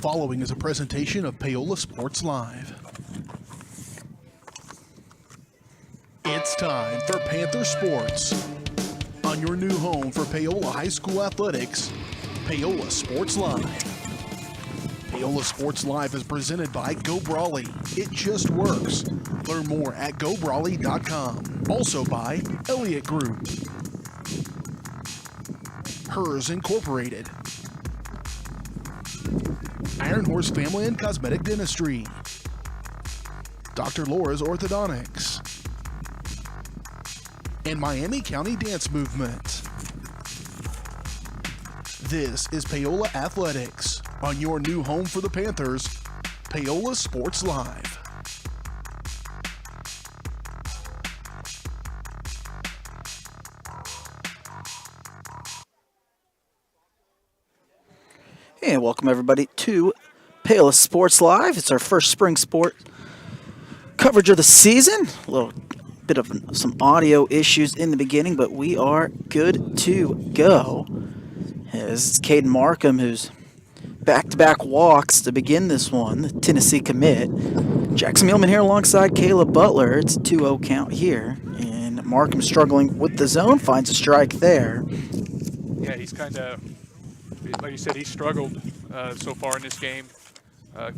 following is a presentation of Paola Sports Live. It's time for Panther Sports. On your new home for Paola High School athletics, Paola Sports Live. Paola Sports Live is presented by Go Brawley. It just works. Learn more at gobrawley.com. Also by Elliott Group, Hers Incorporated, Iron Horse Family and Cosmetic Dentistry, Dr. Laura's Orthodontics, and Miami County Dance Movement. This is Paola Athletics. On your new home for the Panthers, Paola Sports Live. And welcome everybody to Paola Sports Live. It's our first spring sport coverage of the season. A little bit of some audio issues in the beginning, but we are good to go. As it's Caden Markham, who's back-to-back walks to begin this one, the Tennessee commit. Jackson Millman here alongside Caleb Butler. It's a 2-0 count here, and Markham struggling with the zone, finds a strike there. Yeah, he's kind of, like you said, he's struggled so far in this game,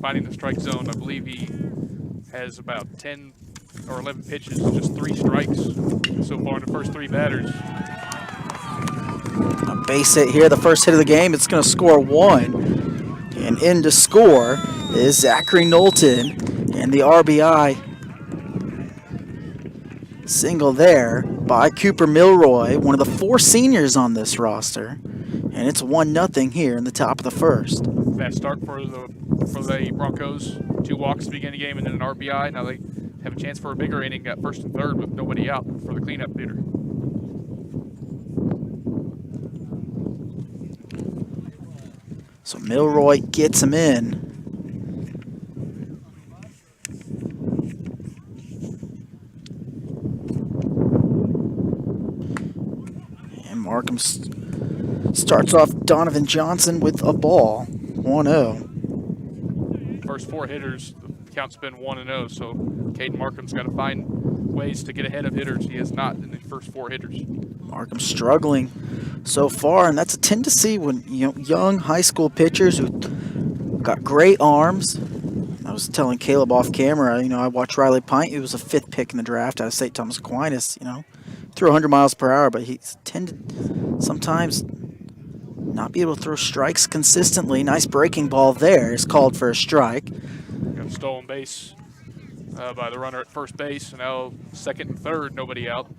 finding the strike zone. I believe he has about 10 or 11 pitches, just 3 strikes so far in the first 3 batters. A base hit here, the first hit of the game. It's going to score 1. And in to score is Zachary Knowlton. And the RBI single there by Cooper Milroy, one of the 4 seniors on this roster. And it's 1-0 here in the top of the first. Fast start for the Broncos. 2 walks to begin the game and then an RBI. Now they have a chance for a bigger inning at first and third with nobody out for the cleanup hitter. So Milroy gets him in. And Markham starts off Donovan Johnson with a ball, 1-0. First 4 hitters, the count's been 1-0, so Caden Markham's got to find ways to get ahead of hitters. He has not in the first 4 hitters. Markham struggling so far, and that's a tendency when young high school pitchers who got great arms. I was telling Caleb off camera, I watched Riley Pint. He was a 5th pick in the draft out of St. Thomas Aquinas. Threw 100 miles per hour, but he's tended sometimes not be able to throw strikes consistently. Nice breaking ball there is called for a strike. Got a stolen base by the runner at first base, and now second and third, nobody out.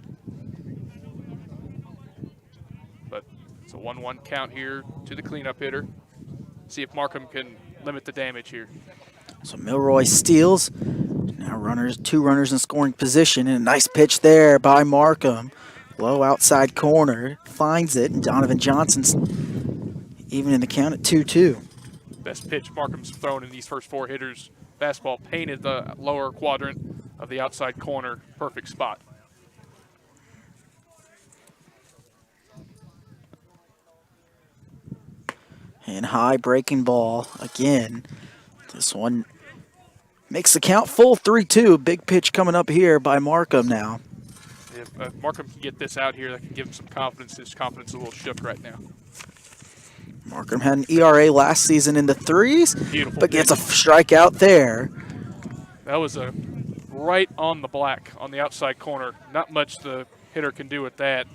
But it's a 1-1 count here to the cleanup hitter. See if Markham can limit the damage here. So Milroy steals. Now 2 runners in scoring position, and a nice pitch there by Markham. Low outside corner, finds it, and Donovan Johnson's even in the count at 2-2. Best pitch Markham's thrown in these first 4 hitters. Fastball painted the lower quadrant of the outside corner. Perfect spot. And high breaking ball again. This one makes the count full, 3-2. Big pitch coming up here by Markham now. If Markham can get this out here, that can give him some confidence. His confidence is a little shook right now. Markham had an ERA last season in the 3s, Beautiful but gets a strikeout there. That was a right on the black on the outside corner. Not much the hitter can do with that.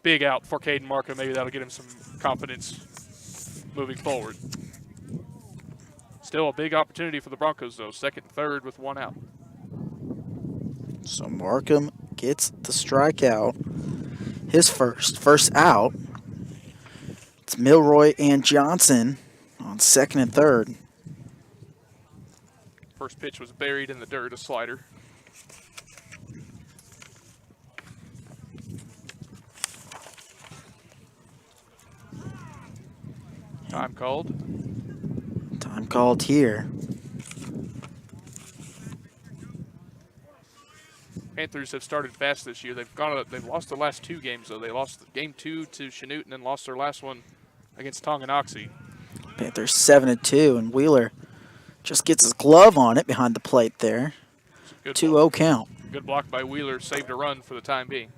Big out for Caden Markham. Maybe that'll get him some confidence moving forward. Still a big opportunity for the Broncos, though. Second and third with 1 out. So Markham gets the strikeout. His first out. It's Milroy and Johnson on second and third. First pitch was buried in the dirt, a slider. Time called. Time called here. Panthers have started fast this year. They've lost the last 2 games though. They lost game 2 to Chanute and then lost their last one against Tonganoxie. Panthers 7-2, and Wheeler just gets his glove on it behind the plate there. Good 2-0 count. Good block by Wheeler, saved a run for the time being.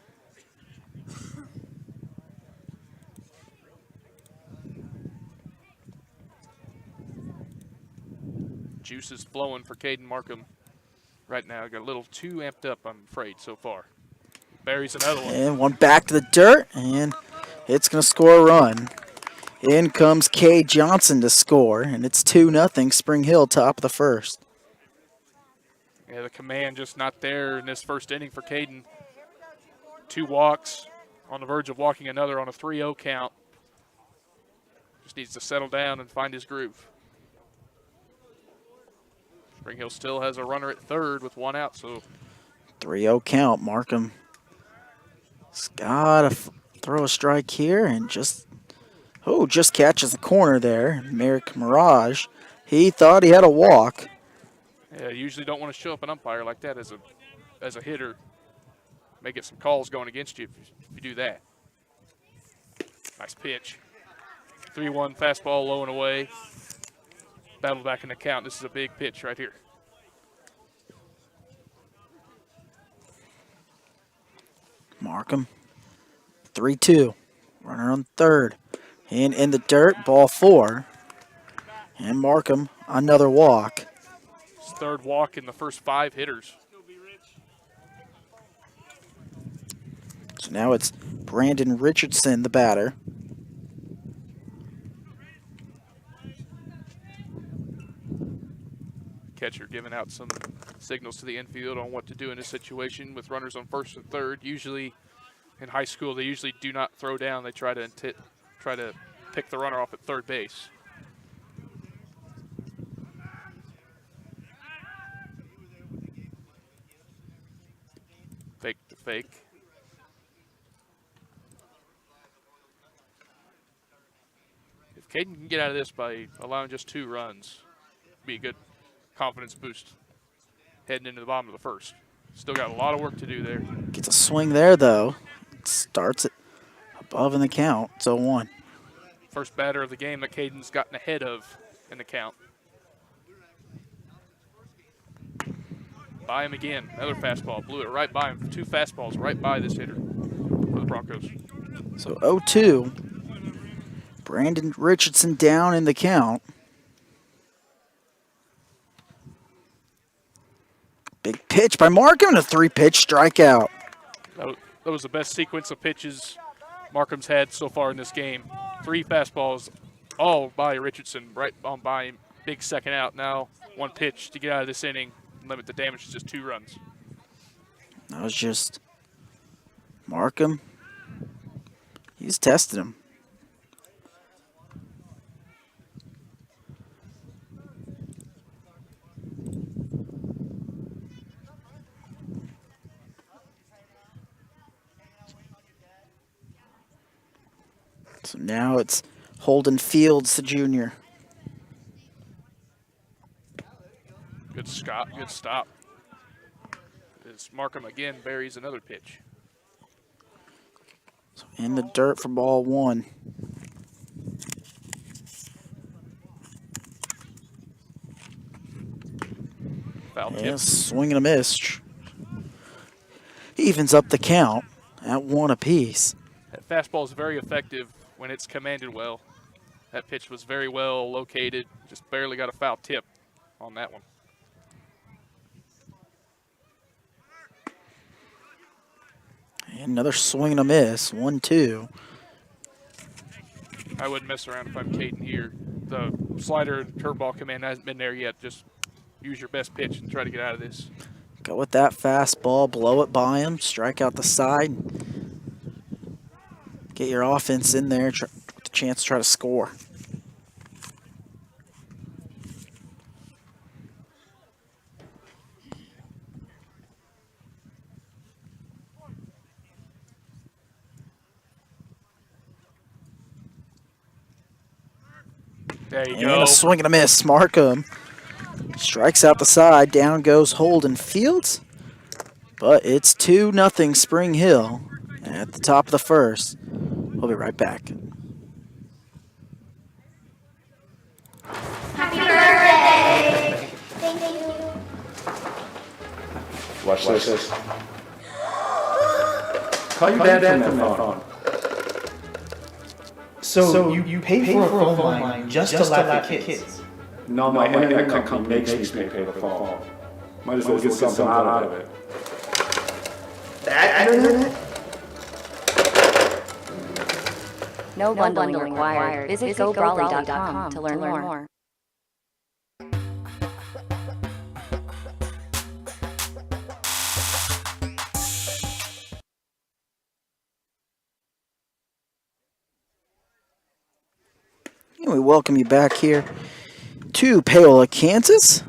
Juice is flowing for Caden Markham right now. Got a little too amped up, I'm afraid, so far. Buries another one. And one back to the dirt, and it's going to score a run. In comes Cade Johnson to score, and it's 2-0 Spring Hill, top of the first. Yeah, the command just not there in this first inning for Caden. 2 walks, on the verge of walking another on a 3-0 count. Just needs to settle down and find his groove. Spring Hill still has a runner at third with 1 out, so 3-0 count. Markham's got to throw a strike here and just catches the corner there. Merrick Mirage, he thought he had a walk. yeah, you usually don't want to show up an umpire like that as a hitter. May get some calls going against you if you do that. Nice pitch. 3-1 fastball low and away. Battle back in the count. This is a big pitch right here. Markham, 3-2. Runner on third. And in the dirt, ball 4. And Markham, another walk. His third walk in the first 5 hitters. So now it's Brandon Richardson, the batter. Catcher giving out some signals to the infield on what to do in this situation with runners on first and third. Usually in high school, they usually do not throw down. They try to pick the runner off at third base. Fake to fake. If Caden can get out of this by allowing just 2 runs, it'd be a good confidence boost heading into the bottom of the first. Still got a lot of work to do there. Gets a swing there, though. Starts it above in the count. It's 0-1. First batter of the game that Caden's gotten ahead of in the count. By him again. Another fastball. Blew it right by him. 2 fastballs right by this hitter for the Broncos. So 0-2. Brandon Richardson down in the count. Big pitch by Markham and a 3-pitch strikeout. That was the best sequence of pitches Markham's had so far in this game. 3 fastballs, all by Richardson, right on by him. Big second out. Now 1 pitch to get out of this inning and limit the damage to just 2 runs. That was just Markham. He's tested him. So now it's Holden Fields, the junior. Good stop. As Markham again buries another pitch. So in the dirt for ball 1. Foul tip. Yeah, swing and a miss. Evens up the count at 1 apiece. That fastball is very effective when it's commanded well. That pitch was very well located. Just barely got a foul tip on that one. And another swing and a miss. 1-2. I wouldn't mess around if I'm Caden here. The slider and curveball command hasn't been there yet. Just use your best pitch and try to get out of this. Go with that fastball, blow it by him, strike out the side. Get your offense in there with a chance to try to score. There you And go. a swing and a miss. Markham strikes out the side. Down goes Holden Fields. But it's 2-0 Spring Hill at the top of the first. We'll be right back. Watch this. Call your dad from that phone. So you pay for a phone line just to laugh at kids? No, my internet company makes me pay the phone. Might as well get something out of it. That internet? No bundling required. Visit GoBrawly.com to learn more. And we welcome you back here to Paola, Kansas.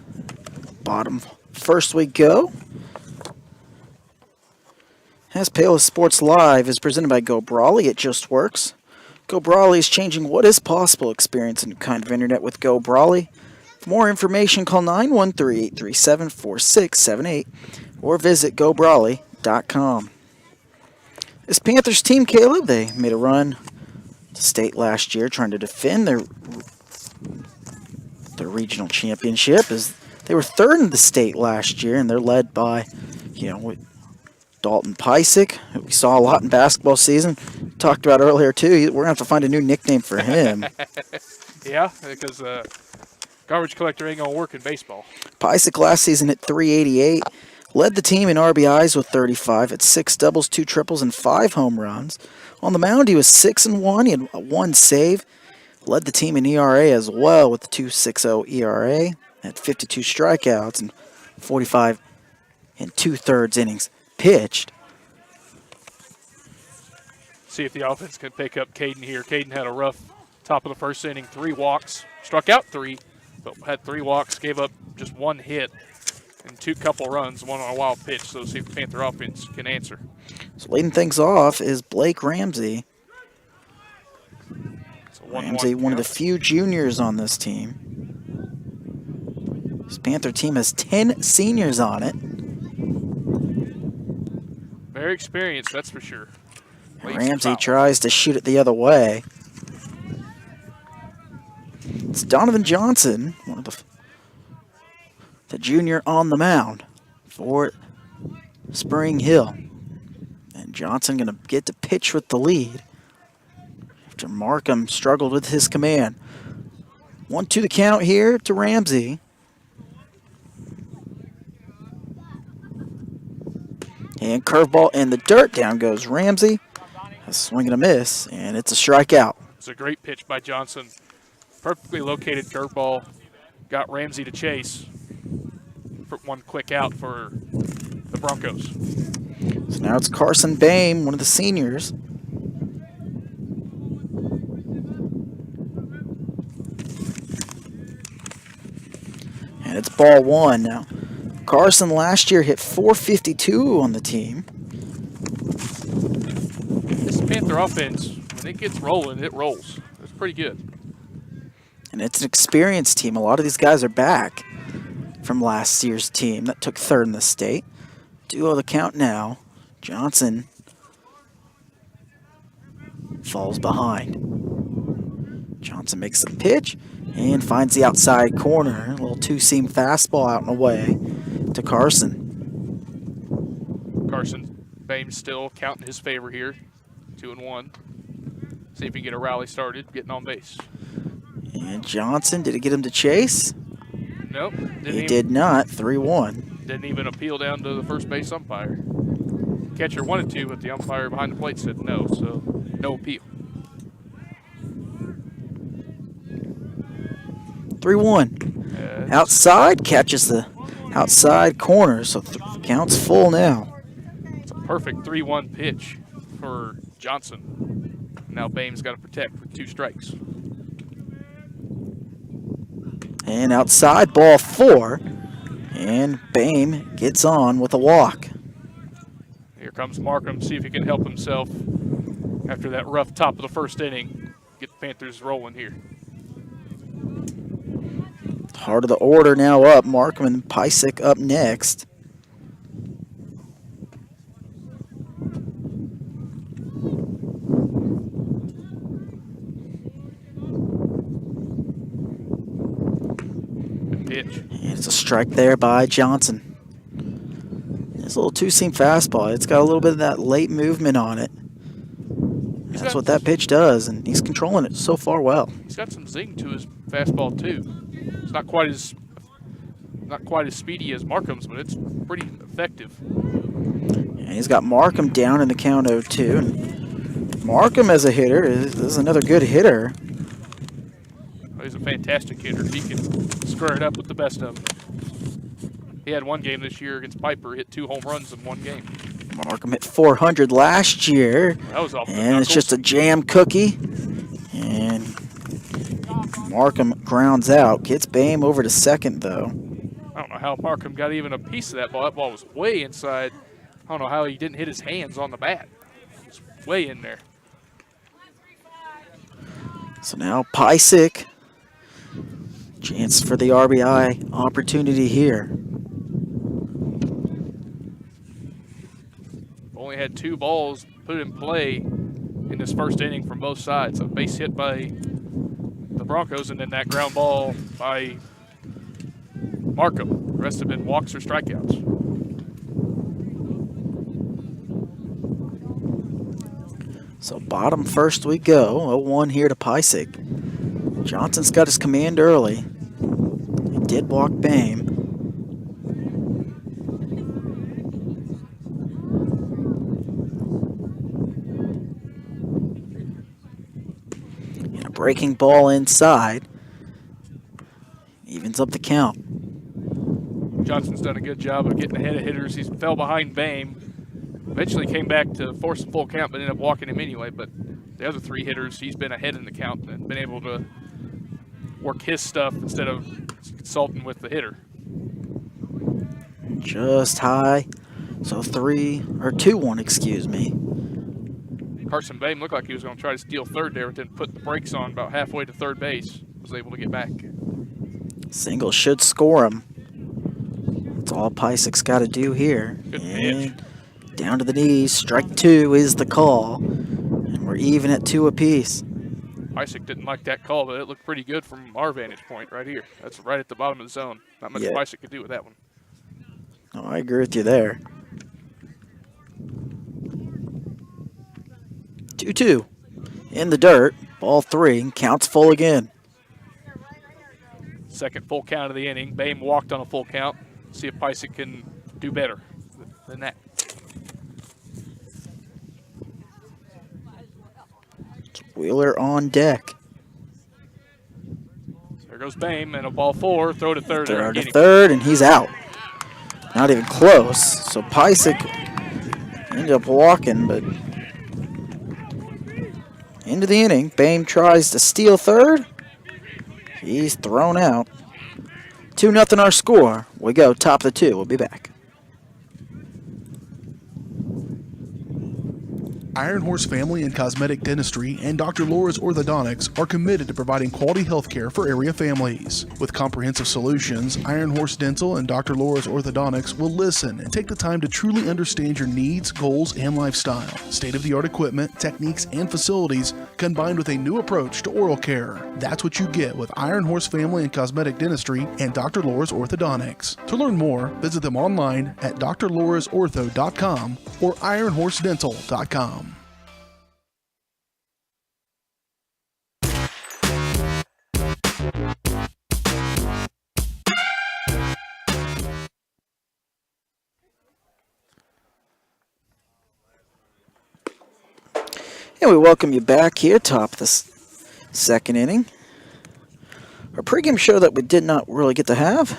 Bottom first we go. As Paola Sports Live is presented by Go Brawly, it just works. Go Brawly is changing what is possible. Experience a new kind of internet with Go Brawly. For more information, call 913-837-4678 or visit GoBrawly.com. This Panthers team, Caleb, they made a run to state last year trying to defend their regional championship, as they were third in the state last year, and they're led by, Dalton Pysick. We saw a lot in basketball season. Talked about earlier, too. We're going to have to find a new nickname for him. Yeah, because garbage collector ain't going to work in baseball. Pysick last season hit .388. Led the team in RBIs with 35, at 6 doubles, 2 triples, and 5 home runs. On the mound, he was 6-1. He had 1 save. Led the team in ERA as well with the 2.60 ERA. Had 52 strikeouts and 45 and 2/3 innings pitched. See if the offense can pick up Caden here. Caden had a rough top of the first inning, 3 walks, struck out 3, but had 3 walks, gave up just 1 hit and 2 couple runs, 1 on a wild pitch. So see if the Panther offense can answer. So leading things off is Blake Ramsey. Ramsey, one of the few juniors on this team. This Panther team has 10 seniors on it. Very experienced, that's for sure. Ramsey tries to shoot it the other way. It's Donovan Johnson, one of the junior on the mound for Spring Hill. And Johnson going to get to pitch with the lead after Markham struggled with his command. 1-2 the count here to Ramsey. And curveball in the dirt. Down goes Ramsey. A swing and a miss, and it's a strikeout. It's a great pitch by Johnson. Perfectly located curveball. Got Ramsey to chase for 1 quick out for the Broncos. So now it's Carson Bame, one of the seniors. And it's ball 1 now. Carson last year hit .452 on the team. This Panther offense, when it gets rolling, it rolls. It's pretty good. And it's an experienced team. A lot of these guys are back from last year's team that took 3rd in the state. 2-0 the count now. Johnson falls behind. Johnson makes the pitch and finds the outside corner. A little 2-seam fastball out and away to Carson. Carson Bame still counting his favor here. 2-1. See if he can get a rally started, getting on base. And Johnson, did it get him to chase? Nope. He did not. 3-1. Didn't even appeal down to the first base umpire. Catcher wanted to, but the umpire behind the plate said no, so no appeal. 3-1. Outside, catches the outside corner, so count's full now. It's a perfect 3-1 pitch for Johnson. Now Bame's got to protect with 2 strikes. And outside, ball 4. And Bame gets on with a walk. Here comes Markham, see if he can help himself after that rough top of the first inning. Get the Panthers rolling here. Heart of the order now up. Markham and Pysick up next. Good pitch. And it's a strike there by Johnson. It's a little two-seam fastball. It's got a little bit of that late movement on it. That's what that pitch does, and he's controlling it so far well. He's got some zing to his fastball too. It's not quite as speedy as Markham's, but it's pretty effective. And he's got Markham down in the count 0-2. And Markham as a hitter is another good hitter. Oh, he's a fantastic hitter. He can square it up with the best of them. He had one game this year against Piper, hit 2 home runs in one game. Markham hit 400 last year. That was off the And it's just a jam cookie. And Markham grounds out. Gets Bame over to second, though. I don't know how Markham got even a piece of that ball. That ball was way inside. I don't know how he didn't hit his hands on the bat. It was way in there. So now Pysick. Chance for the RBI opportunity here. Only had 2 balls put in play in this first inning from both sides. A base hit by the Broncos and then that ground ball by Markham. The rest have been walks or strikeouts. So bottom first we go. 0-1 here to Pysick. Johnson's got his command early. He did walk Bame. And a breaking ball inside. Evens up the count. Johnson's done a good job of getting ahead of hitters. He fell behind Bame. Eventually came back to force a full count, but ended up walking him anyway. But the other 3 hitters, he's been ahead in the count and been able to work his stuff instead of consulting with the hitter. Just high. So 2-1, excuse me. Carson Bame looked like he was going to try to steal third there, but then put the brakes on about halfway to third base. Was able to get back. Single should score him. That's all Pysick's got to do here. Good And pitch. down to the knees. Strike 2 is the call. And we're even at 2 apiece. Pysick didn't like that call, but it looked pretty good from our vantage point right here. That's right at the bottom of the zone. Not much Yeah. Pysick could do with that one. Oh, I agree with you there. 2-2. In the dirt. Ball 3. Counts full again. Second full count of the inning. Bame walked on a full count. See if Pysick can do better than that. Wheeler on deck. There goes Bame and a ball 4. Throw to third. Throw to third, and he's out. Not even close. So Pysick ended up walking, but into the inning. Bame tries to steal third. He's thrown out. 2-0 our score. We go top of the 2. We'll be back. Iron Horse Family and Cosmetic Dentistry and Dr. Laura's Orthodontics are committed to providing quality health care for area families. With comprehensive solutions, Iron Horse Dental and Dr. Laura's Orthodontics will listen and take the time to truly understand your needs, goals, and lifestyle. State-of-the-art equipment, techniques, and facilities combined with a new approach to oral care. That's what you get with Iron Horse Family and Cosmetic Dentistry and Dr. Laura's Orthodontics. To learn more, visit them online at drlaurasortho.com or ironhorsedental.com. And we welcome you back here, top of the second inning. Our pregame show that we didn't get to have,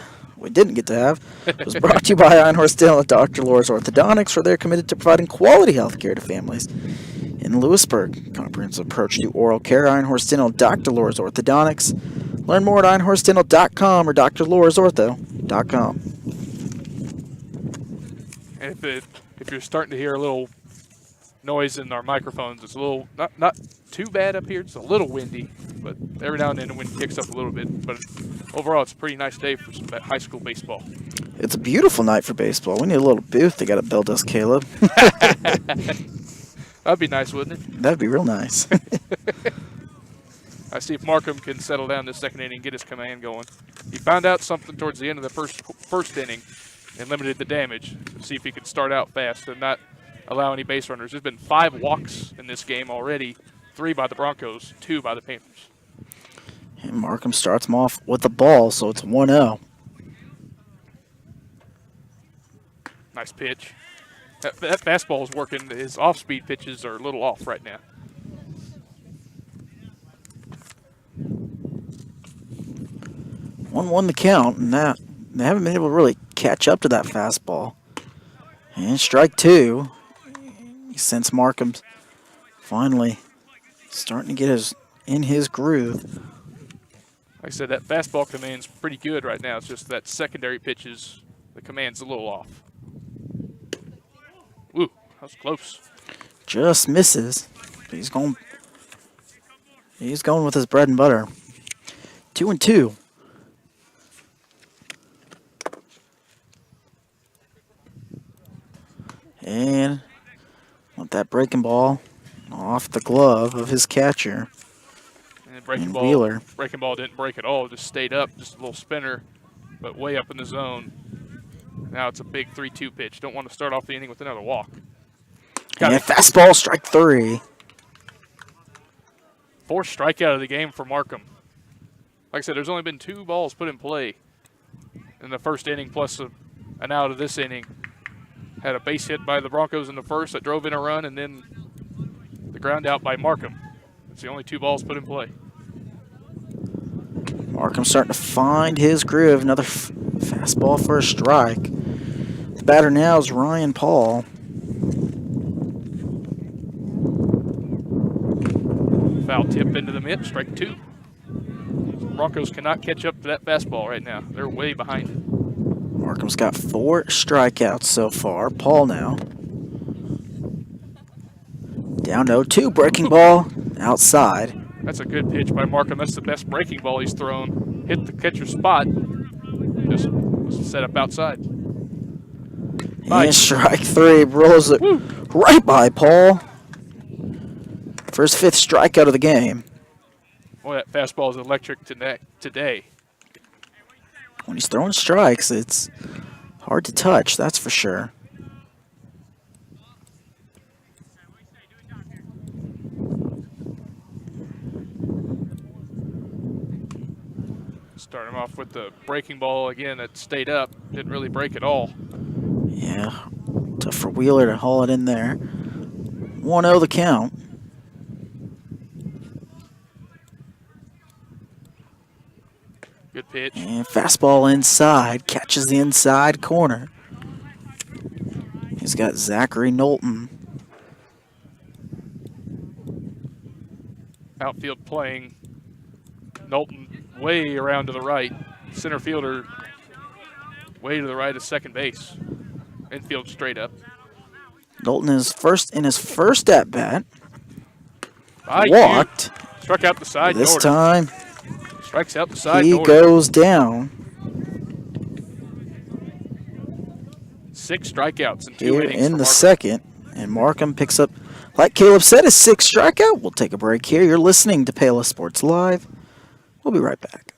was brought to you by Iron Horse Dental and Dr. Laura's Orthodontics, where they're committed to providing quality health care to families in Lewisburg. Comprehensive approach to oral care, Iron Horse Dental and Dr. Laura's Orthodontics. Learn more at ironhorsedental.com or drlaurasortho.com. And if you're starting to hear a little noise in our microphones, it's a little not too bad up here. It's a little windy, but every now and then the wind kicks up a little bit. But overall, it's a pretty nice day for some high school baseball. It's a beautiful night for baseball. We need a little booth. They got to build us, Caleb. That'd be nice, wouldn't it? That'd be real nice. I see if Markham can settle down this second inning and get his command going. He found out something towards the end of the first inning. and limited the damage. See if he can start out fast and not allow any base runners. There's been 5 walks in this game already, 3 by the Broncos, 2 by the Panthers. And Markham starts him off with the ball, so it's 1-0. Nice pitch. That fastball is working. His off-speed pitches are a little off right now. One the count, and that they haven't been able to really catch up to that fastball. And strike 2. Since Markham's finally starting to get in his groove. Like I said, that fastball command's pretty good right now. It's just that secondary pitches, the command's a little off. Ooh, that was close. Just misses. But he's going with his bread and butter. 2-2. And with that breaking ball off the glove of his catcher. And breaking ball didn't break at all. Just stayed up, just a little spinner, but way up in the zone. Now it's a big 3-2 pitch. Don't want to start off the inning with another walk. And fastball, strike 3. 4th strikeout of the game for Markham. Like I said, there's only been 2 balls put in play in the first inning, plus an out of this inning. Had a base hit by the Broncos in the first that drove in a run, and then the ground out by Markham. It's the only 2 balls put in play. Markham starting to find his groove. Another fastball for a strike. The batter now is Ryan Paul. Foul tip into the mitt, strike 2. Broncos cannot catch up to that fastball right now. They're way behind it. Markham's got 4 strikeouts so far. Paul now. Down 0-2, breaking ball outside. That's a good pitch by Markham. That's the best breaking ball he's thrown. Hit the catcher's spot. Just was set up outside. And strike 3, rolls it right by Paul. For his 5th strikeout of the game. Boy, that fastball is electric today. When he's throwing strikes, it's hard to touch, that's for sure. Start him off with the breaking ball again that stayed up. Didn't really break at all. Yeah, tough for Wheeler to haul it in there. 1-0 the count. Good pitch. And fastball inside, catches the inside corner. He's got Zachary Knowlton. Outfield playing. Knowlton way around to the right. Center fielder way to the right of second base. Infield straight up. Knowlton is in his first at bat. Walked. Struck out the side. This time strikes out the side. He goes down. 6 strikeouts in 2 Here innings. in the second. And Markham picks up, like Caleb said, his 6th strikeout. We'll take a break here. You're listening to Paola Sports Live. We'll be right back.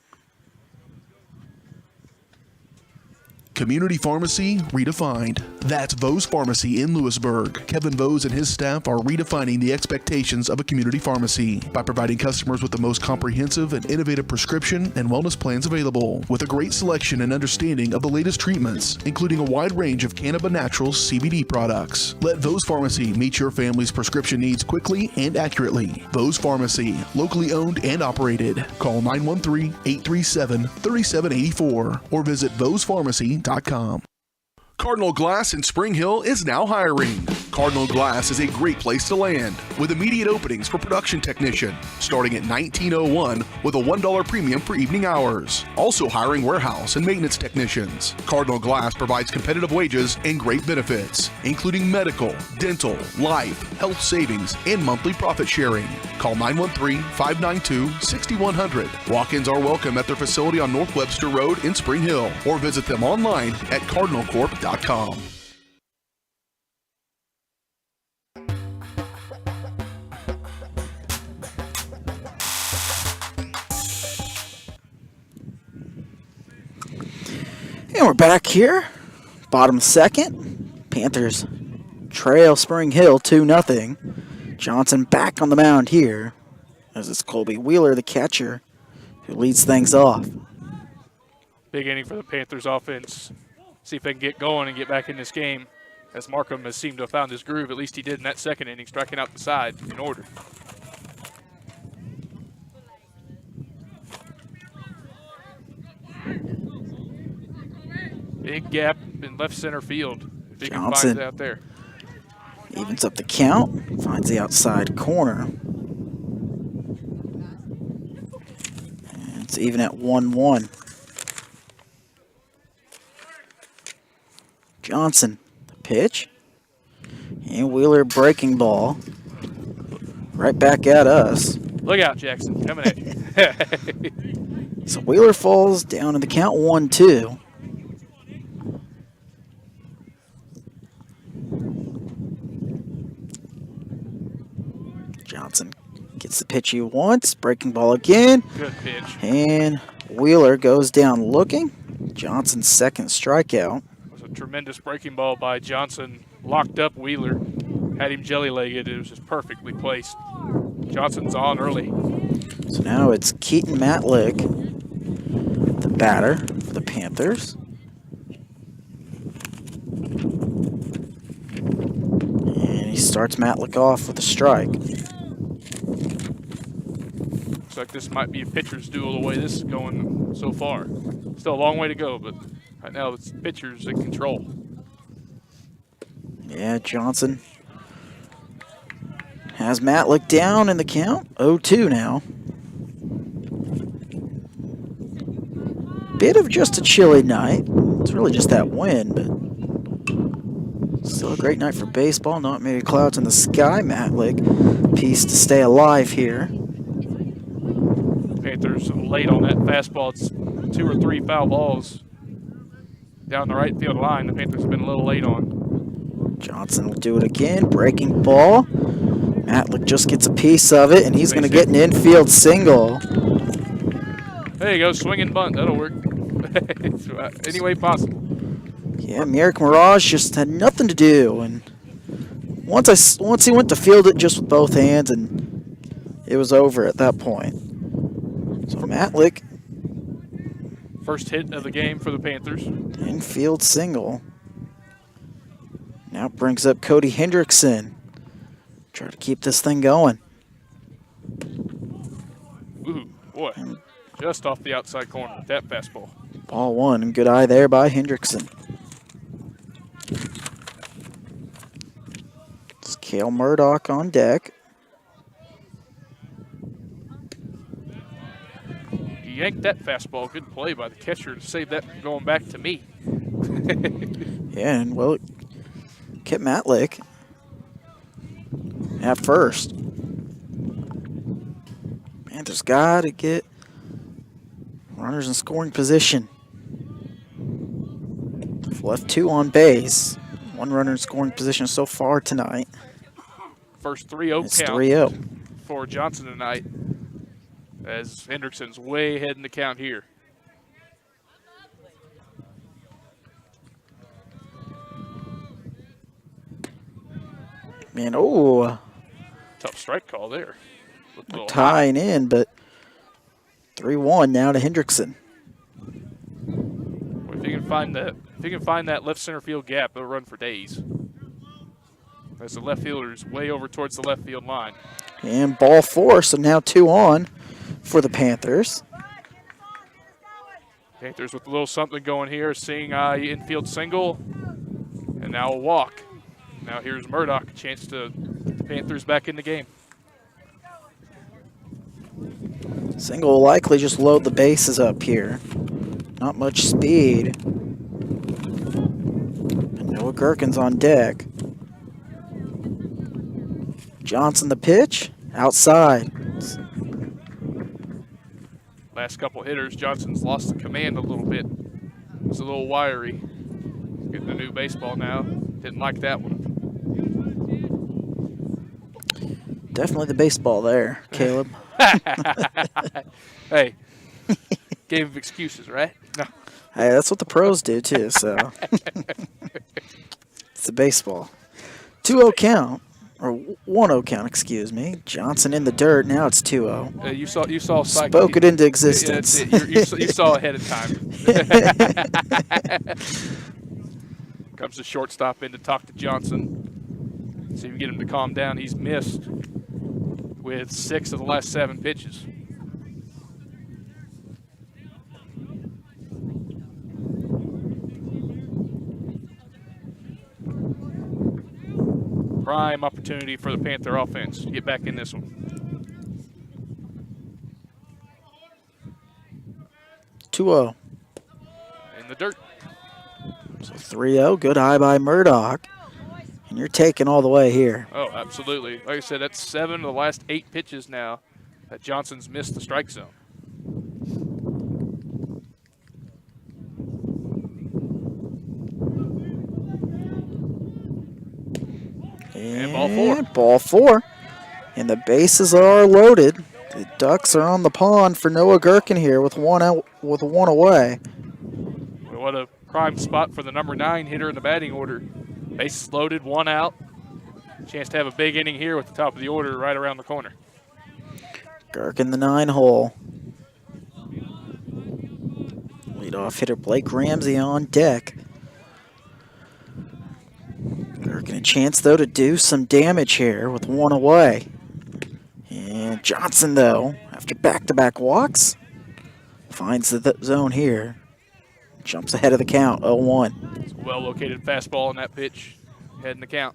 Community Pharmacy redefined. That's Vose Pharmacy in Lewisburg. Kevin Vose and his staff are redefining the expectations of a community pharmacy by providing customers with the most comprehensive and innovative prescription and wellness plans available, with a great selection and understanding of the latest treatments, including a wide range of Cannabis Naturals CBD products. Let Vose Pharmacy meet your family's prescription needs quickly and accurately. Vose Pharmacy, locally owned and operated. Call 913-837-3784 or visit vosepharmacy.com. Cardinal Glass in Spring Hill is now hiring. Cardinal Glass is a great place to land, with immediate openings for production technician, starting at $19.01 with a $1 premium for evening hours. Also hiring warehouse and maintenance technicians. Cardinal Glass provides competitive wages and great benefits, including medical, dental, life, health savings, and monthly profit sharing. Call 913-592-6100. Walk-ins are welcome at their facility on North Webster Road in Spring Hill, or visit them online at cardinalcorp.com. And we're back here. Bottom second, Panthers trail Spring Hill 2-0. Johnson back on the mound here, as it's Colby Wheeler, the catcher, who leads things off. Big inning for the Panthers offense. See if they can get going and get back in this game, as Markham has seemed to have found his groove. At least he did in that second inning, striking out the side in order. Big gap in left center field. If he can find Johnson it out there. evens up the count, finds the outside corner. And it's even at 1-1. Johnson, the pitch. And Wheeler breaking ball. Right back at us. Look out, Jackson, coming at you. So Wheeler falls down in the count 1-2. Johnson gets the pitch he wants. Breaking ball again. Good pitch. And Wheeler goes down looking. Johnson's second strikeout. It was a tremendous breaking ball by Johnson. Locked up Wheeler. Had him jelly-legged. It was just perfectly placed. Johnson's on early. So now it's Keaton Matlick, the batter for the Panthers. And he starts Matlick off with a strike. Looks like this might be a pitcher's duel the way this is going so far. Still a long way to go, but right now it's pitchers in control. Yeah, Johnson has Matlick down in the count. 0-2 now. Bit of just a chilly night. It's really just that wind, but still a great night for baseball. Not many clouds in the sky. Matlick, piece to stay alive here. Panthers late on that fastball. It's 2 or 3 foul balls down the right field line. The Panthers have been a little late on. Johnson will do it again. Breaking ball. Matlick just gets a piece of it, and he's going to get an infield single. There you go, swing and bunt. That'll work. Any way possible. Yeah, Merrick Mirage just had nothing to do, and once he went to field it just with both hands, and it was over at that point. So Matlick, First hit of the game for the Panthers. infield single. Now it brings up Cody Hendrickson. Try to keep this thing going. Ooh, boy. Just off the outside corner with that fastball. Ball one, and good eye there by Hendrickson. It's Cale Murdoch on deck. He yanked that fastball. Good play by the catcher to save that from going back to me. Yeah, and well, kept Matlick at first. Panthers got to get runners in scoring position. They've left 2 on base. 1 runner in scoring position so far tonight. First 3-0 It's count 3-0. for Johnson tonight, as Hendrickson's way ahead in the count here. Man, oh, Tough strike call there. Looked a little tying in, but 3-1 now to Hendrickson. high. If he can find that left center field gap, they'll run for days. As the left fielder's way over towards the left field line. And ball 4, so now 2 on for the Panthers. Panthers with a little something going here, seeing eye infield single, and now a walk. Now here's Murdoch, a chance to get the Panthers back in the game. Single will likely just load the bases up here. Not much speed. And Noah Gherkin's on deck. Johnson the pitch. Outside. Last couple hitters, Johnson's lost the command a little bit. It's a little wiry. Getting a new baseball now. Didn't like that one. Definitely the baseball there, Caleb. Hey, gave him excuses, right? No. Hey, that's what the pros do too. So it's a baseball. 2-0 count, or 1-0 count. Excuse me. Johnson in the dirt. Now it's 2-0. You saw Psyche. Spoke it into Yeah, existence. that's it. You saw ahead of time. Comes the shortstop in to talk to Johnson. See if we can get him to calm down. He's missed with 6 of the last 7 pitches. Prime opportunity for the Panther offense to get back in this one. 2-0. In the dirt. So 3-0. Good eye by Murdoch. And you're taking all the way here. Oh, absolutely. Like I said, that's 7 of the last 8 pitches now that Johnson's missed the strike zone. And ball 4. Ball 4. And the bases are loaded. The Ducks are on the pond for Noah Gherkin here with one out, with 1 away. What a prime spot for the number 9 hitter in the batting order. Bases loaded, 1 out. Chance to have a big inning here with the top of the order right around the corner. Gherkin the 9 hole. Leadoff hitter Blake Ramsey on deck. Gherkin a chance, though, to do some damage here with 1 away. And Johnson, though, after back-to-back walks, finds the zone here. Jumps ahead of the count, 0-1. It's a well-located fastball in that pitch, heading the count.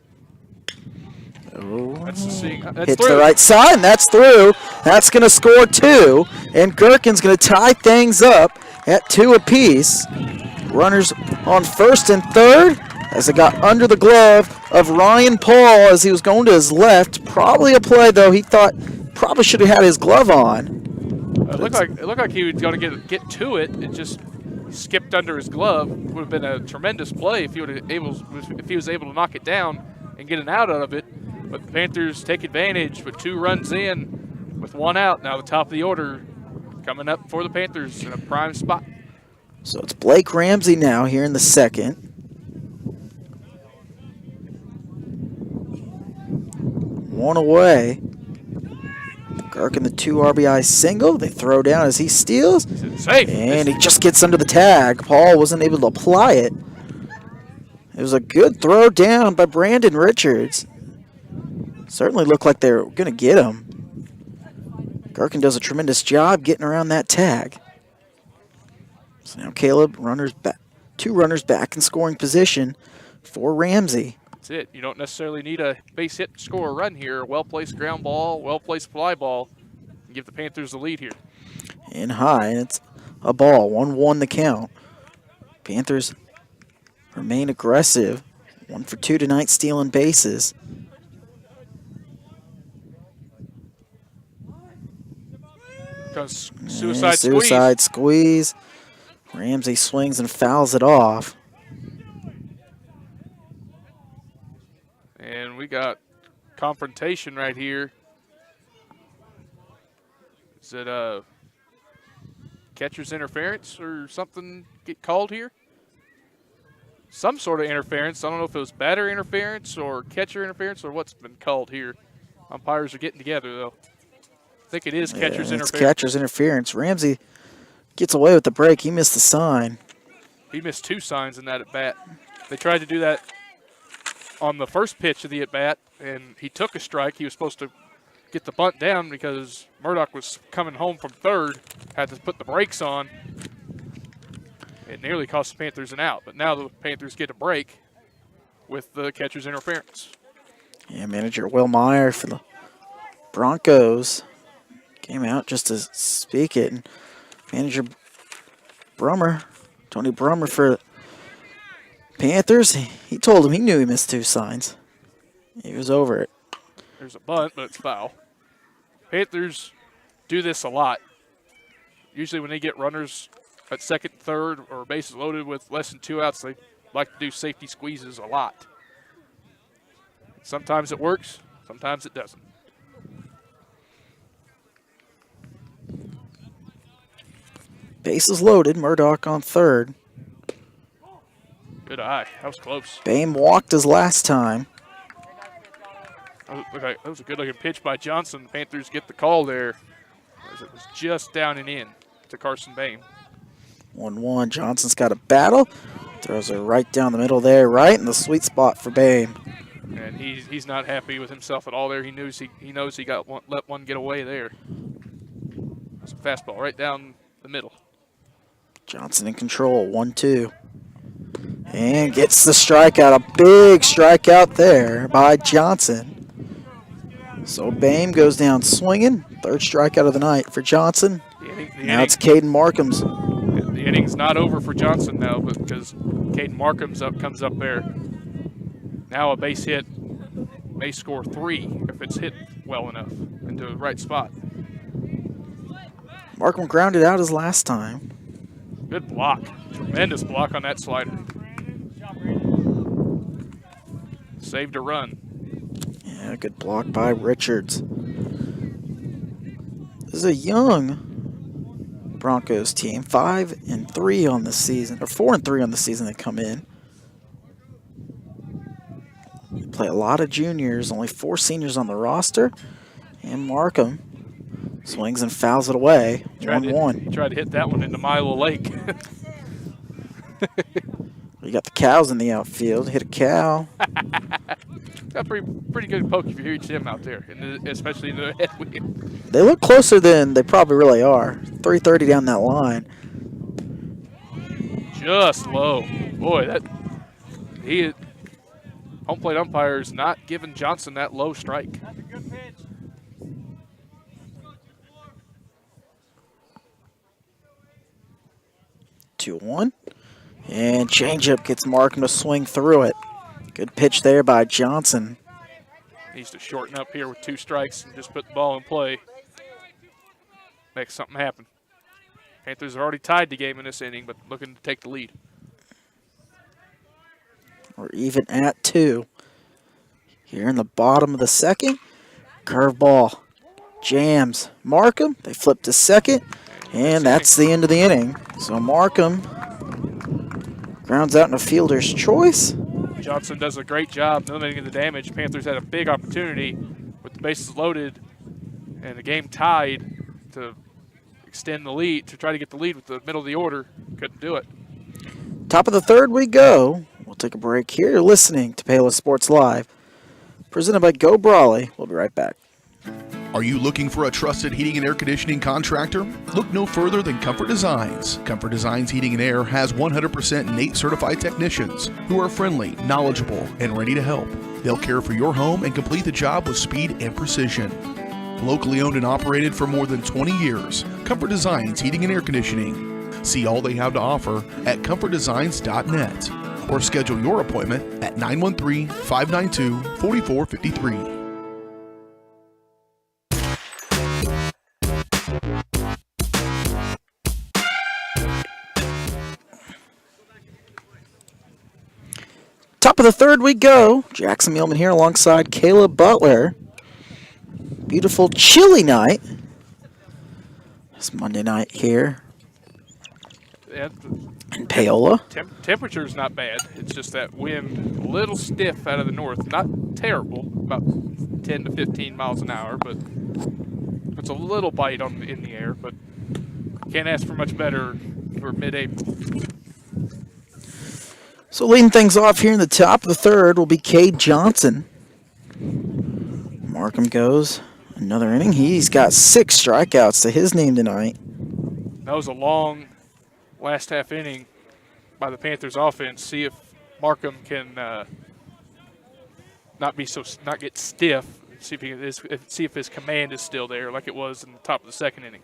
Oh, That's hits through. the right side, and that's through. That's going to score 2, and Gherkin's going to tie things up at 2 apiece. Runners on first and third as it got under the glove of Ryan Paul as he was going to his left. Probably a play, though, he thought probably should have had his glove on. It looked like he was going to get to it. It just skipped under his glove. Would have been a tremendous play if he was able to knock it down and get an out of it. But the Panthers take advantage with 2 runs in with 1 out. Now the top of the order coming up for the Panthers in a prime spot. So it's Blake Ramsey now here in the second. 1 away. Gherkin the 2 RBI single. They throw down as he steals. Safe. And he just gets under the tag. Paul wasn't able to apply it. It was a good throw down by Brandon Richards. Certainly looked like they were going to get him. Gherkin does a tremendous job getting around that tag. So now Caleb, 2 runners back in scoring position for Ramsey. That's it. You don't necessarily need a base hit to score a run here. A well-placed ground ball, well-placed fly ball, and give the Panthers the lead here. And high, and it's a ball. 1-1 the count. Panthers remain aggressive. 1 for 2 tonight, stealing bases. Because suicide squeeze. Ramsey swings and fouls it off. And we got confrontation right here. Is it catcher's interference or something get called here? Some sort of interference. I don't know if it was batter interference or catcher interference or what's been called here. Umpires are getting together, though. I think it is catcher's interference. It's catcher's interference. Ramsey gets away with the break. He missed the sign. He missed 2 signs in that at-bat. They tried to do that on the first pitch of the at-bat, and he took a strike. He was supposed to get the bunt down because Murdoch was coming home from third, had to put the brakes on. It nearly cost the Panthers an out, but now the Panthers get a break with the catcher's interference. Yeah, manager Will Meyer for the Broncos came out just to speak it. And manager Tony Brummer for Panthers, he told him he knew he missed 2 signs. He was over it. There's a bunt, but it's foul. Panthers do this a lot. Usually when they get runners at second, third, or bases loaded with less than 2 outs, they like to do safety squeezes a lot. Sometimes it works, sometimes it doesn't. Bases loaded, Murdoch on third. Good eye. That was close. Bame walked his last time. That was a good-looking pitch by Johnson. The Panthers get the call there as it was just down and in to Carson Bame. 1-1. Johnson's got a battle. Throws it right down the middle there, right in the sweet spot for Bame. And he's not happy with himself at all there. He knows he got let one get away there. That's a fastball right down the middle. Johnson in control, 1-2. And gets the strikeout, a big strikeout there by Johnson. So Bame goes down swinging. Third strikeout of the night for Johnson. Now it's Caden Markham's. The inning's not over for Johnson now, but because Caden Markham's comes up there. Now a base hit may score 3 if it's hit well enough into the right spot. Markham grounded out his last time. Good block. Tremendous block on that slider. Saved a run. Yeah, good block by Richards. This is a young Broncos team. 5-3 on the season, or 4-3 on the season they come in. They play a lot of juniors, only 4 seniors on the roster. And Markham swings and fouls it away. 1-1. He tried to hit that one into Milo Lake. You got the cows in the outfield. Hit a cow. Got pretty good poke if you reach him out there, especially in the head wheel. They look closer than they probably really are. 330 down that line. Just low. Boy, home plate umpire is not giving Johnson that low strike. 2-1. And changeup gets Markham to swing through it. Good pitch there by Johnson. Needs to shorten up here with 2 strikes and just put the ball in play. Make something happen. Panthers are already tied the game in this inning, but looking to take the lead. We're even at 2. Here in the bottom of the second. Curveball. Jams. Markham. They flip to second. And that's the end of the inning. So Markham grounds out in a fielder's choice. Johnson does a great job limiting the damage. Panthers had a big opportunity with the bases loaded and the game tied to extend the lead, to try to get the lead with the middle of the order. Couldn't do it. Top of the third we go. We'll take a break here. You're listening to Paola Sports Live, presented by Go Brawley. We'll be right back. Are you looking for a trusted heating and air conditioning contractor? Look no further than Comfort Designs. Comfort Designs Heating and Air has 100% NATE certified technicians who are friendly, knowledgeable, and ready to help. They'll care for your home and complete the job with speed and precision. Locally owned and operated for more than 20 years, Comfort Designs Heating and Air Conditioning. See all they have to offer at comfortdesigns.net or schedule your appointment at 913-592-4453. Top of the third we go. Jackson Mielman here alongside Caleb Butler. Beautiful chilly night. It's Monday night here in Paola. Temperature's not bad. It's just that wind, a little stiff out of the north. Not terrible, about 10 to 15 miles an hour, but it's a little bite in the air. But can't ask for much better for mid-April. So leading things off here in the top of the third will be Cade Johnson. Markham goes another inning. He's got 6 strikeouts to his name tonight. That was a long last half inning by the Panthers offense. See if Markham can not get stiff. See if his command is still there like it was in the top of the second inning.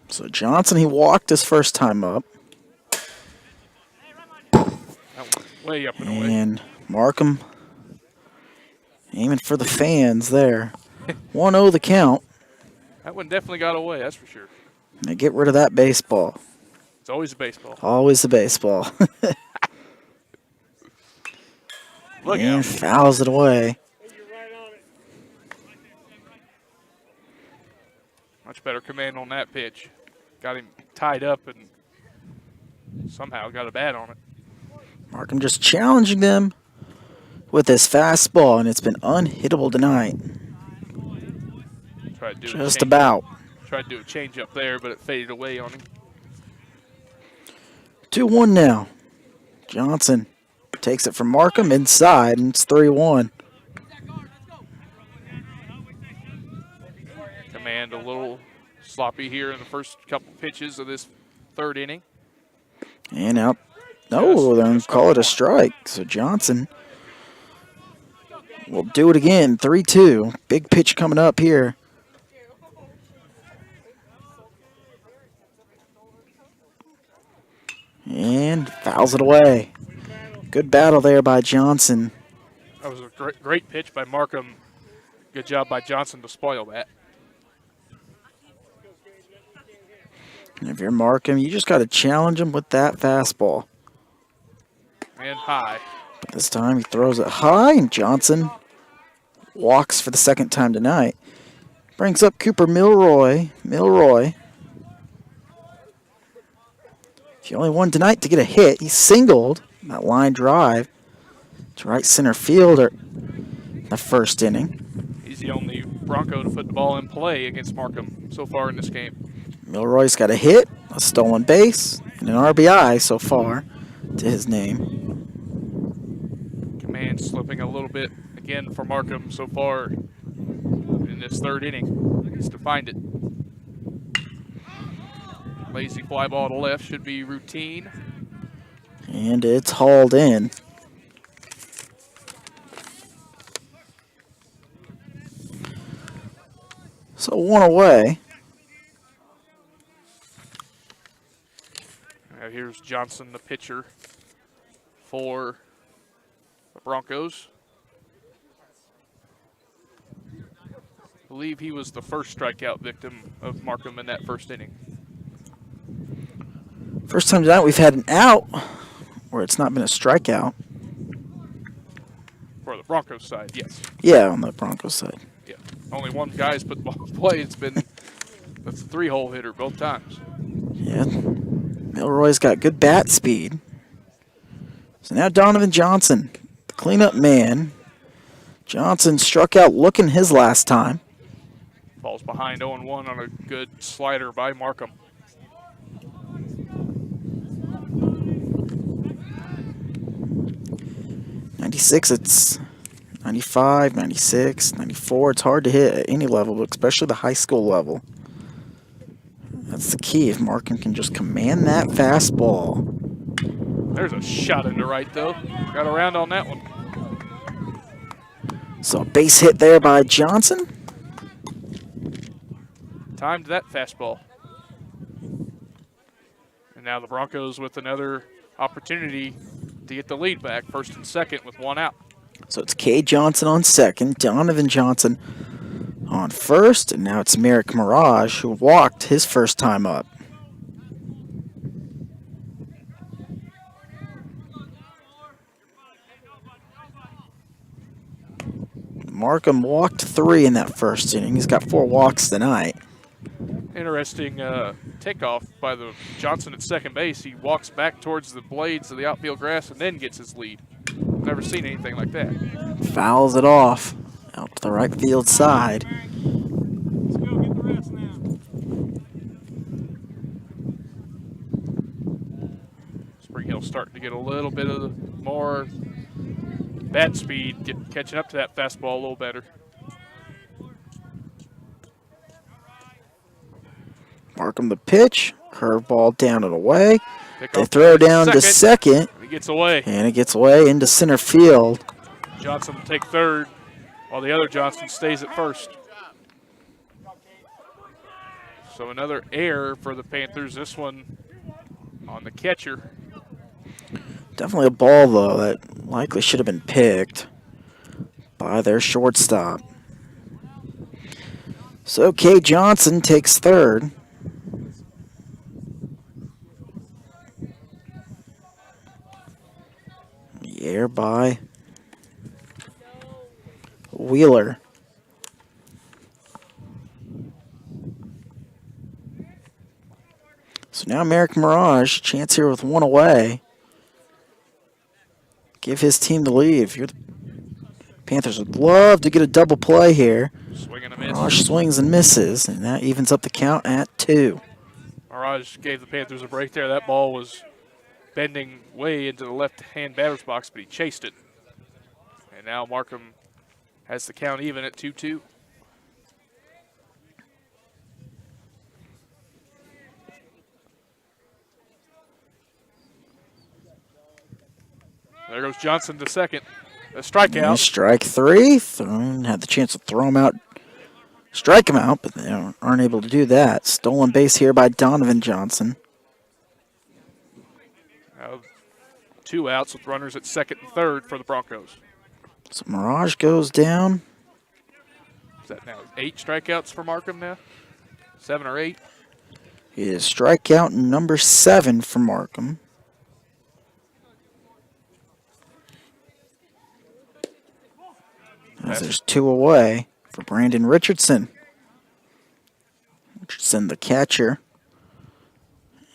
So Johnson, he walked his first time up. Way up and away. And Markham aiming for the fans there. 1-0 the count. That one definitely got away, that's for sure. They get rid of that baseball. It's always a baseball. Always the baseball. Look and out. fouls it away. Much better command on that pitch. Got him tied up and Somehow got a bat on it. Markham just challenging them with his fastball, and it's been unhittable tonight. Tried to do Just about. Tried to do a change up there, but it faded away on him. 2-1 now. Johnson takes it from Markham inside, and it's 3-1. Command a little sloppy here in the first couple pitches of this third inning. And out. No, they're going to call it a strike. So Johnson will do it again. 3-2. Big pitch coming up here. And fouls it away. Good battle there by Johnson. That was a great pitch by Markham. Good job by Johnson to spoil that. And if you're Markham, you just got to challenge him with that fastball. And high. But this time he throws it high, and Johnson walks for the second time tonight. Brings up Cooper Milroy. He only won tonight to get a hit. He singled that line drive to right center fielder in the first inning. He's the only Bronco to put the ball in play against Markham so far in this game. Milroy's got a hit, a stolen base, and an RBI so far to his name. Command slipping a little bit again for Markham so far in this third inning. Needs to find it. Lazy fly ball to left should be routine. And it's hauled in. So 1 away. Now here's Johnson, the pitcher for the Broncos. I believe he was the first strikeout victim of Markham in that first inning. First time tonight we've had an out where it's not been a strikeout. For the Broncos side, yes. Yeah, on the Broncos side. Yeah. Only one guy's put the ball in play. It's been that's a 3-hole hitter both times. Yeah. Milroy's got good bat speed. So now Donovan Johnson, the cleanup man. Johnson struck out looking his last time. Falls behind 0-1 on a good slider by Markham. '96, it's 95, 96, 94. It's hard to hit at any level, but especially the high school level. That's the key. If Markham can just command that fastball. There's a shot into right, though. Got around on that one. So a base hit there by Johnson. Timed that fastball. And now the Broncos with another opportunity to get the lead back, first and second with 1 out. So it's Kay Johnson on second, Donovan Johnson on first, and now it's Merrick Mirage, who walked his first time up. Markham walked 3 in that first inning. He's got 4 walks tonight. Interesting takeoff by the Johnson at second base. He walks back towards the blades of the outfield grass and then gets his lead. Never seen anything like that. Fouls it off out to the right field side. Spring Hill's starting to get a little bit of the more bat speed, catching up to that fastball a little better. Markham the pitch, curveball down and away. They Off throw down to second, He gets away. and it gets away into center field. Johnson will take third, while the other Johnson stays at first. So another error for the Panthers. This one on the catcher. Definitely a ball, though, that likely should have been picked by their shortstop. So Kay Johnson takes third. The air by Wheeler. So now Merrick Mirage, chance here with one away. Give his team the lead. If you're the Panthers would love to get a double play here. Swing and a miss. Mirage swings and misses, and that evens up the count at 2. Mirage gave the Panthers a break there. That ball was bending way into the left-hand batter's box, but he chased it. And now Markham has the count even at 2-2. There goes Johnson to second. A strikeout. And strike 3. Had the chance to throw him out, strike him out, but they aren't able to do that. Stolen base here by Donovan Johnson. Now 2 outs with runners at second and third for the Broncos. So Mirage goes down. Is that now 8 strikeouts for Markham now? 7 or 8? It is strikeout number 7 for Markham. As there's 2 away for Brandon Richardson. Richardson, the catcher,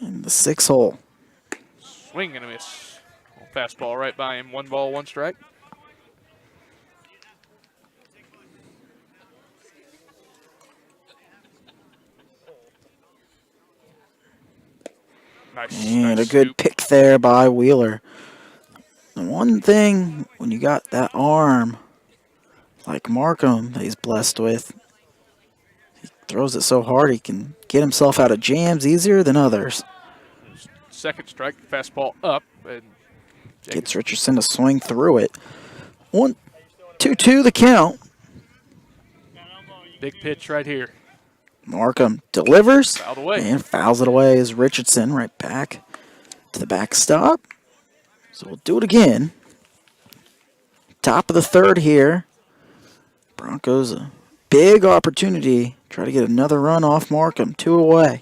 in the 6 hole. Swing and a miss. Fastball right by him. 1 ball, 1 strike. Nice. And nice a good scoop. pick there by Wheeler. The one thing when you got that arm like Markham that he's blessed with, he throws it so hard he can get himself out of jams easier than others. Second strike, fastball up, and Gets Richardson to swing through it. 1-2 the count. big pitch right here. Markham delivers Fouled away. and fouls it away as Richardson right back to the backstop. So we'll do it again. Top of the 3rd here. Broncos a big opportunity. Try to get another run off Markham. 2 away.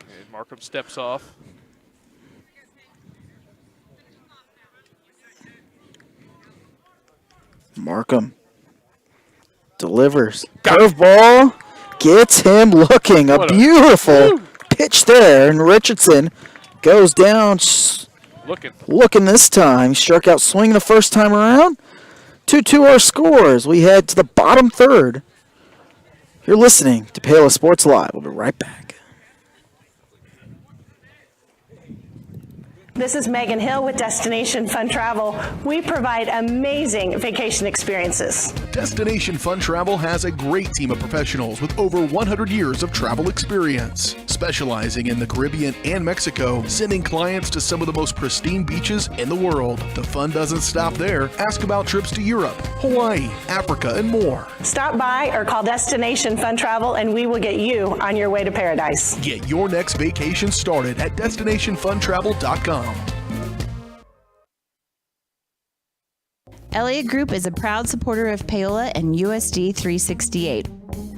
And Markham steps off. Markham delivers. Curveball gets him looking. A What a- beautiful pitch there. And Richardson goes down looking this time. He struck out swinging the first time around. 2-2 our scores. We head to the bottom 3rd. You're listening to Paola Sports Live. We'll be right back. This is Megan Hill with Destination Fun Travel. We provide amazing vacation experiences. Destination Fun Travel has a great team of professionals with over 100 years of travel experience, specializing in the Caribbean and Mexico, sending clients to some of the most pristine beaches in the world. The fun doesn't stop there. Ask about trips to Europe, Hawaii, Africa, and more. Stop by or call Destination Fun Travel and we will get you on your way to paradise. Get your next vacation started at destinationfuntravel.com. Elliott Group is a proud supporter of Paola and USD 368.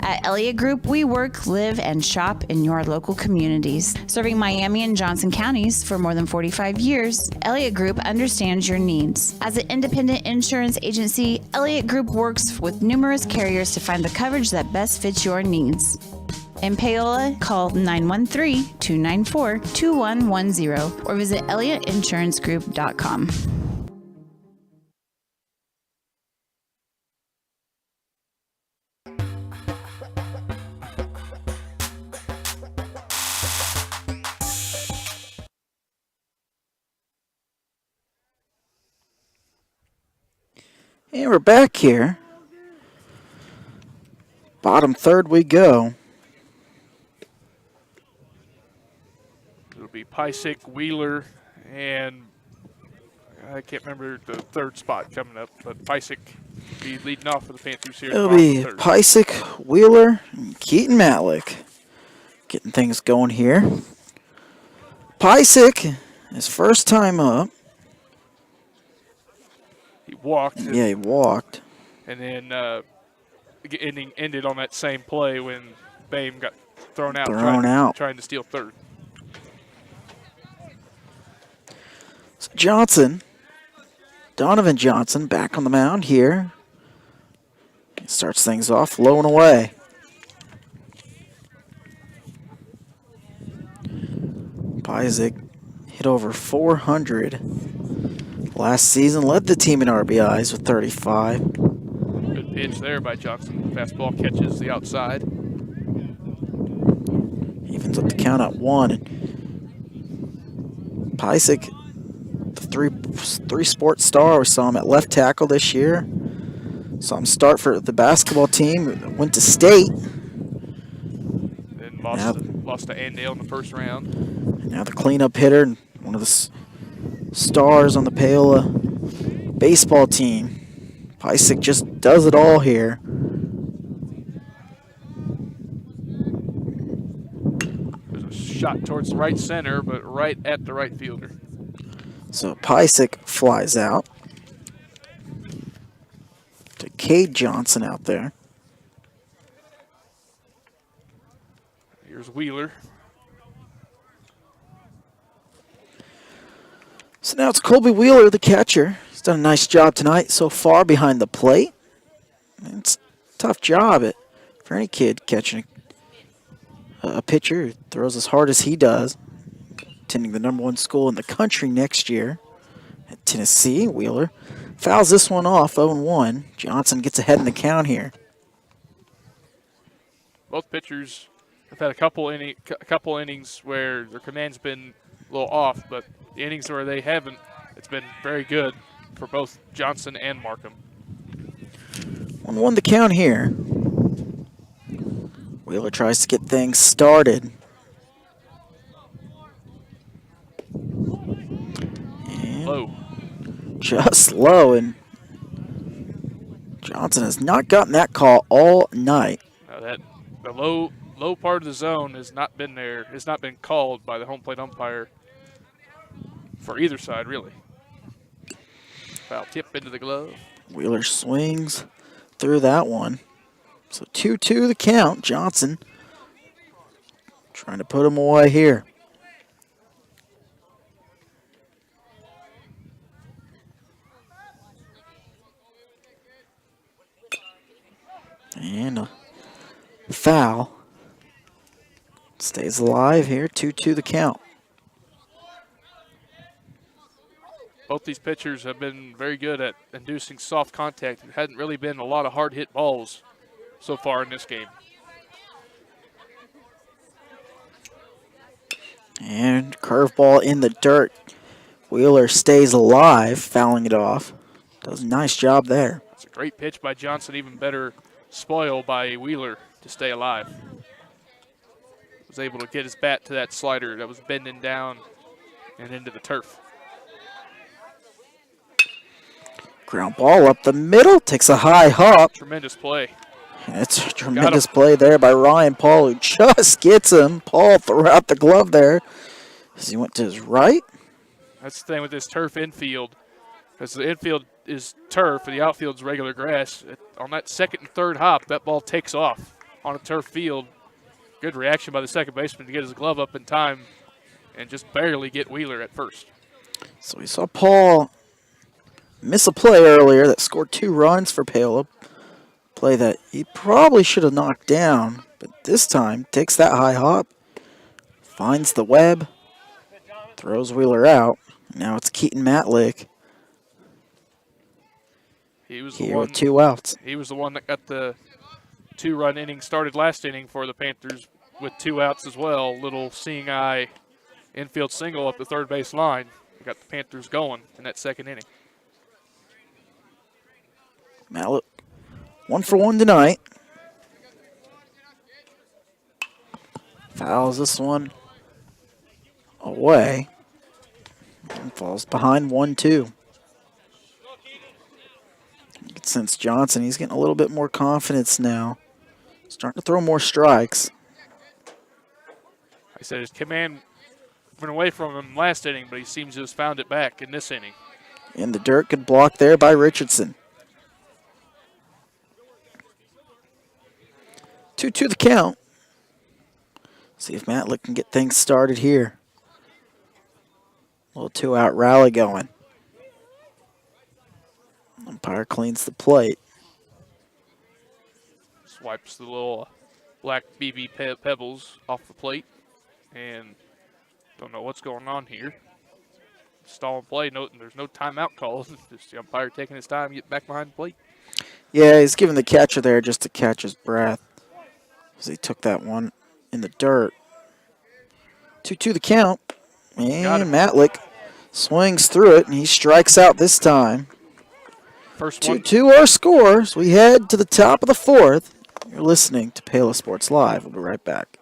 At Elliott Group, we work, live, and shop in your local communities. Serving Miami and Johnson counties for more than 45 years, Elliott Group understands your needs. As an independent insurance agency, Elliott Group works with numerous carriers to find the coverage that best fits your needs. In Paola, call 913-294-2110 or visit ElliottInsuranceGroup.com. And we're back here. Bottom 3rd we go. It'll be Pysick, Wheeler, and I can't remember the 3rd spot coming up, but Pysick be leading off for the Panthers here. It'll be Pysick, Wheeler, and Keaton Matlick getting things going here. Pysick, his first time up. He walked. Yeah, he walked. And then ended on that same play when Bame got thrown out. Trying to steal 3rd. So Johnson, Donovan Johnson, back on the mound here. He starts things off low and away. Isaac hit over 400 last season, led the team in RBIs with 35. Good pitch there by Johnson. Fastball catches the outside. Evens up the count at 1. And Pysick, the three sports star, we saw him at left tackle this year. Saw him start for the basketball team, went to state. Then lost to Andale in the first round. And now the cleanup hitter, and one of the stars on the Paola baseball team. Pysick just does it all here. There's a shot towards the right center, but right at the right fielder. So Pysick flies out to Cade Johnson out there. Here's Wheeler. So now it's Colby Wheeler, the catcher. He's done a nice job tonight so far behind the plate. It's a tough job for any kid catching a pitcher who throws as hard as he does. Attending the #1 school in the country next year at Tennessee. Wheeler fouls this one off, 0-1. Johnson gets ahead in the count here. Both pitchers have had a couple innings where their command's been a little off, but the innings where they haven't, it's been very good for both Johnson and Markham. 1-1 the count here. Wheeler tries to get things started. And Low. just low, and Johnson has not gotten that call all night. The low part of the zone has not been there. Has not been called by the home plate umpire for either side, really. Foul tip into the glove. Wheeler swings through that one. So 2-2 the count. Johnson trying to put him away here. And a foul. Stays alive here. 2-2 the count. Both these pitchers have been very good at inducing soft contact. There hadn't really been a lot of hard hit balls so far in this game. And curveball in the dirt. Wheeler stays alive, fouling it off. Does a nice job there. It's a great pitch by Johnson, even better spoil by Wheeler to stay alive. Was able to get his bat to that slider that was bending down and into the turf. Ground ball up the middle, takes a high hop. Tremendous play. It's a tremendous play there by Ryan Paul, who just gets him. Paul threw out the glove there as he went to his right. That's the thing with this turf infield, because the infield is turf and the outfield's regular grass. On that second and third hop, that ball takes off on a turf field. Good reaction by the second baseman to get his glove up in time and just barely get Wheeler at first. So we saw Paul miss a play earlier that scored 2 runs for Paola. Play that he probably should have knocked down, but this time takes that high hop, finds the web, throws Wheeler out. Now it's Keaton Matlick. He was here with 2 outs. He was the one that got the 2-run inning started last inning for the Panthers with 2 outs as well. Little seeing eye infield single up the third base line. Got the Panthers going in that second inning. Matlick, 1 for 1 tonight. Fouls this one away and falls behind 1-2. You can sense Johnson, he's getting a little bit more confidence now. Starting to throw more strikes. I said his command went away from him last inning, but he seems to have found it back in this inning. In the dirt, good block there by Richardson. 2-2 the count. See if Matlick can get things started here. Little 2-out rally going. Umpire cleans the plate. Swipes the little black BB pebbles off the plate and Don't know what's going on here. Stalling play. No, there's no timeout calls. Just the umpire taking his time, getting back behind the plate. Yeah, he's giving the catcher there just to catch his breath as he took that one in the dirt. 2-2 the count. And Matlick swings through it, and he strikes out this time. First one. 2-2 our scores. We head to the top of the fourth. You're listening to Paola Sports Live. We'll be right back.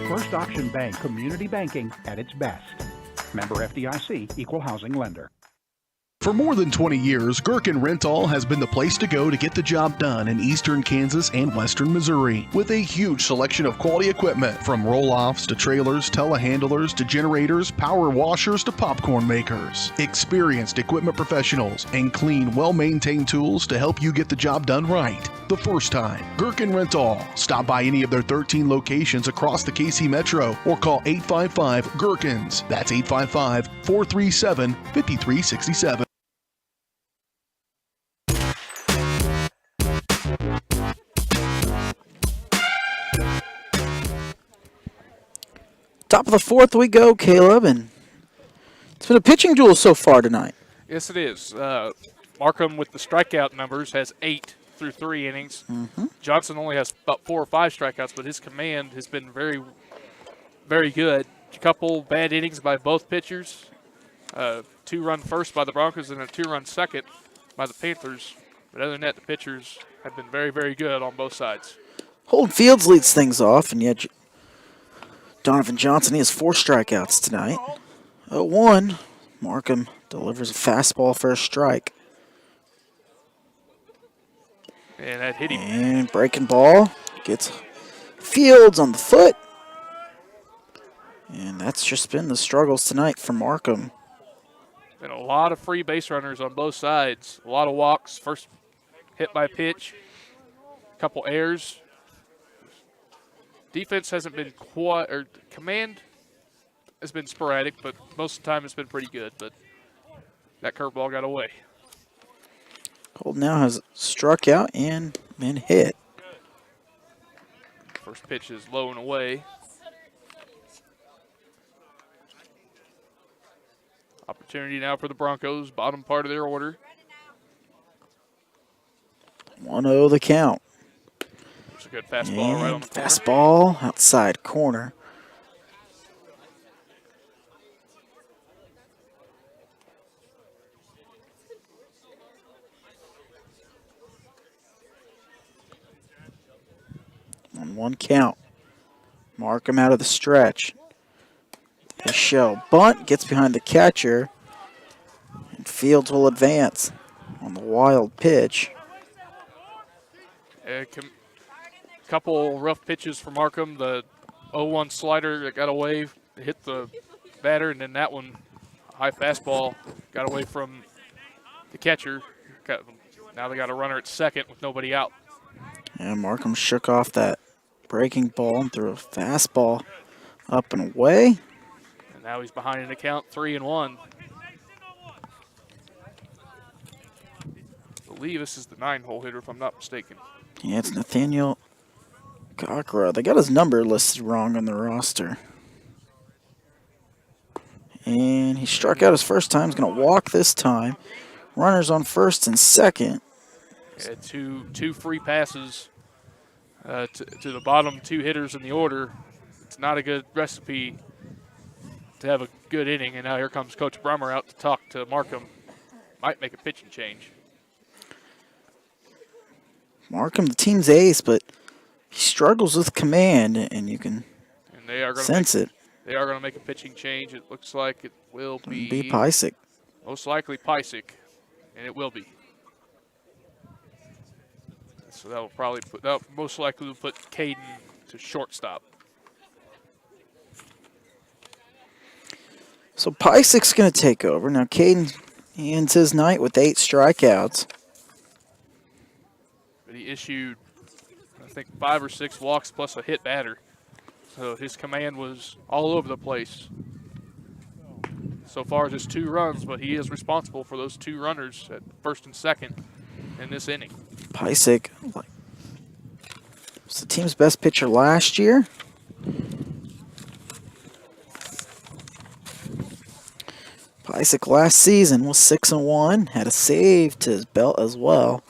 First Auction Bank, community banking at its best. Member FDIC, equal housing lender. For more than 20 years, Gherkin Rental has been the place to go to get the job done in eastern Kansas and western Missouri. With a huge selection of quality equipment, from roll-offs to trailers, telehandlers to generators, power washers to popcorn makers. Experienced equipment professionals and clean, well-maintained tools to help you get the job done right. The first time. Gherkin Rental. Stop by any of their 13 locations across the KC Metro or call 855-GHERKINS. That's 855-437-5367. Top of the fourth we go, Caleb, and it's been a pitching duel so far tonight. Yes, it is. Markham with the strikeout numbers has 8 through 3 innings. Johnson only has about 4 or 5 strikeouts, but his command has been very, very good. A couple bad innings by both pitchers. 2-run first by the Broncos and a 2-run second by the Panthers. But other than that, the pitchers have been very, very good on both sides. Holden Fields leads things off, and yet Donovan Johnson, he has 4 strikeouts tonight. 0-1. Markham delivers a fastball for a strike. And that hit him. And breaking ball gets Fields on the foot. And that's just been the struggles tonight for Markham. Been a lot of free base runners on both sides. A lot of walks. First hit by pitch. A couple errors. Defense hasn't been quite, or command has been sporadic, but most of the time it's been pretty good. But that curveball got away. Holden now has struck out and been hit. First pitch is low and away. Opportunity now for the Broncos, bottom part of their order. 1-0 the count. It's a good fastball right on the corner. Fastball outside corner. On 1 count. Markham out of the stretch. They show bunt, gets behind the catcher, and Fields will advance on the wild pitch. Couple rough pitches for Markham. The 0-1 slider that got away, hit the batter, and then that one, high fastball, got away from the catcher. Now they got a runner at second with nobody out. And Markham shook off that breaking ball and threw a fastball up and away. And now he's behind in the count, 3-1. I believe this is the 9-hole hitter, if I'm not mistaken. Yeah, it's Nathaniel Cockrow. They got his number listed wrong on the roster. And he struck out his first time. He's going to walk this time. Runners on first and second. Yeah, two free passes to the bottom 2 hitters in the order. It's not a good recipe to have a good inning. And now here comes Coach Brummer out to talk to Markham. Might make a pitching change. Markham, the team's ace, but he struggles with command, and you can sense it. They are going to make a pitching change. It looks like it will be Pysick. Most likely Pysick, and it will be. So that will most likely put Caden to shortstop. So Pysick's going to take over. Now, Caden, He ends his night with 8 strikeouts. But he issued, I think, 5 or 6 walks plus a hit batter. So his command was all over the place. So far, just 2 runs, but he is responsible for those 2 runners at first and second in this inning. Pysyk was the team's best pitcher last year. Pysyk last season was 6-1, had a save to his belt as well.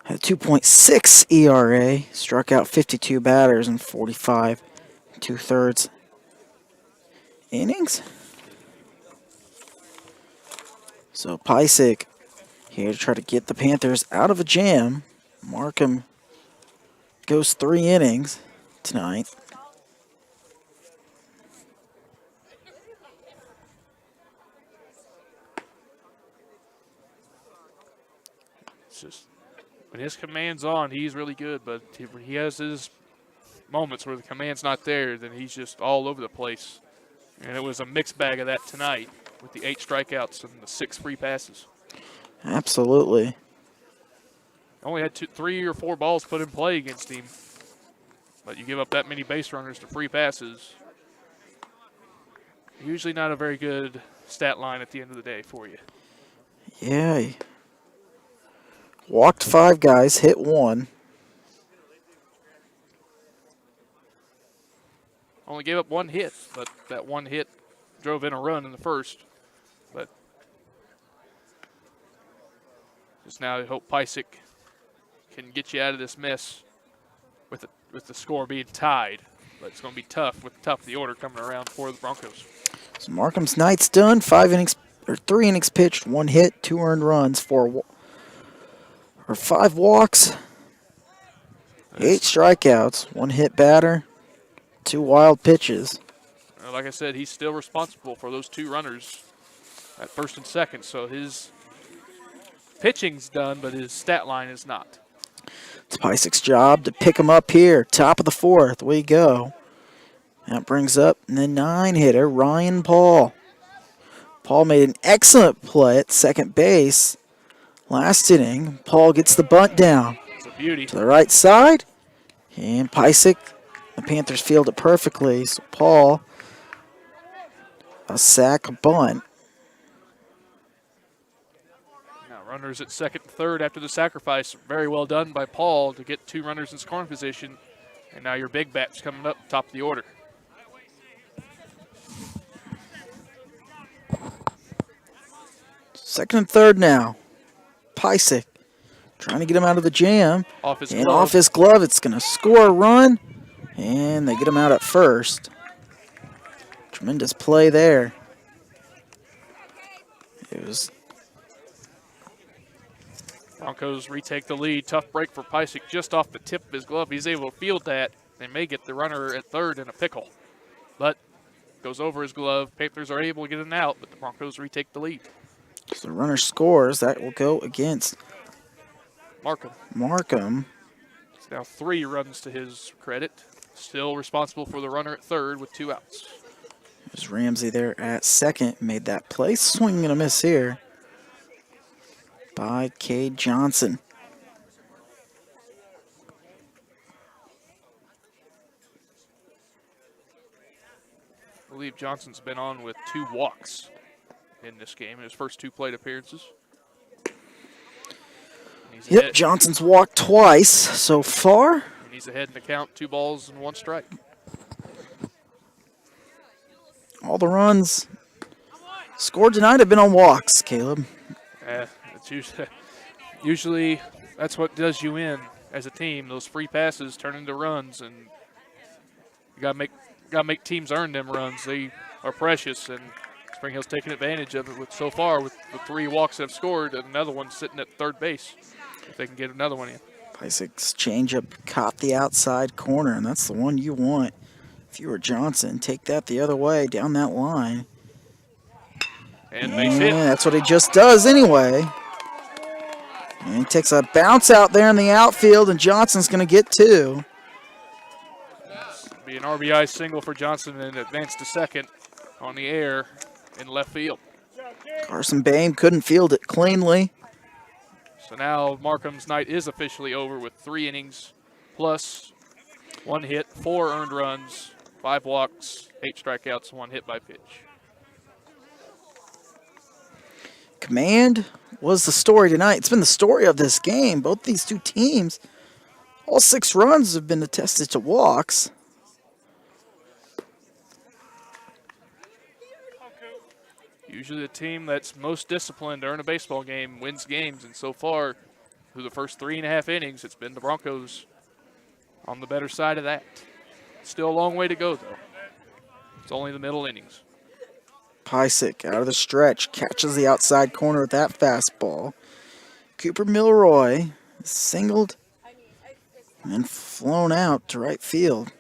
Had a 2.6 ERA, struck out 52 batters in 45 2/3 innings. So Pysyk here to try to get the Panthers out of a jam. Markham goes 3 innings tonight. It's just, when his command's on, he's really good, but when he has his moments where the command's not there, then he's just all over the place. And it was a mixed bag of that tonight with the 8 strikeouts and the 6 free passes. Absolutely. Only had 3 or 4 balls put in play against him, but you give up that many base runners to free passes. Usually not a very good stat line at the end of the day for you. Yeah. He walked 5 guys, hit 1. Only gave up 1 hit, but that 1 hit drove in a run in the first. But just now I hope Pysyk can get you out of this mess with the score being tied. But it's going to be tough with the top of the order coming around for the Broncos. So Markham's night's done. 3 innings pitched, 1 hit, 2 earned runs, 5 walks, 8 strikeouts, 1 hit batter, 2 wild pitches. Like I said, he's still responsible for those 2 runners at first and second. So his pitching's done, but his stat line is not. It's Pysyk's job to pick him up here. Top of the 4th. We go. That brings up the 9-hitter, Ryan Paul. Paul made an excellent play at second base last inning. Paul gets the bunt down. It's a beauty. To the right side. And Pysyk, the Panthers field it perfectly. So Paul, a sack, a bunt. Runners at second and third after the sacrifice. Very well done by Paul to get 2 runners in scoring position. And now your big bat's coming up top of the order. Second and third now. Pysyk trying to get him out of the jam. Off his and glove. off his glove, it's going to score a run. And they get him out at first. Tremendous play there. It was... Broncos retake the lead. Tough break for Pysyk just off the tip of his glove. He's able to field that. They may get the runner at third in a pickle. But goes over his glove. Panthers are able to get an out, but the Broncos retake the lead. So the runner scores. That will go against Markham. It's now 3 runs to his credit. Still responsible for the runner at third with 2 outs. There's Ramsey there at second. Made that play. Swing and a miss here by Cade Johnson. I believe Johnson's been on with 2 walks in this game in his first 2 plate appearances. Yep, Johnson's walked twice so far. And he's ahead in the count, 2 balls and 1 strike. All the runs scored tonight have been on walks, Caleb. It's usually that's what does you in as a team. Those free passes turn into runs, and you gotta make teams earn them runs. They are precious, and Spring Hill's taking advantage of it so far with the 3 walks they've scored, and another one sitting at third base. If they can get another one in. Pysyk's changeup caught the outside corner, and that's the one you want. If you were Johnson, take that the other way down that line. And base hit. That's what he just does anyway. And he takes a bounce out there in the outfield, and Johnson's going to get 2. Be an RBI single for Johnson and advance to second on the air in left field. Carson Bame couldn't field it cleanly. So now Markham's night is officially over with 3 innings plus 1 hit, 4 earned runs, 5 walks, 8 strikeouts, 1 hit by pitch. Command was the story tonight. It's been the story of this game. Both these two teams, all 6 runs have been attested to walks. Usually the team that's most disciplined to earn a baseball game wins games, and so far, through the first 3.5 innings, it's been the Broncos on the better side of that. Still a long way to go, though. It's only the middle innings. Pysick out of the stretch, catches the outside corner with that fastball. Cooper Milroy singled and flown out to right field.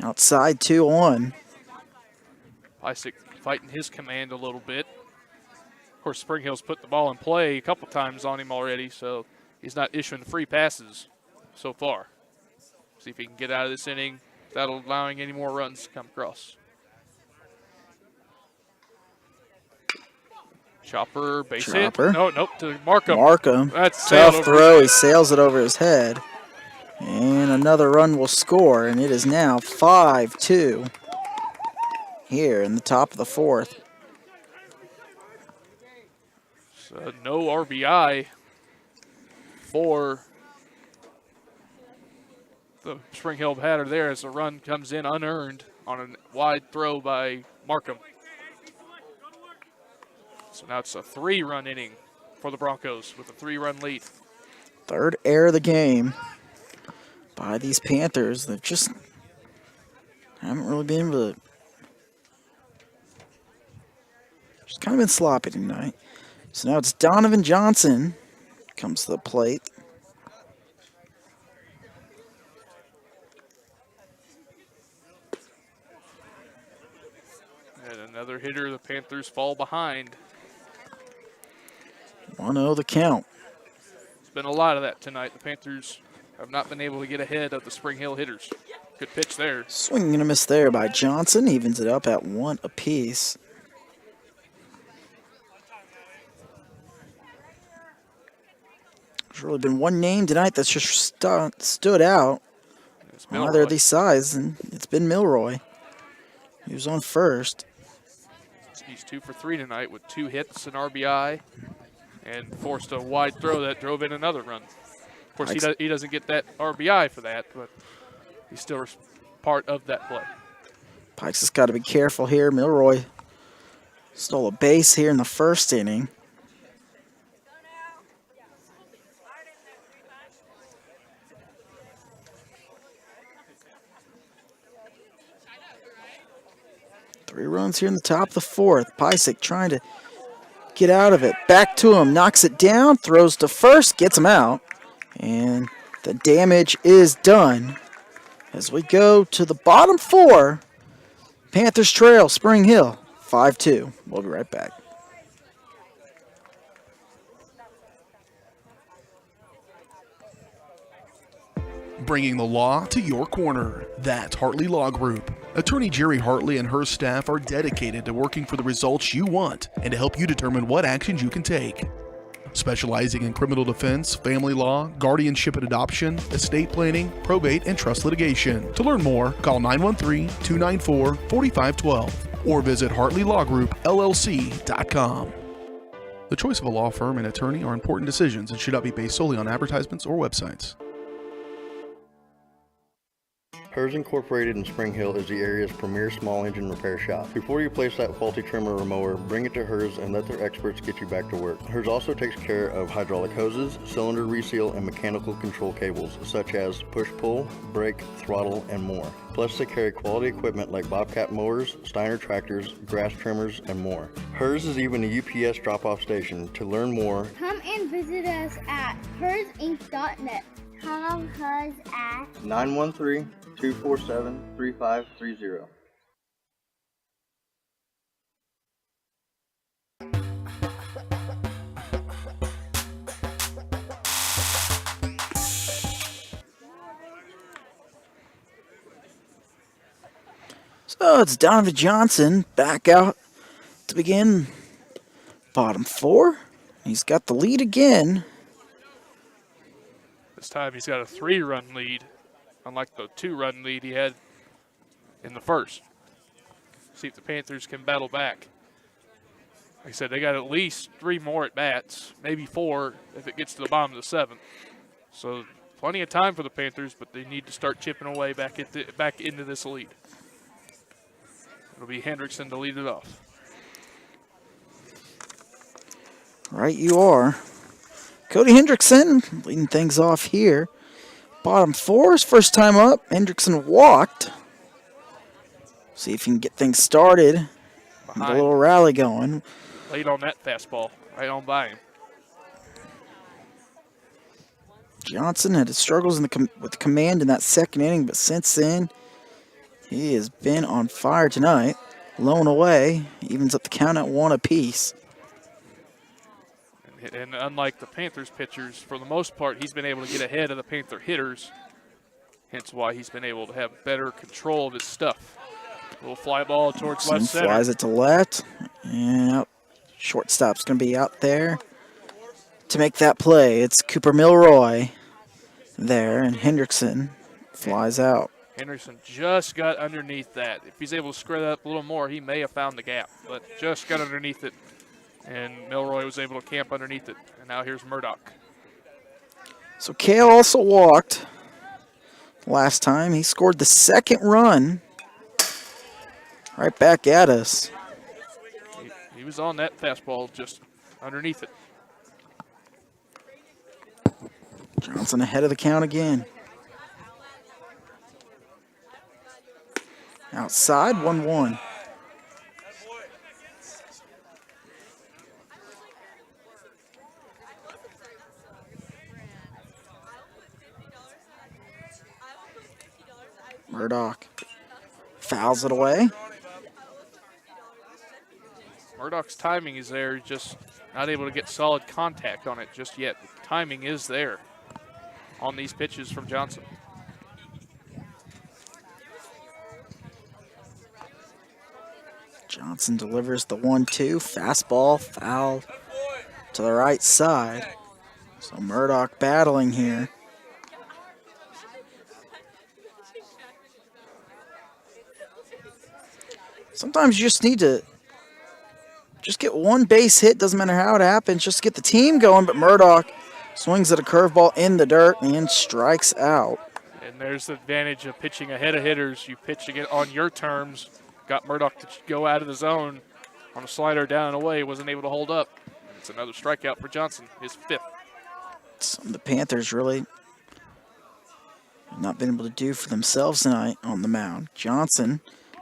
Outside 2-1. Pysick fighting his command a little bit. Of course, Spring Hill's put the ball in play a couple times on him already, so he's not issuing free passes so far. See if he can get out of this inning without allowing any more runs to come across. Chopper, base hit. Nope, to Markham. Markham, That's tough throw. He sails it over his head. And another run will score, and it is now 5-2 here in the top of the 4th. So no RBI for the Spring Hill batter there as the run comes in unearned on a wide throw by Markham. So now it's a 3-run inning for the Broncos with a 3-run lead. 3rd error of the game by these Panthers. They just haven't really been able to. Just kind of been sloppy tonight. So now it's Donovan Johnson comes to the plate. And another hitter, the Panthers fall behind. 1-0 the count. It's been a lot of that tonight. The Panthers have not been able to get ahead of the Spring Hill hitters. Good pitch there. Swinging and a miss there by Johnson. Evens it up at 1 apiece. There's really been one name tonight that's just stood out. Either of these sides, and it's been Milroy. He was on first. He's 2 for 3 tonight with 2 hits and RBI, and forced a wide throw that drove in another run. Of course, he doesn't get that RBI for that, but he's still part of that play. Pikes has got to be careful here. Milroy stole a base here in the first inning. Three runs here in the top of the 4th. Pysick trying to get out of it. Back to him. Knocks it down. Throws to first. Gets him out. And the damage is done. As we go to the bottom 4. Panthers trail Spring Hill 5-2. We'll be right back. Bringing the law to your corner. That's Hartley Law Group. Attorney Jerry Hartley and her staff are dedicated to working for the results you want and to help you determine what actions you can take. Specializing in criminal defense, family law, guardianship and adoption, estate planning, probate, and trust litigation. To learn more, call 913-294-4512 or visit HartleyLawGroupLLC.com. The choice of a law firm and attorney are important decisions and should not be based solely on advertisements or websites. Hers Incorporated in Spring Hill is the area's premier small engine repair shop. Before you place that faulty trimmer or mower, bring it to Hers and let their experts get you back to work. Hers also takes care of hydraulic hoses, cylinder reseal, and mechanical control cables, such as push-pull, brake, throttle, and more. Plus, they carry quality equipment like Bobcat mowers, Steiner tractors, grass trimmers, and more. Hers is even a UPS drop-off station. To learn more, come and visit us at hersinc.net. Call Hers at 913-247-3530. So it's Donovan Johnson back out to begin bottom 4. He's got the lead again. This time he's got a 3-run lead, unlike the 2-run lead he had in the first. See if the Panthers can battle back. Like I said, they got at least 3 more at bats, maybe 4 if it gets to the bottom of the 7th. So plenty of time for the Panthers, but they need to start chipping away back into this lead. It'll be Hendrickson to lead it off. Right you are. Cody Hendrickson leading things off here. Bottom 4, his first time up. Hendrickson walked. See if he can get things started. Get a little rally going. Late on that fastball, right on by him. Johnson had his struggles with command in that second inning, but since then, he has been on fire tonight. Blown away, evens up the count at 1 apiece. And unlike the Panthers pitchers, for the most part, he's been able to get ahead of the Panther hitters. Hence why he's been able to have better control of his stuff. A little fly ball towards left center. Flies it to left. And shortstop's going to be out there to make that play. It's Cooper Milroy there, and Hendrickson flies out. Hendrickson just got underneath that. If he's able to square that up a little more, he may have found the gap, but just got underneath it. And Milroy was able to camp underneath it. And now here's Murdoch. So Kale also walked last time. He scored the 2nd run right back at us. He was on that fastball just underneath it. Johnson ahead of the count again. Outside, 1-1. Murdoch fouls it away. Murdoch's timing is there, just not able to get solid contact on it just yet. The timing is there on these pitches from Johnson. Johnson delivers the 1-2. Fastball, foul to the right side. So Murdoch battling here. Sometimes you just need to just get one base hit. Doesn't matter how it happens. Just get the team going. But Murdoch swings at a curveball in the dirt and strikes out. And there's the advantage of pitching ahead of hitters. You pitch again on your terms. Got Murdoch to go out of the zone on a slider down and away. Wasn't able to hold up. It's another strikeout for Johnson, his 5th. Something the Panthers really have not been able to do for themselves tonight on the mound. Johnson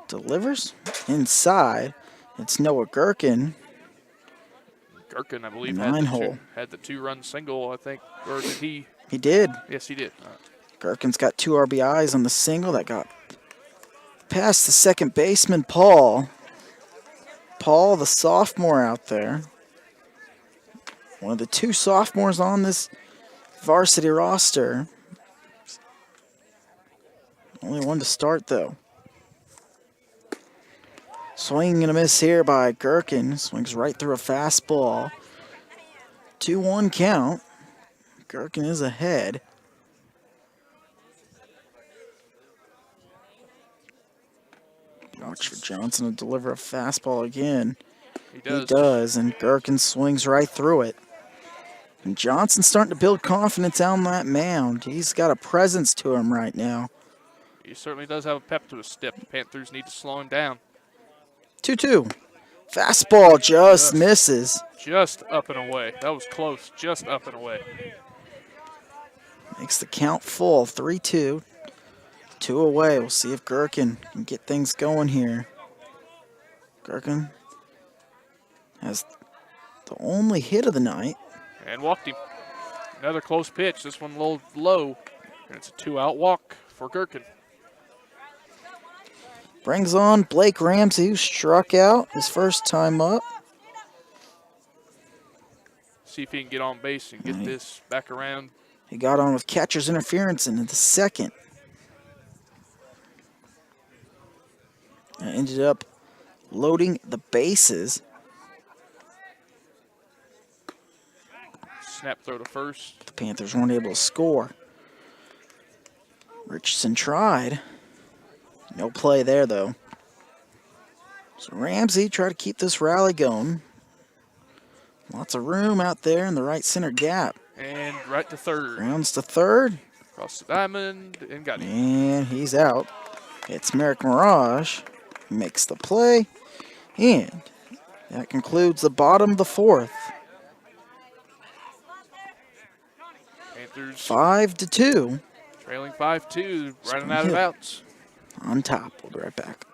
delivers inside. It's Noah Gherkin. Gherkin, I believe, 9-hole. had the 2-run single, I think. Or did he? He did. Yes, he did. Gherkin's got 2 RBIs on the single that got past the second baseman, Paul. Paul, the sophomore out there. One of the 2 sophomores on this varsity roster. Only one to start, though. Swing and a miss here by Gherkin. Swings right through a fastball. 2-1 count. Gherkin is ahead. Watch for Johnson to deliver a fastball again. He does. He does, and Gherkin swings right through it. And Johnson's starting to build confidence on that mound. He's got a presence to him right now. He certainly does have a pep to his step. The Panthers need to slow him down. 2-2. Fastball just misses. Just up and away. That was close. Just up and away. Makes the count full. 3-2. 2 away. We'll see if Gherkin can get things going here. Gherkin has the only hit of the night. And walked him. Another close pitch. This one a little low. And it's a 2-out walk for Gherkin. Brings on Blake Ramsey, who struck out his first time up. See if he can get on base and get this back around. He got on with catcher's interference in the second. and ended up loading the bases. Snap throw to first. The Panthers weren't able to score. Richardson tried. No play there, though. So Ramsey tried to keep this rally going. Lots of room out there in the right center gap. And right to third. Rounds to third. Across the diamond and got him. And he's out. It's Merrick Mirage. Makes the play. And that concludes the bottom of the fourth. Panthers 5-2. trailing 5-2, running out of outs. On top. We'll be right back.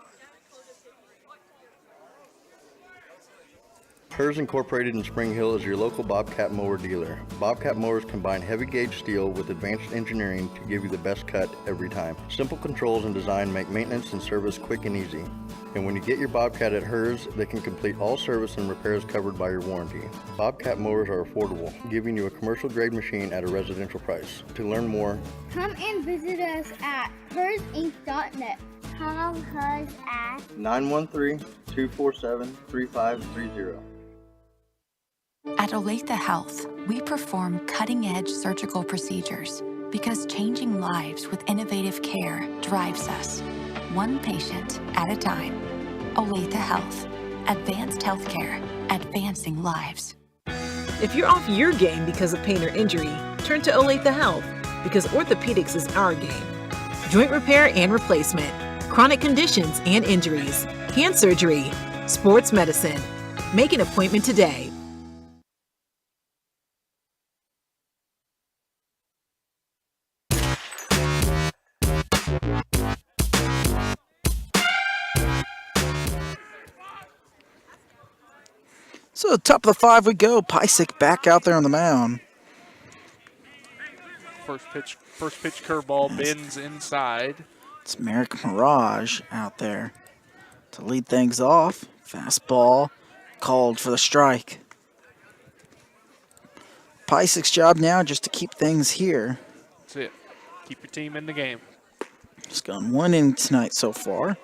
Hers Incorporated in Spring Hill is your local Bobcat mower dealer. Bobcat mowers combine heavy gauge steel with advanced engineering to give you the best cut every time. Simple controls and design make maintenance and service quick and easy. And when you get your Bobcat at Hers, they can complete all service and repairs covered by your warranty. Bobcat mowers are affordable, giving you a commercial grade machine at a residential price. To learn more, Come and visit us at hersinc.net. Call us at 913-247-3530. At Olathe Health, we perform cutting-edge surgical procedures because changing lives with innovative care drives us, one patient at a time. Olathe Health, advanced healthcare, advancing lives. If you're off your game because of pain or injury, turn to Olathe Health because orthopedics is our game. Joint repair and replacement, chronic conditions and injuries, hand surgery, sports medicine. Make an appointment today. So top of the five we go. Pysick back out there on the mound. First pitch curveball bends inside. It's Merrick Mirage out there to lead things off. Fastball called for the strike. Pysick's job now just to keep things here. That's it. Keep your team in the game. Just gone one inning tonight so far.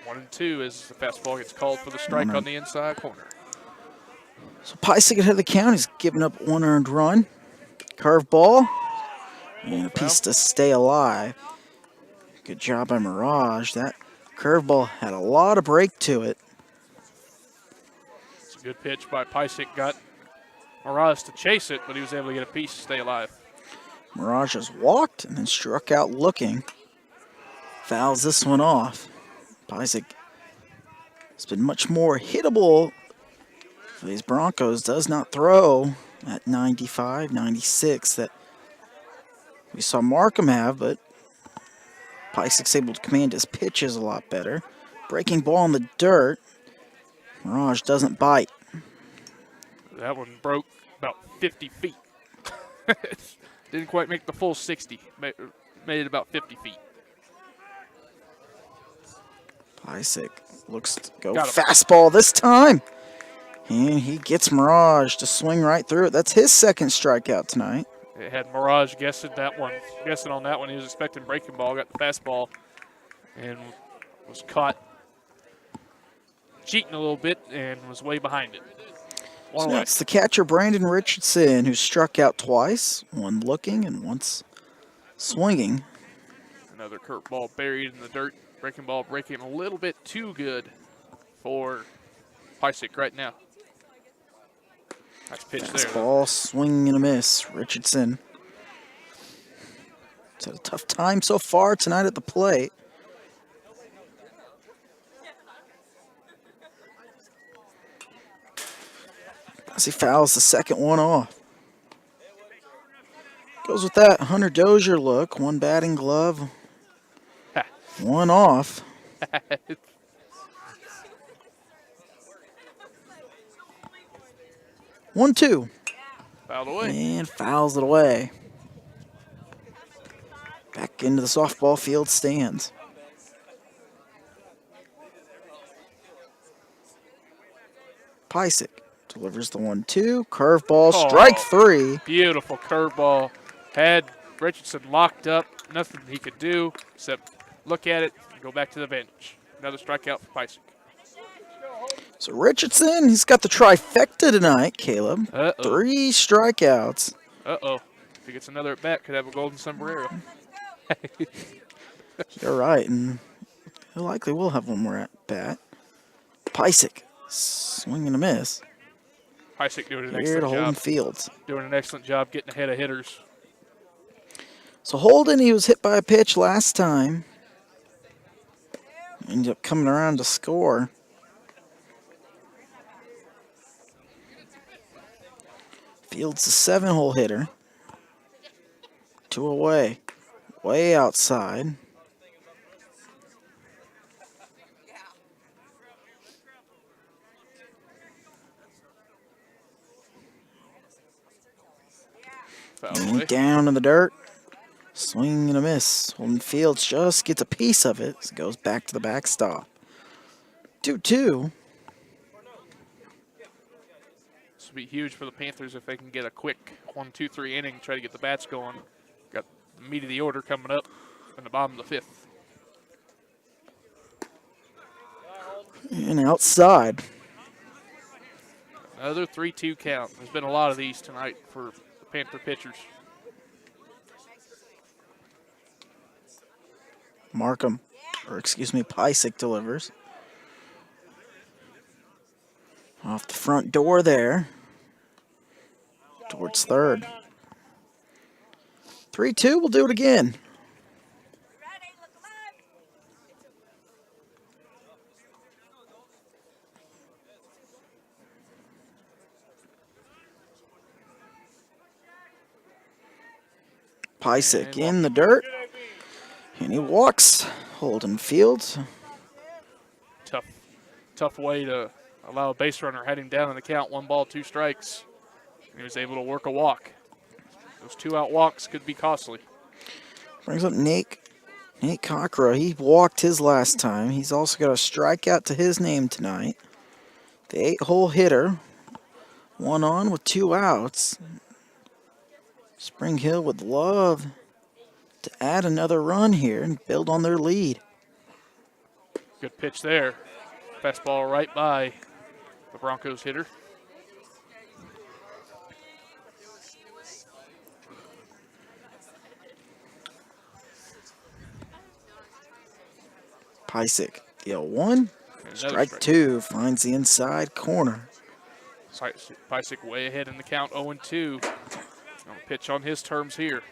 1-2 as the fastball gets called for the strike on the inside corner. So Pysick ahead of the count. He's given up one earned run. Curveball. And a piece to stay alive. Good job by Mirage. That curveball had a lot of break to it. It's a good pitch by Pysick. Got Mirage to chase it, but he was able to get a piece to stay alive. Mirage has walked and then struck out looking. Fouls this one off. Pysick has been much more hittable for these Broncos. Does not throw at 95, 96 that we saw Markham have, but Pysick's able to command his pitches a lot better. Breaking ball in the dirt. Mirage doesn't bite. That one broke about 50 feet. Didn't quite make the full 60. Made it about 50 feet. Pysick looks to go fastball this time. And he gets Mirage to swing right through it. That's his second strikeout tonight. It had Mirage guessing on that one. He was expecting breaking ball, got the fastball, and was caught cheating a little bit and was way behind it. So it's the catcher, Brandon Richardson, who struck out twice, one looking and once swinging. Another curveball buried in the dirt. Breaking ball breaking a little bit too good for Pysick right now. Nice pitch there. Ball, swing and a miss. Richardson has had a tough time so far tonight at the plate. As he fouls the second one off. Goes with that Hunter Dozier look. One batting glove, one off. 1-2. Fouled away. And fouls it away. Back into the softball field stands. Pysick delivers the 1-2. Curveball, strike three. Beautiful curveball. Had Richardson locked up. Nothing he could do except look at it and go back to the bench. Another strikeout for Pysick. So Richardson, he's got the trifecta tonight, Caleb. Uh-oh. 3 strikeouts. Uh-oh. If he gets another at bat, could have a golden sombrero. You're right, and he likely will have one more at bat. Pysick, swing and a miss. Pysick doing an Here excellent to Holden job. Fields. Doing an excellent job getting ahead of hitters. So Holden, he was hit by a pitch last time. Ended up coming around to score. Fields a 7-hole hitter. 2 away. Way outside. And down in the dirt. Swing and a miss. Holden Fields just gets a piece of it. So goes back to the backstop. 2-2. This would be huge for the Panthers if they can get a quick 1-2-3 inning, try to get the bats going. Got the meat of the order coming up in the bottom of the 5th. And outside. Another 3-2 count. There's been a lot of these tonight for the Panther pitchers. Markham, or excuse me, Pysick delivers. Off the front door there. Towards third. 3-2, we'll do it again. Pysick in the dirt. And he walks Holden Fields. Tough way to allow a base runner heading down in the count. 1 ball, 2 strikes. And he was able to work a walk. Those 2-out walks could be costly. Brings up Nate Cockra. He walked his last time. He's also got a strikeout to his name tonight. The 8-hole hitter. 1 on with 2 outs. Spring Hill would love to add another run here and build on their lead. Good pitch there. Fastball right by the Broncos hitter. Pysick, the 0-1. Strike 2 finds the inside corner. Pysick way ahead in the count, 0-2. Gonna pitch on his terms here.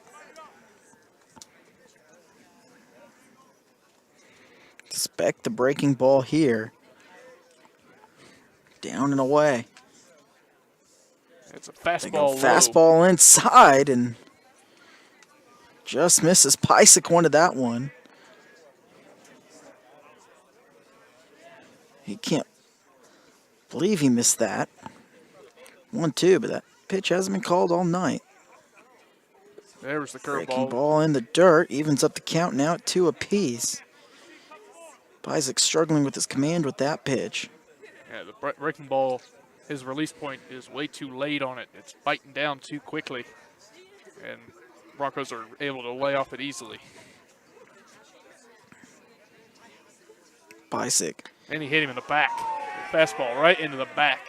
Expect the breaking ball here. Down and away. It's a They go fastball. fastball inside and just misses. Pysick wanted that one. He can't believe he missed that. 1-2, but that pitch hasn't been called all night. There was the Breaking curveball. ball in the dirt. Evens up the count now at 2 apiece. Pysick struggling with his command with that pitch. Yeah, the breaking ball, his release point is way too late on it. It's biting down too quickly. And Broncos are able to lay off it easily. Pysick. And he hit him in the back. Fastball right into the back.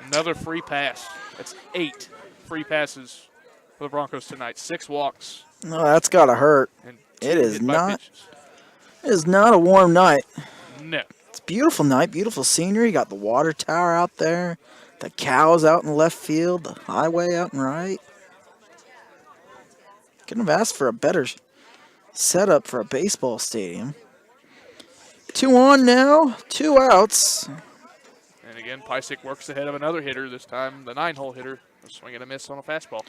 Another free pass. That's 8 free passes for the Broncos tonight. 6 walks. No, that's got to hurt. And It is hit by not. pitches. It is not a warm night. No. It's a beautiful night, beautiful scenery. You got the water tower out there, the cows out in the left field, the highway out and right. Couldn't have asked for a better setup for a baseball stadium. 2 on now, 2 outs. And again, Pysick works ahead of another hitter, this time the 9-hole hitter. A swing and a miss on a fastball.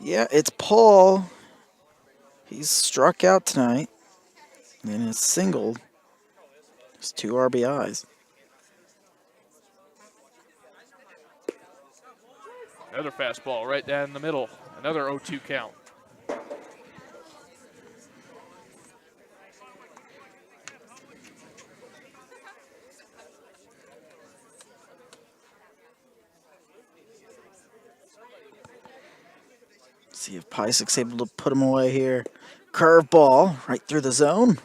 Yeah, it's Paul. He's struck out tonight. And it's singled. It's 2 RBIs. Another fastball right down the middle. Another 0-2 count. See if Pysick's able to put him away here. Curveball right through the zone.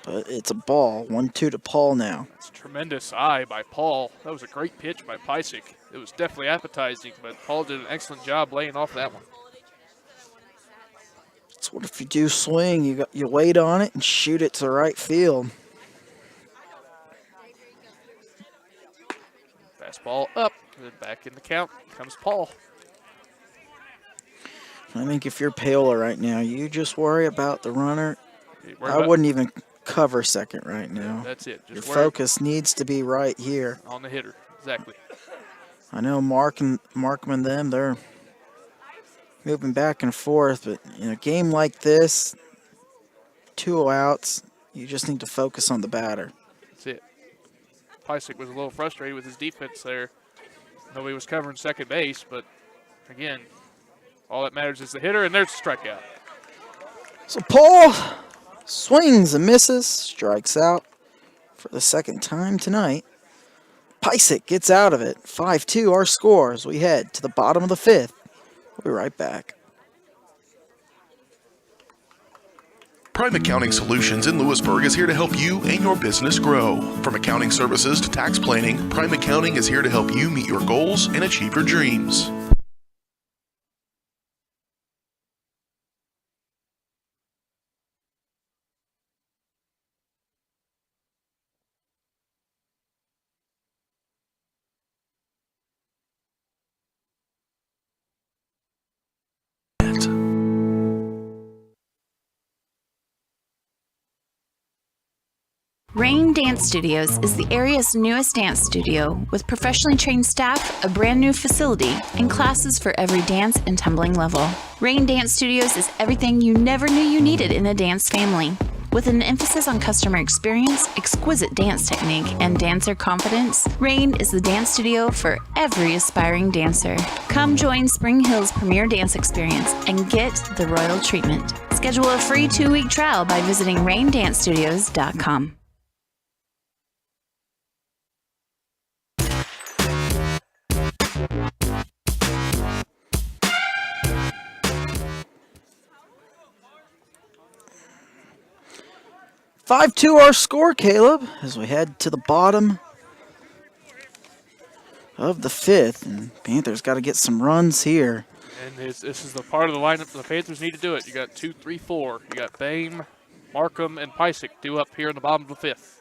But it's a ball. 1-2 to Paul now. It's a tremendous eye by Paul. That was a great pitch by Pysick. It was definitely appetizing, but Paul did an excellent job laying off that one. So what if you do swing, you wait on it and shoot it to the right field. Fastball up, then back in the count comes Paul. I think if you're Paola right now, you just worry about the runner. Worry I about- wouldn't even cover second right now. That's it. Your Just worry focus needs to be right here. on the hitter. Exactly. I know Markham and them, they're moving back and forth, but in a game like this, 2 outs, you just need to focus on the batter. That's it. Pysick was a little frustrated with his defense there. Nobody was covering second base, but again, all that matters is the hitter, and there's a strikeout. So Paul swings and misses, strikes out for the second time tonight. Pysick gets out of it. 5-2 our score as we head to the bottom of the 5th. We'll be right back. Prime Accounting Solutions in Lewisburg is here to help you and your business grow. From accounting services to tax planning, Prime Accounting is here to help you meet your goals and achieve your dreams. Rain Dance Studios is the area's newest dance studio with professionally trained staff, a brand new facility, and classes for every dance and tumbling level. Rain Dance Studios is everything you never knew you needed in a dance family. With an emphasis on customer experience, exquisite dance technique, and dancer confidence, Rain is the dance studio for every aspiring dancer. Come join Spring Hill's premier dance experience and get the royal treatment. Schedule a free 2-week trial by visiting raindancestudios.com. Five-two our score, Caleb, as we head to the bottom of the 5th. And Panthers got to get some runs here. And this is the part of the lineup the Panthers need to do it. You got 2, 3, 4. You got Bame, Markham, and Pysick due up here in the bottom of the 5th.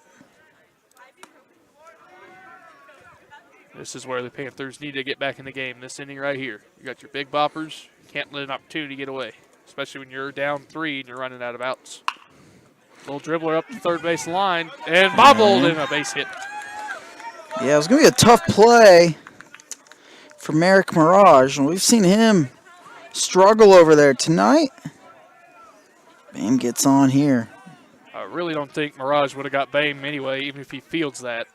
This is where the Panthers need to get back in the game, this inning right here. You got your big boppers. You can't let an opportunity get away, especially when you're down 3 and you're running out of outs. Little dribbler up the third base line and bobbled in a base hit. Yeah, it was going to be a tough play for Merrick Mirage, and we've seen him struggle over there tonight. Bame gets on here. I really don't think Mirage would have got Bame anyway, even if he fields that.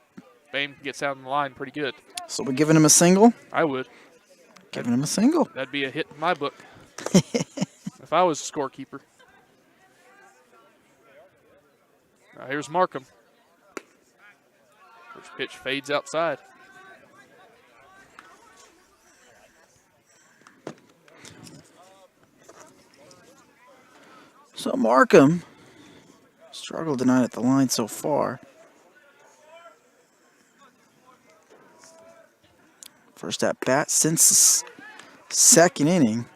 Bame gets out on the line pretty good. So we're giving him a single? I would. Giving him a single. That'd be a hit in my book if I was a scorekeeper. Now here's Markham. First pitch fades outside. So Markham struggled tonight at the line so far. First at bat since the second inning.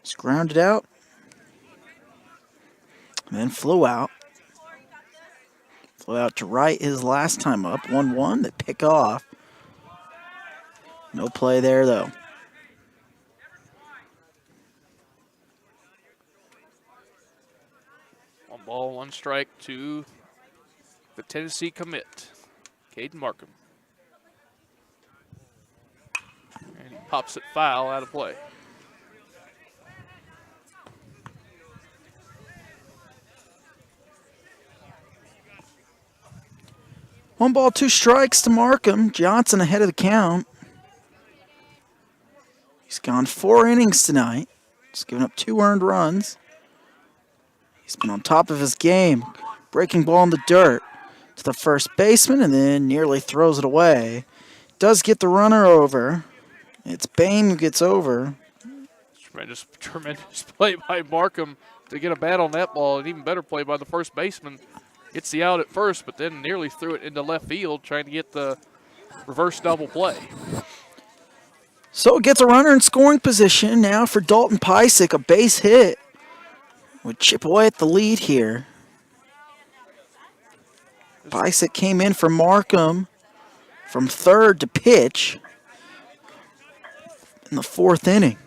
Just grounded out. And then flew out. Flew out to right his last time up. 1-1. They pick off. No play there, though. One ball, one strike to the Tennessee commit, Caden Markham. And he pops it foul out of play. One ball, 2 strikes to Markham. Johnson ahead of the count. He's gone 4 innings tonight. Just giving up 2 earned runs. He's been on top of his game. Breaking ball in the dirt to the first baseman and then nearly throws it away. Does get the runner over. It's Bame who gets over. Tremendous play by Markham to get a bat on that ball. An even better play by the first baseman. Gets the out at first, but then nearly threw it into left field, trying to get the reverse double play. So it gets a runner in scoring position now for Dalton Pysick, a base hit. Would chip away at the lead here. Pysick came in for Markham from third to pitch in the fourth inning.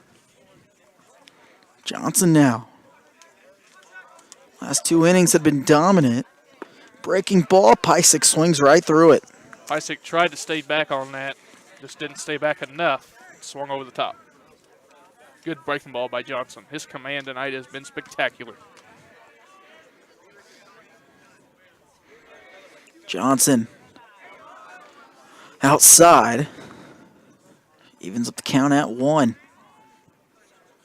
Johnson now. Last 2 innings have been dominant. Breaking ball, Pysick swings right through it. Pysick tried to stay back on that, just didn't stay back enough. Swung over the top. Good breaking ball by Johnson. His command tonight has been spectacular. Johnson outside. Evens up the count at 1.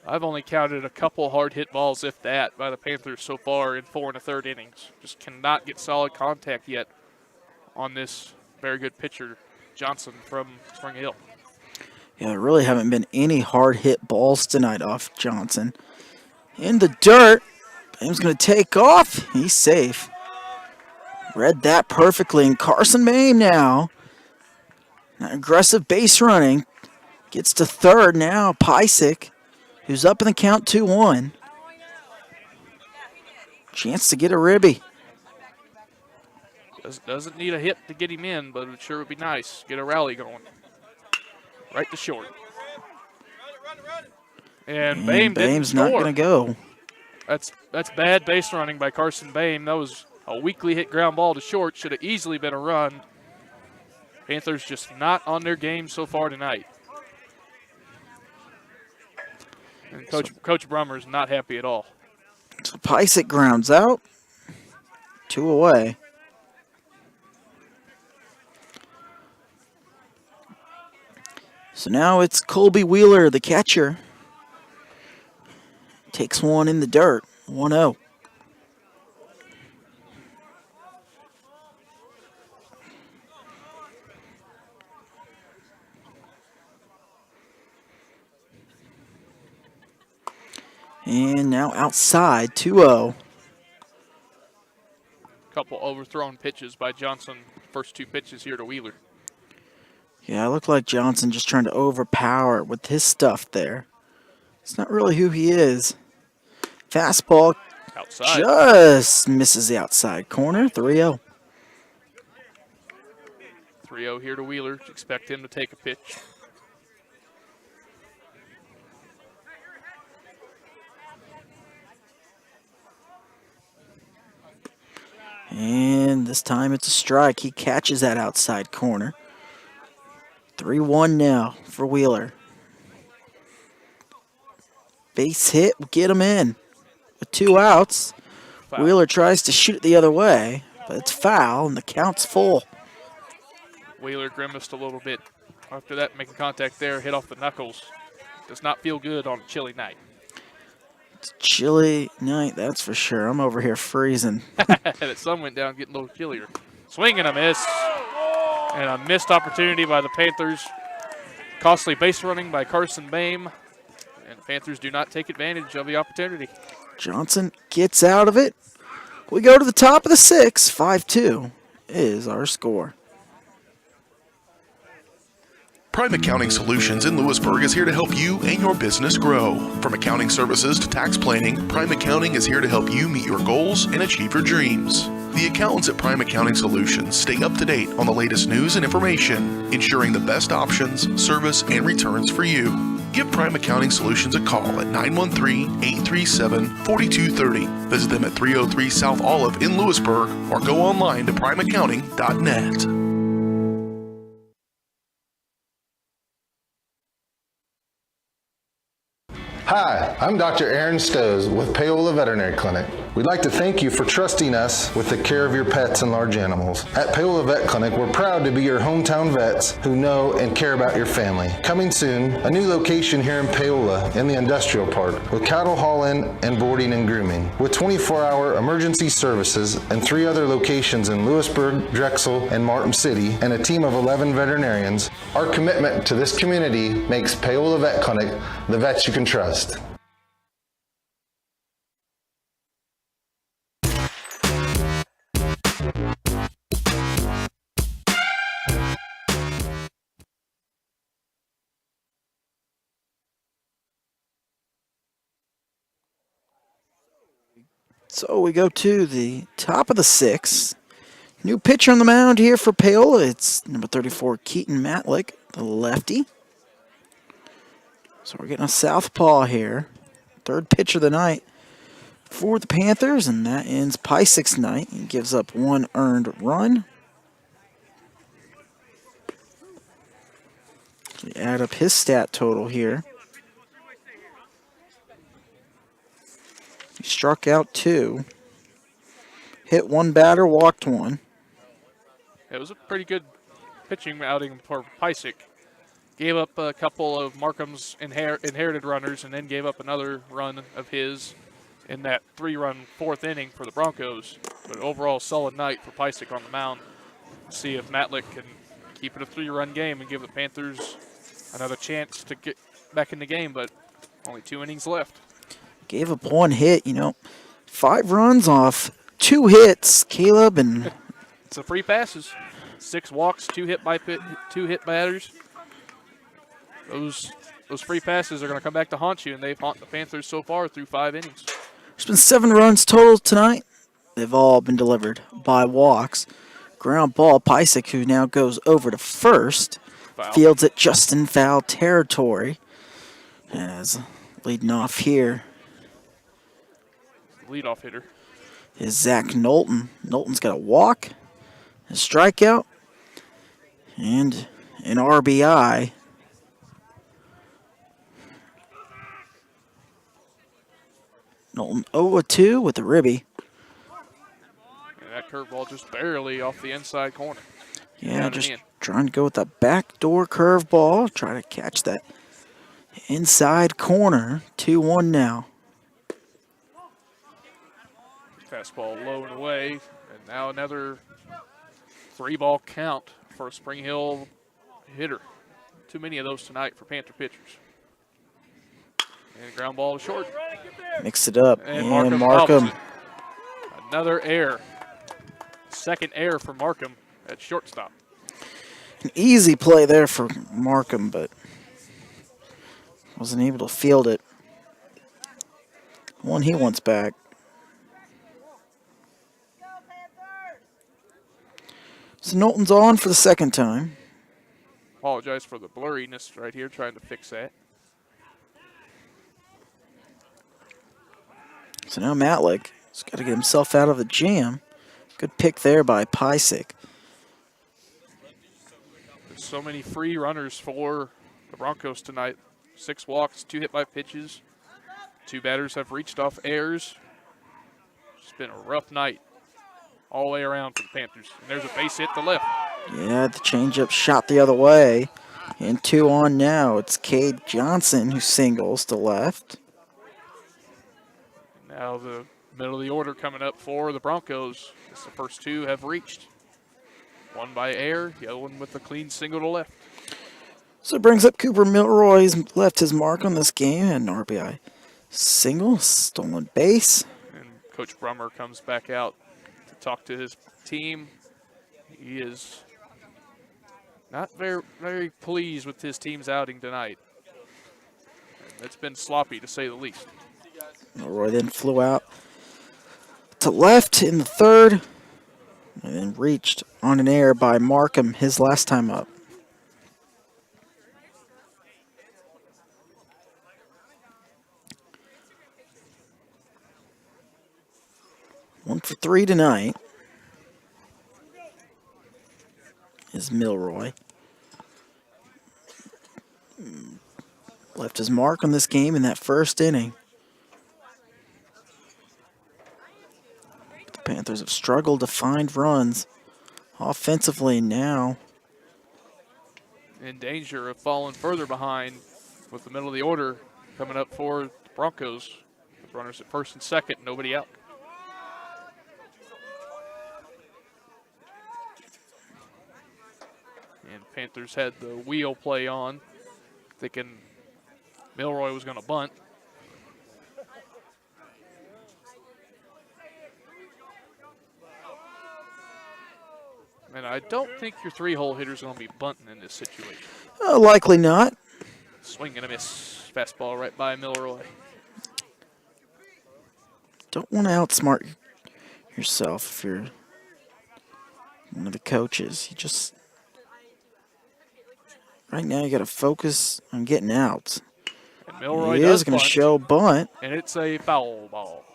I've only counted a couple hard hit balls, if that, by the Panthers so far in 4 1/3 innings. Just cannot get solid contact yet on this very good pitcher, Johnson from Spring Hill. Yeah, there really haven't been any hard hit balls tonight off Johnson. In the dirt. Bame's going to take off. He's safe. Read that perfectly. And Carson Bame now. That aggressive base running. Gets to third now. Pysick, who's up in the count 2-1. Chance to get a ribby. Doesn't need a hit to get him in, but it sure would be nice. Get a rally going. Right to short. And Bame's not going to go. That's bad base running by Carson Bame. That was a weakly hit ground ball to short. Should have easily been a run. Panthers just not on their game so far tonight. And Coach Brummer's not happy at all. So Pysick grounds out. 2 away. So now it's Colby Wheeler, the catcher. Takes one in the dirt, 1-0. And now outside, 2-0. Couple overthrown pitches by Johnson. First 2 pitches here to Wheeler. Yeah, it looked like Johnson just trying to overpower it with his stuff there. It's not really who he is. Fastball outside. Just misses the outside corner, 3-0. 3-0 here to Wheeler. Expect him to take a pitch. And this time it's a strike. He catches that outside corner. 3-1 now for Wheeler. Base hit will get him in. With 2 outs, Foul. Wheeler tries to shoot it the other way, but it's foul and the count's full. Wheeler grimaced a little bit after that, making contact there, hit off the knuckles. Does not feel good on a chilly night. It's a chilly night, that's for sure. I'm over here freezing. The sun went down, getting a little chillier. Swing and a miss. And a missed opportunity by the Panthers. Costly base running by Carson Bame. And the Panthers do not take advantage of the opportunity. Johnson gets out of it. We go to the top of the 6th. 5-2 is our score. Prime Accounting Solutions in Lewisburg is here to help you and your business grow. From accounting services to tax planning, Prime Accounting is here to help you meet your goals and achieve your dreams. The accountants at Prime Accounting Solutions stay up to date on the latest news and information, ensuring the best options, service, and returns for you. Give Prime Accounting Solutions a call at 913-837-4230. Visit them at 303 South Olive in Lewisburg or go online to primeaccounting.net. Hi, I'm Dr. Aaron Stoes with Paola Veterinary Clinic. We'd like to thank you for trusting us with the care of your pets and large animals. At Paola Vet Clinic, we're proud to be your hometown vets who know and care about your family. Coming soon, a new location here in Paola in the industrial park with cattle haul-in and boarding and grooming. With 24-hour emergency services and 3 other locations in Lewisburg, Drexel, and Martin City, and a team of 11 veterinarians, our commitment to this community makes Paola Vet Clinic the vets you can trust. So we go to the top of the 6th. New pitcher on the mound here for Paola. It's number 34, Keaton Matlick, the lefty. So we're getting a southpaw here. Third pitch of the night for the Panthers, and that ends Pysick's night. He gives up 1 earned run. We add up his stat total here. He struck out 2. Hit 1 batter, walked 1. It was a pretty good pitching outing for Pysick. Gave up a couple of Markham's inherited runners and then gave up another run of his in that 3-run 4th inning for the Broncos. But overall, solid night for Pysick on the mound. See if Matlick can keep it a 3-run game and give the Panthers another chance to get back in the game, but only 2 innings left. Gave up 1 hit, 5 runs off 2 hits, Caleb, and It's a free passes. 6 walks, 2 hit batters. Those free passes are going to come back to haunt you, and they've haunted the Panthers so far through 5 innings. There's been 7 runs total tonight. They've all been delivered by walks. Ground ball, Pysick, who now goes over to first, Foul. fields it just in foul territory. As leading off here Leadoff hitter. is Zach Knowlton. Knowlton's got a walk, a strikeout, and an RBI. Knowlton 0-2 with the ribby. And that curveball just barely off the inside corner. Yeah, Down just and in. trying to go with the backdoor curveball, try to catch that inside corner. 2-1 now. Fastball low and away, and now another 3-ball count for a Spring Hill hitter. Too many of those tonight for Panther pitchers. And ground ball to short. Mix it up. And And Markham. Markham. Another error. Second error for Markham at shortstop. An easy play there for Markham, but wasn't able to field it. One he wants back. So Knowlton's on for the second time. Apologize for the blurriness right here, trying to fix that. So now Matlick has got to get himself out of the jam. Good pick there by Pysick. There's so many free runners for the Broncos tonight. 6 walks, 2 hit by pitches. 2 batters have reached off errors. It's been a rough night all the way around for the Panthers. And there's a base hit to left. Yeah, the changeup shot the other way. And 2 on now. It's Cade Johnson who singles to left. Now the middle of the order coming up for the Broncos. As the first 2 have reached. One by air, the other one with a clean single to left. So it brings up Cooper Milroy. He's left his mark on this game. And an RBI single, stolen base. And Coach Brummer comes back out to talk to his team. He is not very pleased with his team's outing tonight. And it's been sloppy, to say the least. Milroy then flew out to left in the third. And then reached on an error by Markham his last time up. One for 3 tonight is Milroy. Left his mark on this game in that first inning. The Panthers have struggled to find runs offensively now. In danger of falling further behind with the middle of the order coming up for the Broncos. With runners at first and second, nobody out. And Panthers had the wheel play on, thinking Milroy was going to bunt. And I don't think your 3-hole hitter's going to be bunting in this situation. Likely not. Swing and a miss. Fastball right by Milroy. don't want to outsmart yourself if you're one of the coaches. You just, right now you got to focus on getting outs. And Milroy He does is going to bunt, show bunt. and it's a foul ball.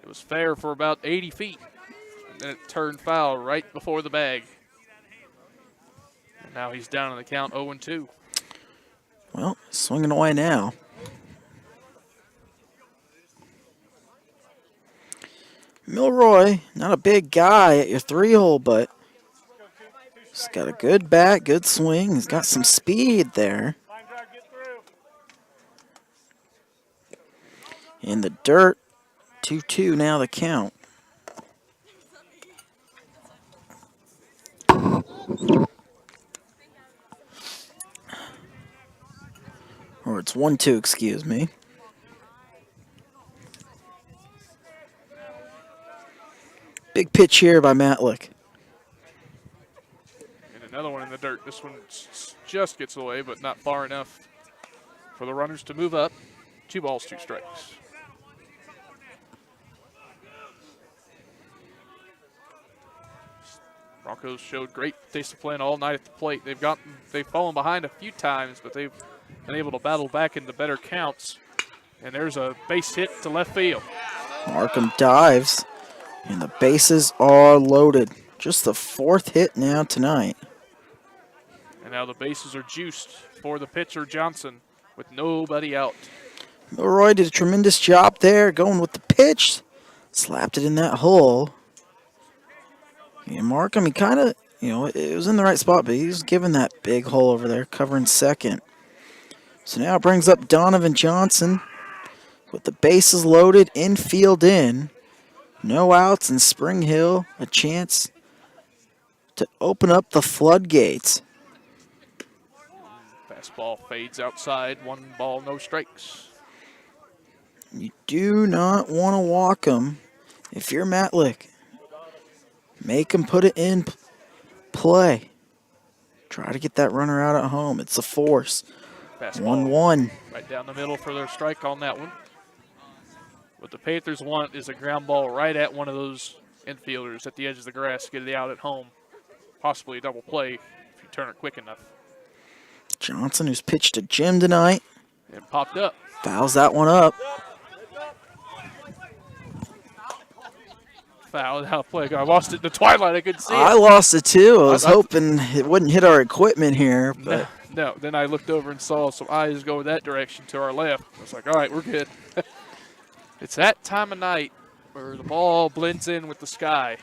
It was fair for about 80 feet, and then it turned foul right before the bag. And now he's down on the count 0-2. Well, swinging away now. Milroy, not a big guy at your 3-hole, but he's got a good bat, good swing. He's got some speed there. In the dirt, 2-2 now the count. Or it's 1-2, excuse me. Big pitch here by Matlick. And another one in the dirt. This one just gets away, but not far enough for the runners to move up. 2 balls, 2 strikes. Broncos showed great discipline all night at the plate. They've fallen behind a few times, but they've been able to battle back into better counts. And there's a base hit to left field. Markham dives, and the bases are loaded. Just the 4th hit now tonight. And now the bases are juiced for the pitcher, Johnson, with nobody out. Milroy did a tremendous job there, going with the pitch. Slapped it in that hole. And Markham, he kind of, it was in the right spot, but he was given that big hole over there, covering second. So now it brings up Donovan Johnson with the bases loaded, infield in. No outs, and Spring Hill a chance to open up the floodgates. Fastball fades outside. 1 ball, no strikes. You do not want to walk him if you're Matlick. Make him put it in play. Try to get that runner out at home. It's a force. 1-1. Right down the middle for their strike on that one. What the Panthers want is a ground ball right at one of those infielders at the edge of the grass to get it out at home. Possibly a double play if you turn it quick enough. Johnson, who's pitched to Jim tonight. And popped up. Fouls that one up. Foul out play. I lost it in the twilight. I couldn't see it. I lost it too. I was hoping it wouldn't hit our equipment here, but no. Then I looked over and saw some eyes go that direction to our left. I was like, all right, we're good. It's that time of night where the ball blends in with the sky.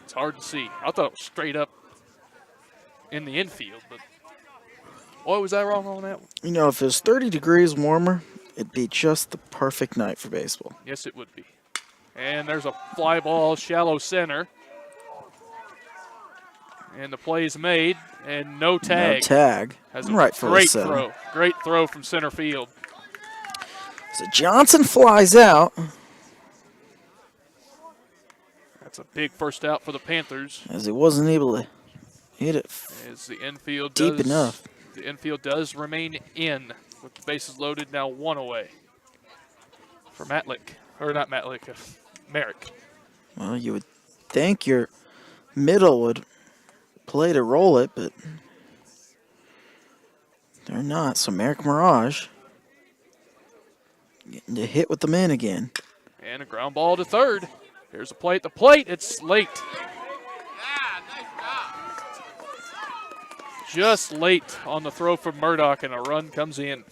It's hard to see. I thought it was straight up in the infield, but boy, was I wrong on that one. if it was 30 degrees warmer, it'd be just the perfect night for baseball. Yes, it would be. And there's a fly ball, shallow center. And the play is made, and no tag. No tag. Has a Rightfully great so. throw. Great throw from center field. So Johnson flies out. That's a big first out for the Panthers. As he wasn't able to hit it As the infield deep does, enough. The infield does remain in with the bases loaded, now 1 away for Matlick. Or not Matlick, Merrick. Well, you would think your middle would play to roll it, but they're not. So Merrick Mirage getting to hit with the men again. And a ground ball to third. Here's a play at the plate. It's late. Just late on the throw from Murdoch, and a run comes in.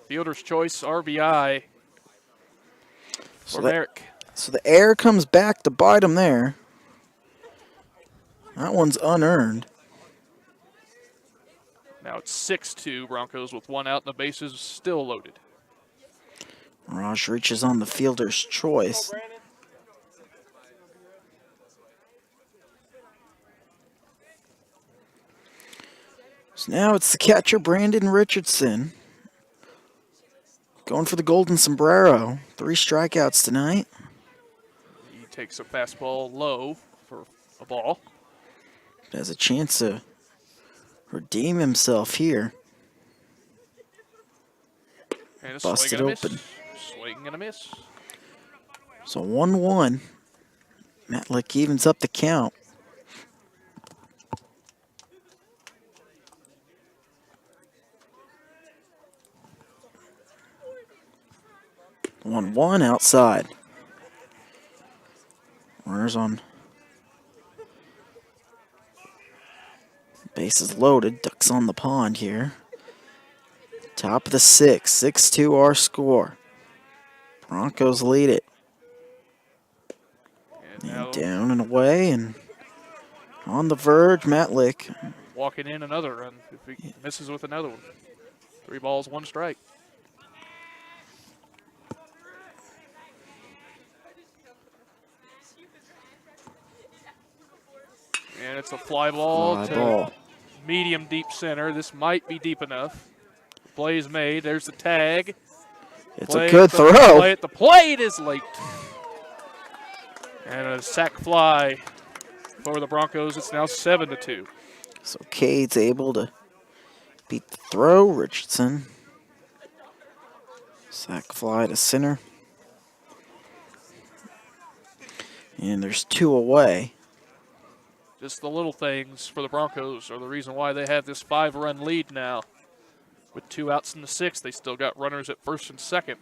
Fielder's choice, RBI for Merrick. So the air comes back to bite him there. That one's unearned. Now it's 6-2 Broncos with 1 out and the bases still loaded. Mirage reaches on the fielder's choice. So now it's the catcher, Brandon Richardson. Going for the golden sombrero. 3 strikeouts tonight. He takes a fastball low for a ball. Has a chance to redeem himself here. And a Busted swing and a open. miss. Swing and a miss. So 1-1. Matlick evens up the count. One outside. Runners on. Bases loaded. Ducks on the pond here. Top of the 6th. 6-2 our score. Broncos lead it. And down and away and on the verge, Matlick. Walking in another run if he misses with another one. 3 balls, 1 strike. And it's a fly ball to medium deep center. This might be deep enough. Play is made. There's the tag. It's a good throw. Play at the plate is late. And a sac fly for the Broncos. It's now 7-2. So Cade's able to beat the throw. Richardson. Sac fly to center. And there's 2 away. Just the little things for the Broncos are the reason why they have this 5-run lead now. With 2 outs in the 6th, they still got runners at 1st and 2nd.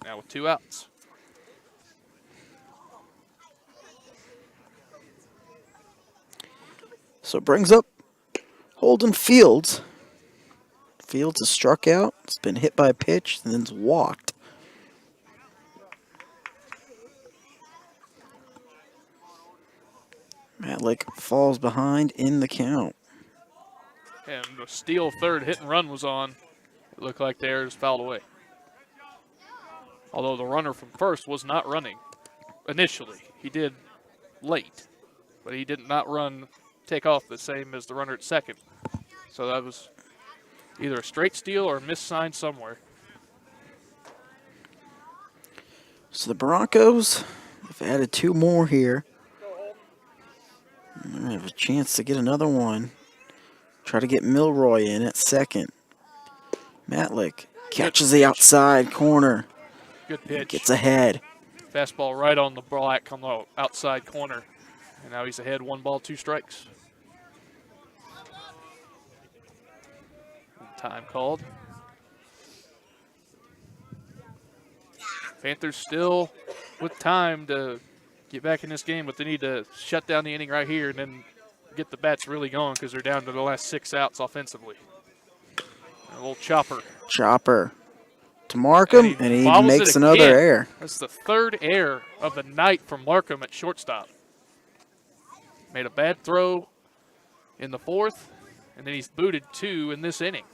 Now with 2 outs. So it brings up Holden Fields. Fields is struck out. It's been hit by a pitch and then's walked. Matlick falls behind in the count. And the steal third hit and run was on. It looked like theirs fouled away. Although the runner from first was not running initially. He did late, but he did not run, take off the same as the runner at second. So that was either a straight steal or a missed sign somewhere. So the Broncos have added 2 more here. They have a chance to get another one. Try to get Milroy in at second. Matlick catches the outside corner. Good pitch. Gets ahead. Fastball right on the black on the outside corner. And now he's ahead 1 ball, 2 strikes. Time called. Panthers still with time to get back in this game, but they need to shut down the inning right here and then get the bats really going because they're down to the last 6 outs offensively. And a little chopper. Chopper to Markham, and he makes another error. That's the 3rd error of the night from Markham at shortstop. Made a bad throw in the 4th, and then he's booted 2 in this inning.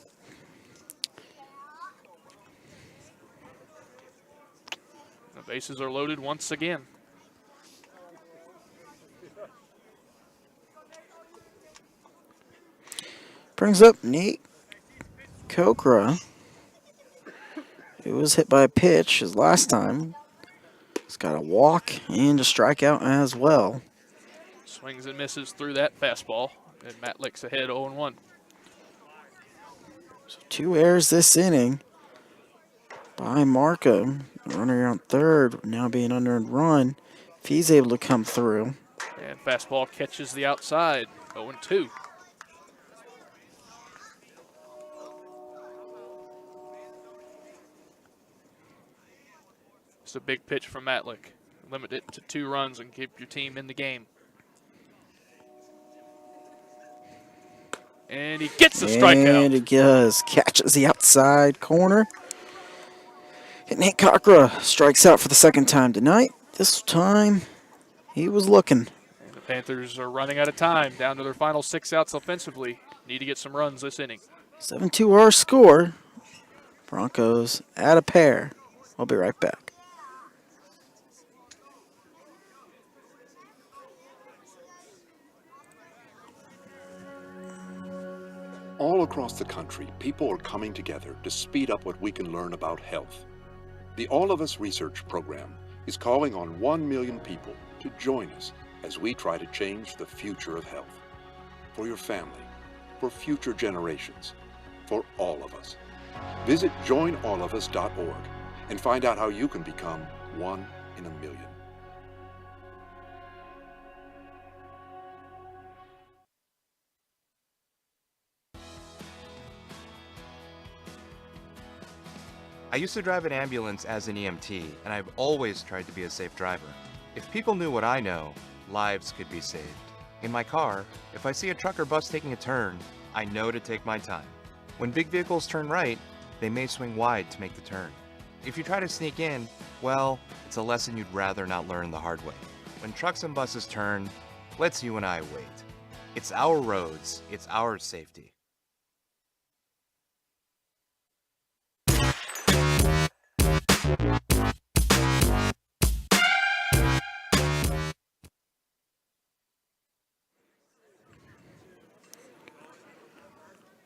The bases are loaded once again. Brings up Nate Kokra. He was hit by a pitch his last time. He's got a walk and a strikeout as well. Swings and misses through that fastball, and Matlick's ahead 0-1. So 2 errors this inning by Markham. The runner on third now being unearned run. If he's able to come through. And fastball catches the outside, 0-2. It's a big pitch from Matlick. Limit it to 2 runs and keep your team in the game. And he gets the strikeout. And he does. Catches the outside corner. And Nate Kokra strikes out for the 2nd time tonight. This time, he was looking. And the Panthers are running out of time, down to their final 6 outs offensively. Need to get some runs this inning. 7-2 our score. Broncos add a pair. We'll be right back. All across the country, people are coming together to speed up what we can learn about health. The All of Us Research Program is calling on 1 million people to join us as we try to change the future of health. For your family, for future generations, for all of us. Visit joinallofus.org and find out how you can become one in a million. I used to drive an ambulance as an EMT, and I've always tried to be a safe driver. If people knew what I know, lives could be saved. In my car, if I see a truck or bus taking a turn, I know to take my time. When big vehicles turn right, they may swing wide to make the turn. If you try to sneak in, well, it's a lesson you'd rather not learn the hard way. When trucks and buses turn, let's you and I wait. It's our roads, it's our safety.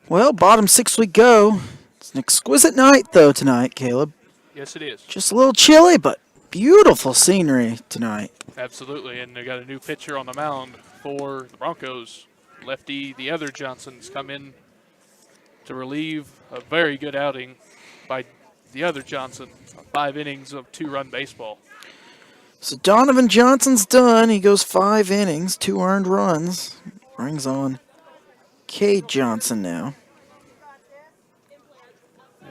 Well, bottom six we go. It's an exquisite night, though, tonight, Caleb. Yes, it is. Just a little chilly, but beautiful scenery tonight. Absolutely, and they got a new pitcher on the mound for the Broncos. Lefty, the other Johnson's come in to relieve a very good outing by the other Johnson. 5 innings of 2-run baseball. So Donovan Johnson's done. He goes 5 innings, 2 earned runs. Brings on Cade Johnson now.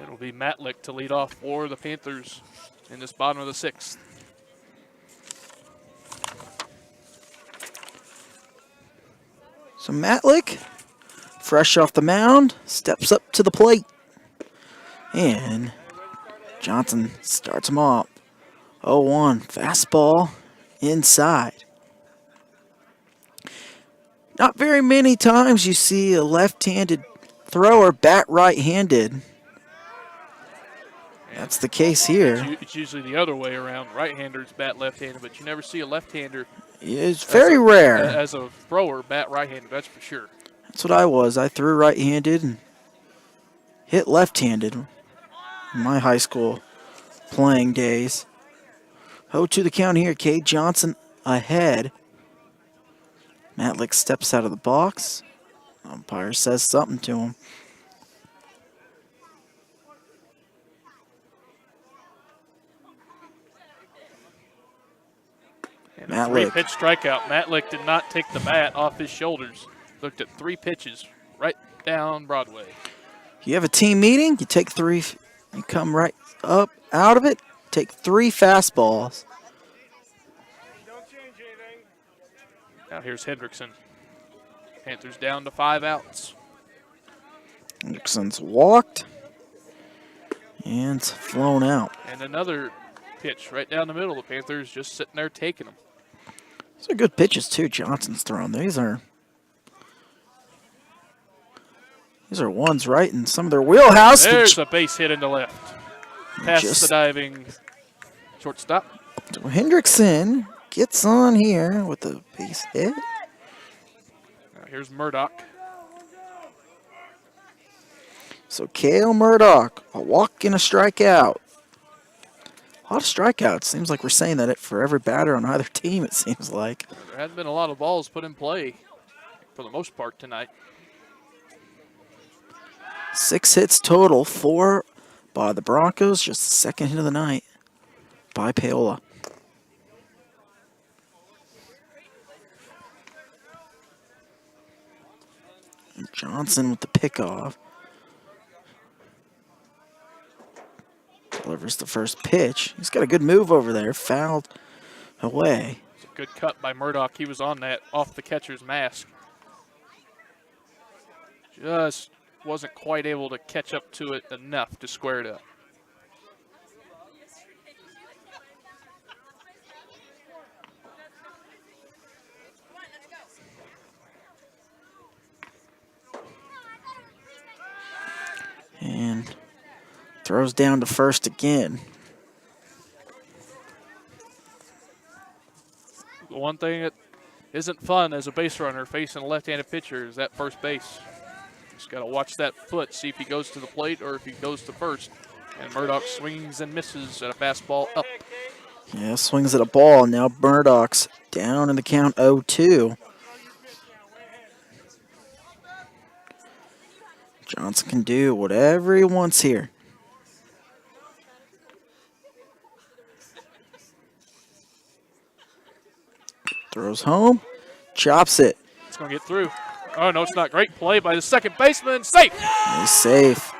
It'll be Matlick to lead off for the Panthers in this bottom of the 6th. So Matlick, fresh off the mound, steps up to the plate. And Johnson starts him off. 0-1, fastball inside. Not very many times you see a left-handed thrower bat right-handed. That's the case here. It's usually the other way around. Right-handers bat left-handed, but you never see a left-hander. It's very rare. As a thrower, bat right-handed, that's for sure. That's what I was. I threw right-handed and hit left-handed in my high school playing days. 0-2 the count here. Cade Johnson ahead. Matlick steps out of the box. Umpire says something to him. And a 3-pitch strikeout. Matlick did not take the bat off his shoulders. Looked at 3 pitches right down Broadway. You have a team meeting, you take 3, you come right up out of it, take 3 fastballs. Now here's Hendrickson. Panthers down to 5 outs. Hendrickson's walked and flown out. And another pitch right down the middle. The Panthers just sitting there taking them. These are good pitches too. Johnson's thrown. These are ones right in some of their wheelhouse. There's a base hit into left. Past the diving shortstop. So Hendrickson gets on here with the base hit. Now here's Murdoch. So Cale Murdoch, a walk and a strikeout. A lot of strikeouts. Seems like we're saying that for every batter on either team, it seems like. There hasn't been a lot of balls put in play for the most part tonight. 6 hits total, 4 by the Broncos. Just the second hit of the night by Paola. And Johnson with the pickoff. Delivers the first pitch. He's got a good move over there. Fouled away. It's a good cut by Murdoch. He was on that off the catcher's mask. Just wasn't quite able to catch up to it enough to square it up. And throws down to first again. The one thing that isn't fun as a base runner facing a left-handed pitcher is that first base. Just got to watch that foot, see if he goes to the plate or if he goes to first. And Murdoch swings and misses at a fastball up. Yeah, swings at a ball. Now Murdoch's down in the count 0-2. Johnson can do whatever he wants here. Throws home. Chops it. It's going to get through. Oh, no, it's not. Great play by the second baseman. Safe. He's safe.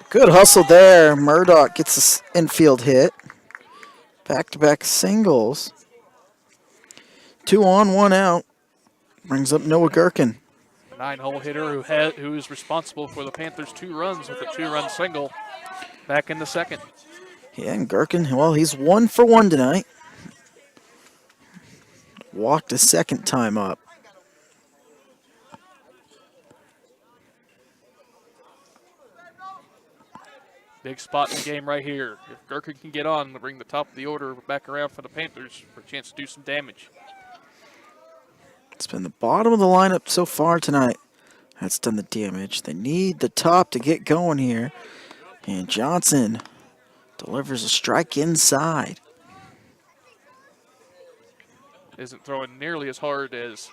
Good hustle there. Murdoch gets an infield hit. Back-to-back singles. 2 on, 1 out. Brings up Noah Gherkin. The 9-hole hitter who is responsible for the Panthers' 2 runs with a 2-run single back in the second. Yeah, and Gherkin, well, he's 1 for 1 tonight. Walked a second time up. Big spot in the game right here. If Gherkin can get on to bring the top of the order back around for the Panthers for a chance to do some damage. It's been the bottom of the lineup so far tonight. That's done the damage. They need the top to get going here. And Johnson delivers a strike inside. Isn't throwing nearly as hard as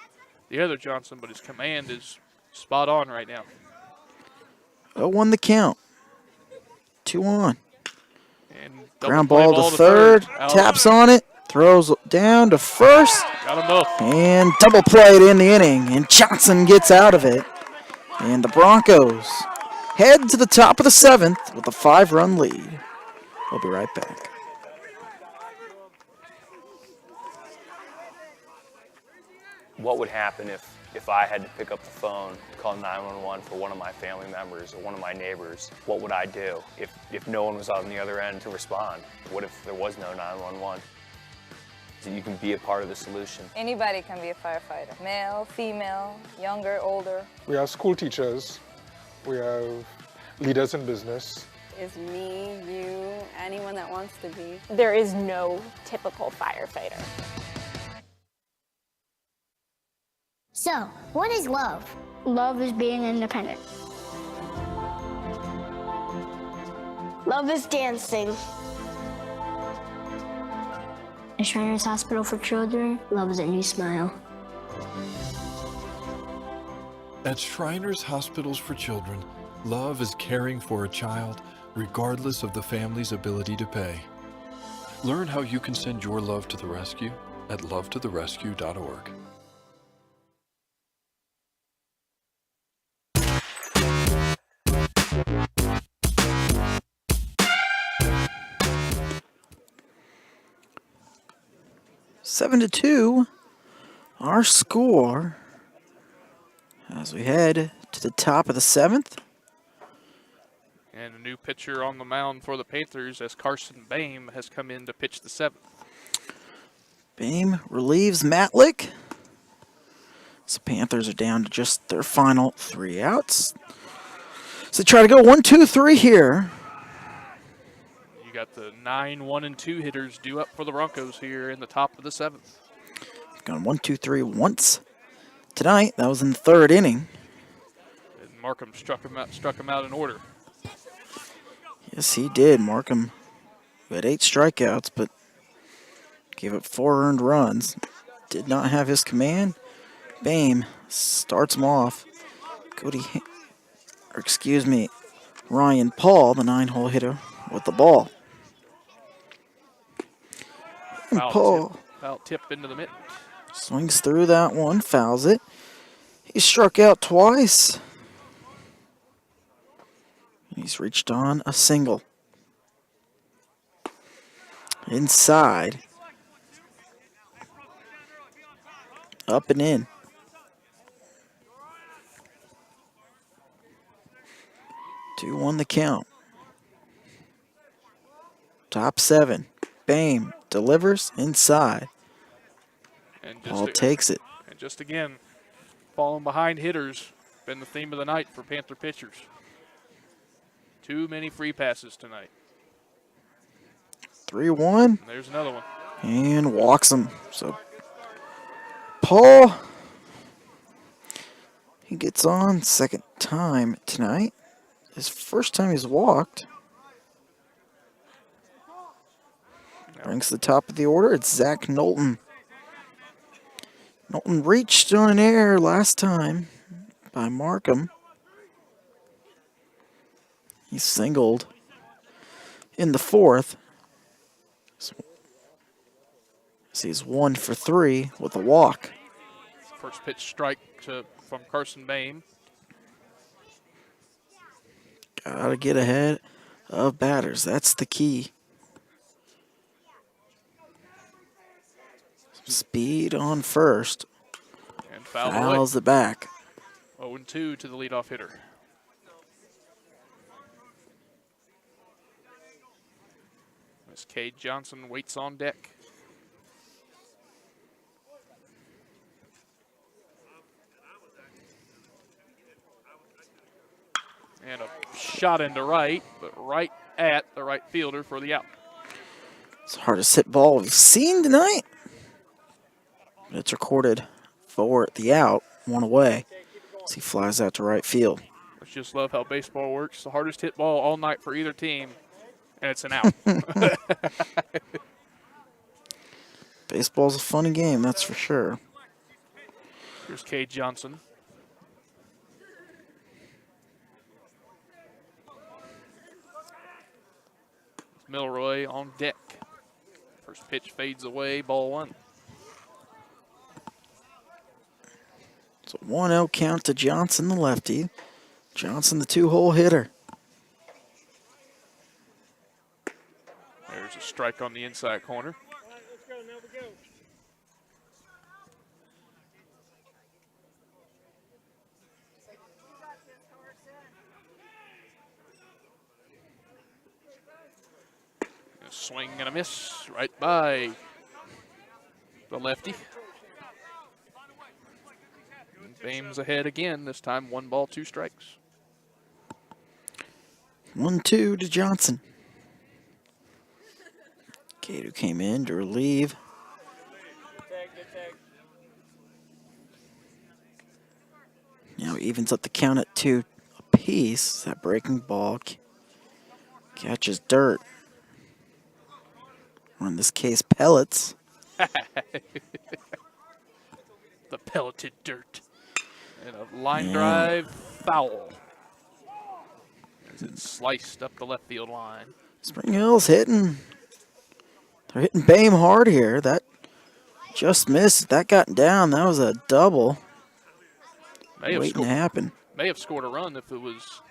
the other Johnson, but his command is spot on right now. 0-1 the count. 2 on. And ground ball to third. Taps on it. Throws down to first. Got them both. And double played in the inning. And Johnson gets out of it. And the Broncos head to the top of the 7th with a 5-run lead. We'll be right back. What would happen if I had to pick up the phone, call 911 for one of my family members or one of my neighbors? What would I do if no one was on the other end to respond? What if there was no 911? So you can be a part of the solution. Anybody can be a firefighter. Male, female, younger, older. We have school teachers. We have leaders in business. Is me, you, anyone that wants to be. There is no typical firefighter. So, what is love? Love is being independent. Love is dancing. At Shriners Hospital for Children, love is a new smile. At Shriners Hospitals for Children, love is caring for a child regardless of the family's ability to pay. Learn how you can send your love to the rescue at lovetotherescue.org. Seven to 2, our score as we head to the top of the 7th. And a new pitcher on the mound for the Panthers as Carson Boehm has come in to pitch the 7th. Boehm relieves Matlick. So Panthers are down to just their final 3 outs. So try to go 1-2-3 here. You got the 9, 1, and 2 hitters due up for the Broncos here in the top of the 7th. Gone 1-2-3 once tonight. That was in the 3rd inning. And Markham struck him out in order. Yes, he did. Markham had 8 strikeouts, but gave up 4 earned runs. Did not have his command. Boehm starts him off. Ryan Paul, the 9-hole hitter, with the ball. And Paul foul tip into the mitt. Swings through that one, fouls it. He struck out twice. He's reached on a single. Inside. Up and in. Two on the count. Top 7. Boehm delivers inside. And Paul takes it. And just again, falling behind hitters been the theme of the night for Panther pitchers. Too many free passes tonight. 3-1. There's another one. And walks him. So Paul, he gets on second time tonight. His first time he's walked. Brings the top of the order. It's Zach Knowlton. Knowlton reached on an error last time by Markham. He singled in the 4th. So he's 1 for 3 with a walk. First pitch strike from Carson Bain. Gotta get ahead of batters. That's the key. Some speed on first. And fouled Fouls away. it back. 0-2 to the leadoff hitter. As Cade Johnson waits on deck. And a shot into right, but right at the right fielder for the out. It's the hardest hit ball we've seen tonight. It's recorded for the out, 1 away. As he flies out to right field. I just love how baseball works. The hardest hit ball all night for either team, and it's an out. Baseball's a funny game, that's for sure. Here's Cade Johnson. Milroy on deck. First pitch fades away, ball 1. It's a 1-0 count to Johnson, the lefty. Johnson, the 2-hole hitter. There's a strike on the inside corner. A swing and a miss right by the lefty. Bame's ahead again, this time 1 ball, 2 strikes. 1-2 to Johnson. Cade, who came in to relieve. Now evens up the count at 2 apiece. That breaking ball catches dirt. Or in this case, pellets. The pelleted dirt. And a line drive foul. As it sliced up the left field line. Spring Hill's hitting. They're hitting Bame hard here. That just missed. That got down. That was a double. Waiting to happen. May have scored a run if it was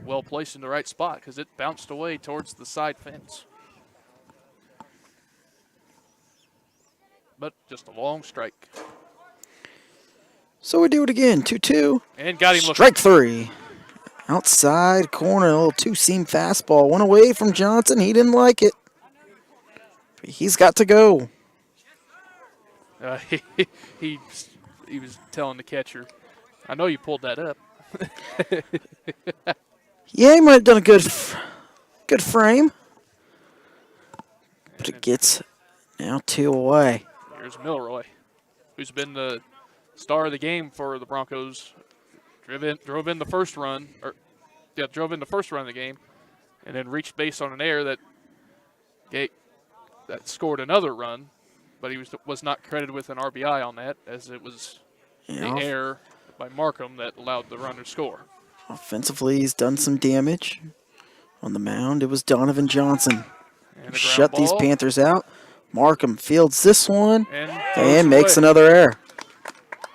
well placed in the right spot because it bounced away towards the side fence. But just a long strike. So we do it again. 2-2. And got him looking. Strike 3. Outside corner, a little 2-seam fastball. Went away from Johnson. He didn't like it. But he's got to go. He was telling the catcher, I know you pulled that up. Yeah, he might have done a good frame. But it gets now 2 away. Here's Milroy, who's been the star of the game for the Broncos. Drove in the first run of the game, and then reached base on an error that scored another run, but he was not credited with an RBI on that, as it was the error by Markham that allowed the runner to score. Offensively, he's done some damage. On the mound, it was Donovan Johnson. Shut these Panthers out. Markham fields this one and makes another error.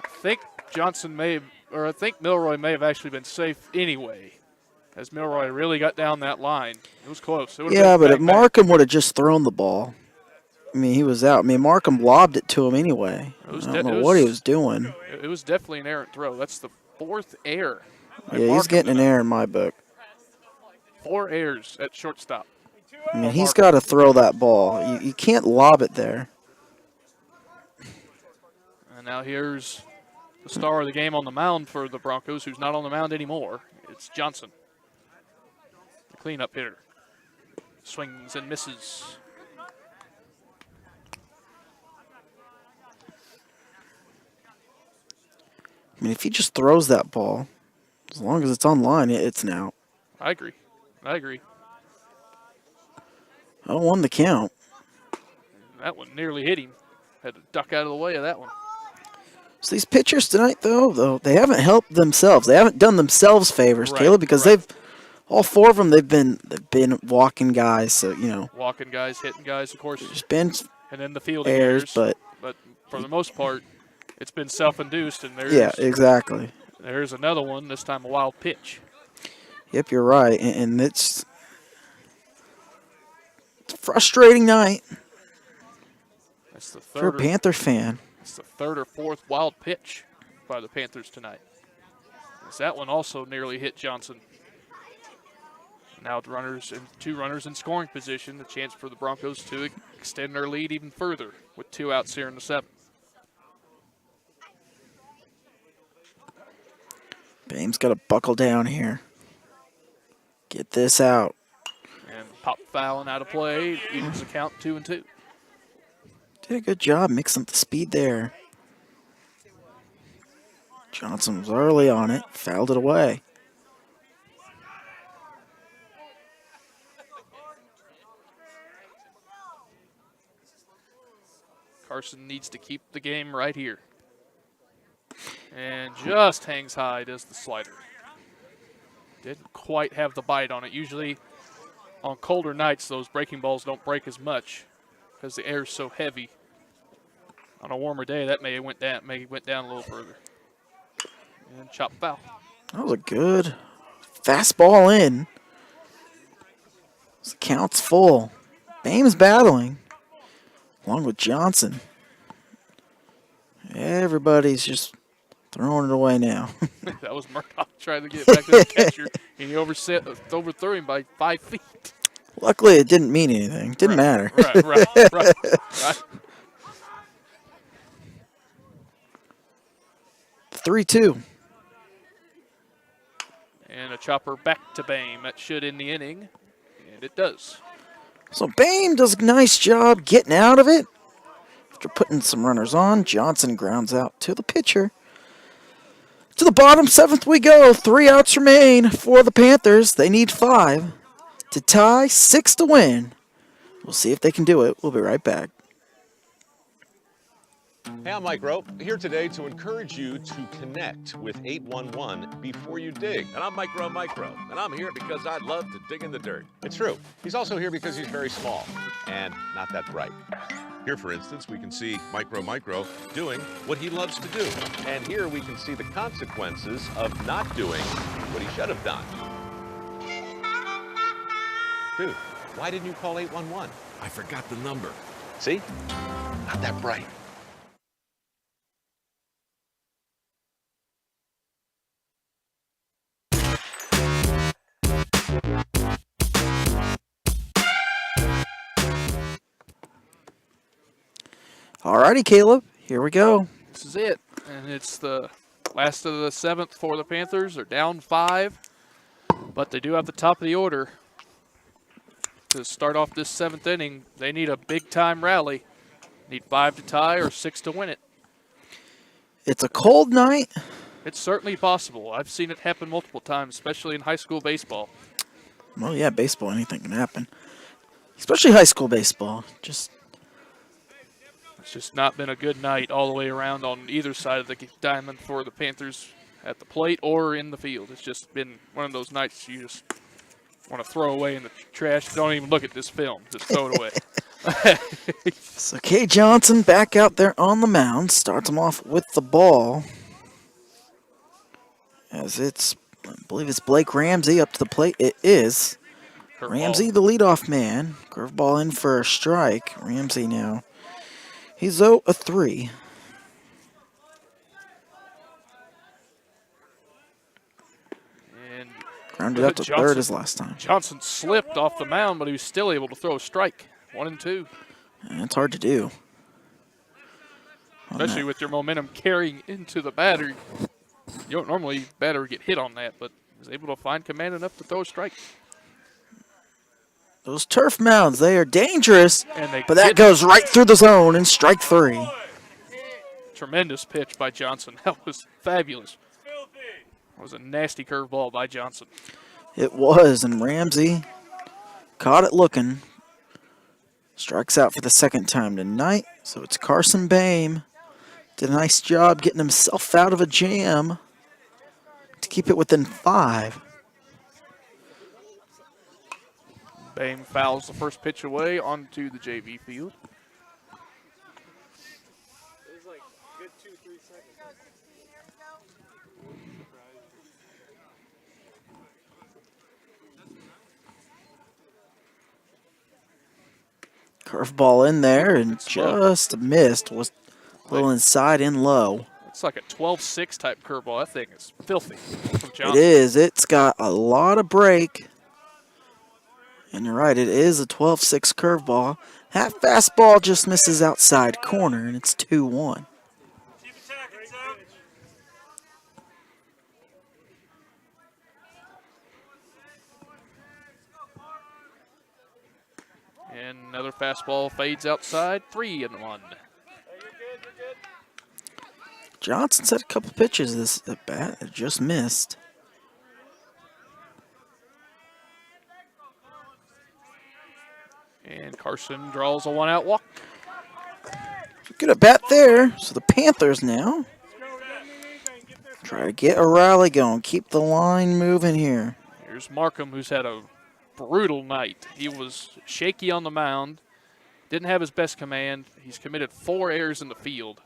I think I think Milroy may have actually been safe anyway, as Milroy really got down that line. It was close. Yeah, but if Markham would have just thrown the ball, I mean, he was out. I mean, Markham lobbed it to him anyway. I don't know what he was doing. It was definitely an errant throw. That's the 4th error. Yeah, he's getting an error in my book. 4 errors at shortstop. I mean, he's got to throw that ball. You can't lob it there. And now here's the star of the game on the mound for the Broncos, who's not on the mound anymore. It's Johnson, the cleanup hitter. Swings and misses. I mean, if he just throws that ball, as long as it's on line, it's an out. I agree. I 1 the count. That one nearly hit him. Had to duck out of the way of that one. So these pitchers tonight, though, they haven't helped themselves. They haven't done themselves favors, Caleb, because all 4 of them, they've been walking guys. So walking guys, hitting guys, of course. There's been And then the fielding errors, errors. But for the most part, it's been self-induced. And yeah, exactly. There's another one, this time a wild pitch. Yep, you're right. And it's a frustrating night That's the for a third Panther fan. It's the third or fourth wild pitch by the Panthers tonight. As that one also nearly hit Johnson. Now two runners in scoring position, a chance for the Broncos to extend their lead even further with 2 outs here in the 7th. Bame's got to buckle down here. Get this out. And pop fouling out of play, evens the count 2-2. Did a good job mixing up the speed there. Johnson was early on it, fouled it away. Carson needs to keep the game right here. And just hangs high, does the slider. Didn't quite have the bite on it. Usually on colder nights, those breaking balls don't break as much because the air is so heavy. On a warmer day, that may have went down a little further. And chop foul. That was a good fastball in. The count's full. Bame's battling, along with Johnson. Everybody's just throwing it away now. That was Murdoch trying to get back to the catcher, and he overthrew him by 5 feet. Luckily, it didn't mean anything. Didn't matter. Right. 3-2. And a chopper back to Bame. That should end the inning, and it does. So Bame does a nice job getting out of it. After putting some runners on, Johnson grounds out to the pitcher. To the bottom, 7th we go. 3 outs remain for the Panthers. They need 5 to tie, 6 to win. We'll see if they can do it. We'll be right back. Hey, I'm Mike Rowe, here today to encourage you to connect with 811 before you dig. And I'm Micro, and I'm here because I love to dig in the dirt. It's true. He's also here because he's very small and not that bright. Here, for instance, we can see Micro doing what he loves to do. And here we can see the consequences of not doing what he should have done. Dude, why didn't you call 811? I forgot the number. See? Not that bright. Alrighty, Caleb. Here we go. This is it. And it's the last of the 7th for the Panthers. They're down 5, but they do have the top of the order. To start off this 7th inning, they need a big-time rally. Need 5 to tie or 6 to win it. It's a cold night. It's certainly possible. I've seen it happen multiple times, especially in high school baseball. Well, yeah, baseball, anything can happen. Especially high school baseball. It's just not been a good night all the way around on either side of the diamond for the Panthers at the plate or in the field. It's just been one of those nights you just want to throw away in the trash. Don't even look at this film. Just throw it away. So Kay Johnson back out there on the mound. Starts him off with the ball. As I believe it's Blake Ramsey up to the plate. It is. Ramsey, the leadoff man. Curveball in for a strike. Ramsey now. He's 0-3. And grounded out to third as last time. Johnson slipped off the mound, but he was still able to throw a strike. 1-2. And it's hard to do. Especially with your momentum carrying into the batter. You don't normally batter get hit on that, but was able to find command enough to throw a strike. Those turf mounds, they are dangerous, And but that goes right through the zone in strike 3. Tremendous pitch by Johnson. That was fabulous. That was a nasty curveball by Johnson. It was, and Ramsey caught it looking. Strikes out for the 2nd time tonight, so it's Carson Bame. Did a nice job getting himself out of a jam to keep it within 5. Bame fouls the first pitch away onto the JV field. Curveball in there and It's low. just missed. Was a little inside and low. It's like a 12-6 type curveball. That thing is filthy from It Johnson. is. It's got a lot of break. And you're right, it is a 12-6 curveball. That fastball just misses outside corner, and it's 2-1. And another fastball fades outside, 3-1. Johnson's had a couple pitches this at bat that just missed. And Carson draws a one-out walk. Good at bat there. So the Panthers now try to get a rally going, keep the line moving here. Here's Markham, who's had a brutal night. He was shaky on the mound, didn't have his best command. He's committed 4 errors in the field.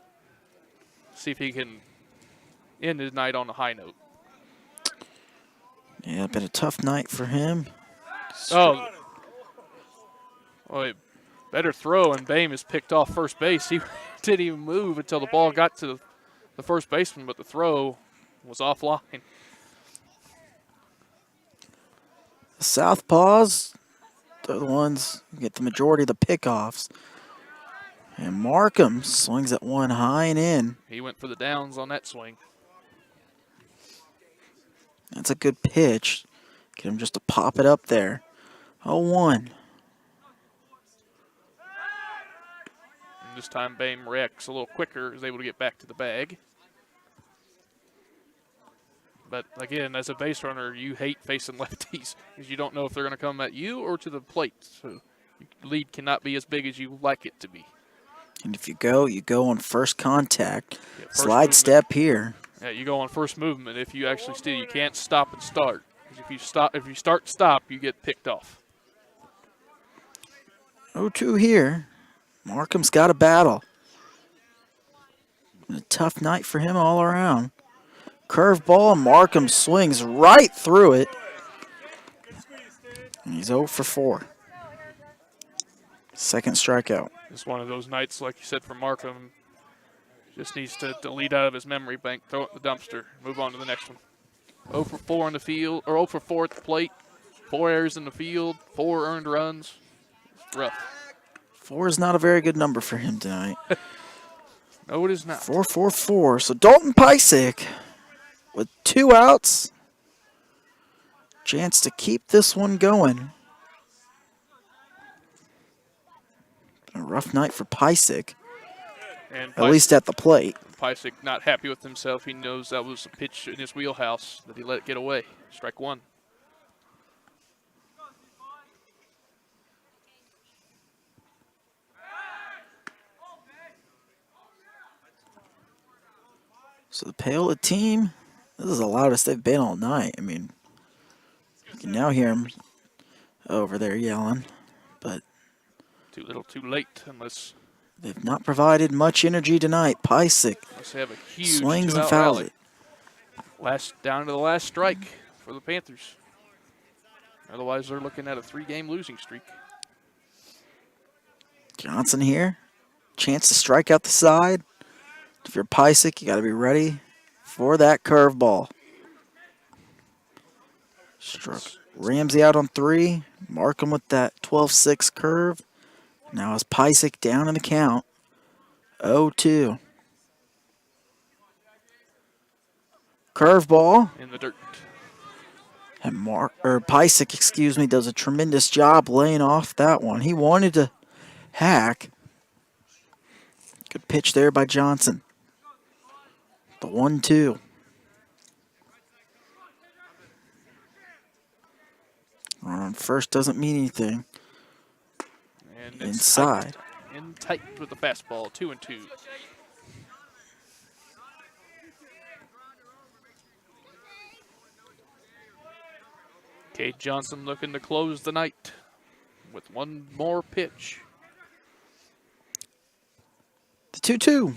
See if he can end his night on a high note. Yeah, been a tough night for him. Oh, better throw, and Bame is picked off first base. He didn't even move until the ball got to the first baseman, but the throw was offline. The Southpaws, they're the ones who get the majority of the pickoffs. And Markham swings at one high and in. He went for the downs on that swing. That's a good pitch. Get him just to pop it up there. 0-1. This time Bame reacts a little quicker, is able to get back to the bag. But again, as a base runner, you hate facing lefties because you don't know if they're going to come at you or to the plate. So your lead cannot be as big as you like it to be. And if you go on first contact. Yeah, first Slide movement. step here. Yeah, you go on first movement. If you actually steal, you can't stop and start. 'Cause if you start and stop, you get picked off. 0-2 here. Markham's got a battle. A tough night for him all around. Curveball, and Markham swings right through it. And he's 0 for 4. Second strikeout. It's one of those nights, like you said, for Markham. Just needs to delete out of his memory bank, throw it in the dumpster, move on to the next one. 0 for 4 in the field, or 0 for 4 at the plate. 4 errors in the field, 4 earned runs. It's rough. 4 is not a very good number for him tonight. No, it is not. 4-4-4. So Dalton Pysick with 2 outs. Chance to keep this one going. A rough night for Pysick. And At least at the plate. Pysick not happy with himself. He knows that was a pitch in his wheelhouse that he let it get away. Strike 1. So the Paola team, this is the loudest they've been all night. I mean, you can now hear them over there yelling, but Too little, too late, unless they've not provided much energy tonight. Pysick they have a huge swings and two-out fouls rally. it. Down to the last strike for the Panthers. Otherwise, they're looking at a 3-game losing streak. Johnson here, chance to strike out the side. If you're Pysick, you got to be ready for that curveball. Struck Ramsey out on 3. Markham with that 12-6 curve. Now is Pysick down in the count. 0-2. Curveball. In the dirt. And Pysick, does a tremendous job laying off that one. He wanted to hack. Good pitch there by Johnson. The 1-2. Run on first doesn't mean anything. And Inside. Tight. In tight with the fastball. 2-2. Cade Johnson looking to close the night with one more pitch. The 2-2.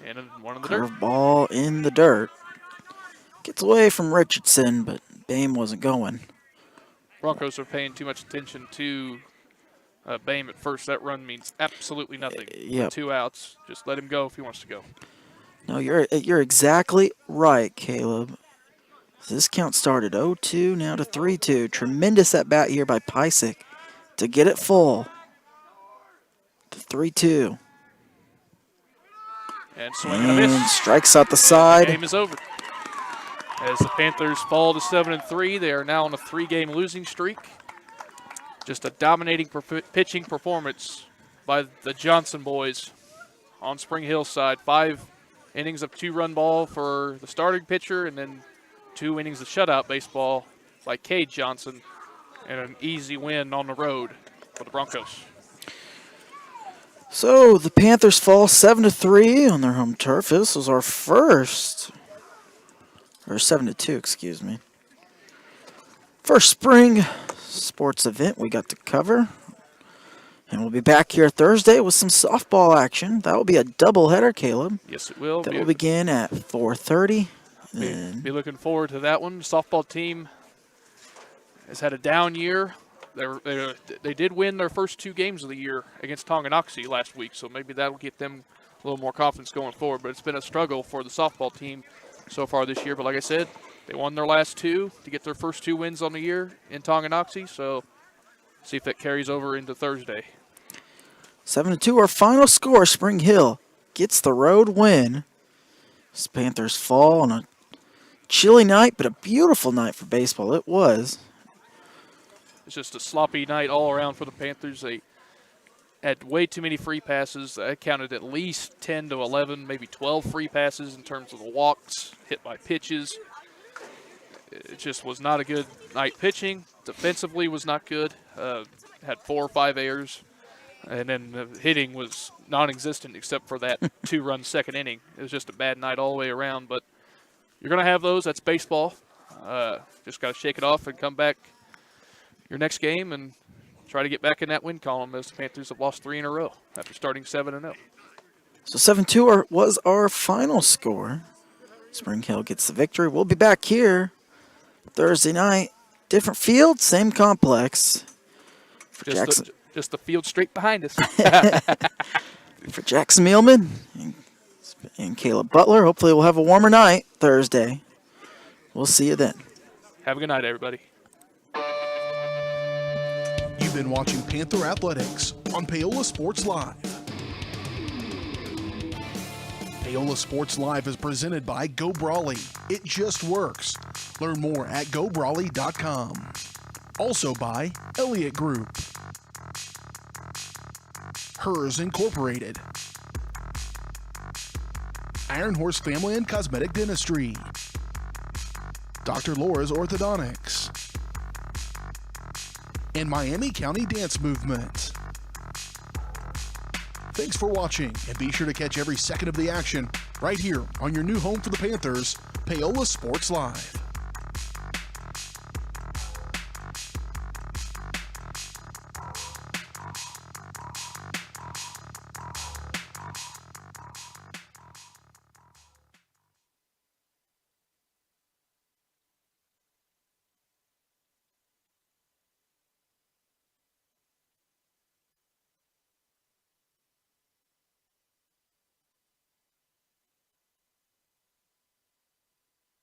And one in the dirt. Curveball in the dirt. Gets away from Richardson, but Bame wasn't going. Broncos are paying too much attention to Bame at first. That run means absolutely nothing. Yep. 2 outs. Just let him go if he wants to go. No, you're exactly right, Caleb. This count started 0-2, now to 3-2. Tremendous at bat here by Pysick to get it full to 3-2. And swing and a miss. Strikes out the And side. the game is over. As the Panthers fall to 7-3, they are now on a 3-game losing streak. Just a dominating pitching performance by the Johnson boys on Spring Hill side. 5 innings of 2-run ball for the starting pitcher, and then 2 innings of shutout baseball by Cade Johnson, and an easy win on the road for the Broncos. So the Panthers fall 7-3 on their home turf. This was our first, or 7-2, excuse me. First spring sports event we got to cover. And we'll be back here Thursday with some softball action. That will be a doubleheader, Caleb. Yes, it will. That will begin at 4:30. Be looking forward to that one. The softball team has had a down year. They did win their first 2 games of the year against Tonganoxie last week, so maybe that'll get them a little more confidence going forward. But it's been a struggle for the softball team so far this year. But like I said, they won their last 2 to get their first 2 wins on the year in Tonganoxie. So see if that carries over into Thursday. 7-2, our final score. Spring Hill gets the road win. As Panthers fall on a chilly night, but a beautiful night for baseball. It was. It's just a sloppy night all around for the Panthers. They had way too many free passes. I counted at least 10 to 11, maybe 12 free passes in terms of the walks, hit by pitches. It just was not a good night pitching. Defensively was not good. Had 4 or 5 errors. And then the hitting was non-existent except for that 2-run second inning. It was just a bad night all the way around. But you're going to have those. That's baseball. Just got to shake it off and come back your next game and try to get back in that win column, as the Panthers have lost 3 in a row after starting 7-0. So 7-2 was our final score. Spring Hill gets the victory. We'll be back here Thursday night. Different field, same complex. For Just the field straight behind us. For Jackson Mealman and Caleb Butler. Hopefully we'll have a warmer night Thursday. We'll see you then. Have a good night, everybody. You've been watching Panther Athletics on Paola Sports Live. Paola Sports Live is presented by Go Brawley. It just works. Learn more at gobrawley.com. Also by Elliott Group, Hers Incorporated, Iron Horse Family and Cosmetic Dentistry, Dr. Laura's Orthodontics, and Miami County Dance Movement. Thanks for watching, and be sure to catch every second of the action right here on your new home for the Panthers, Paola Sports Live.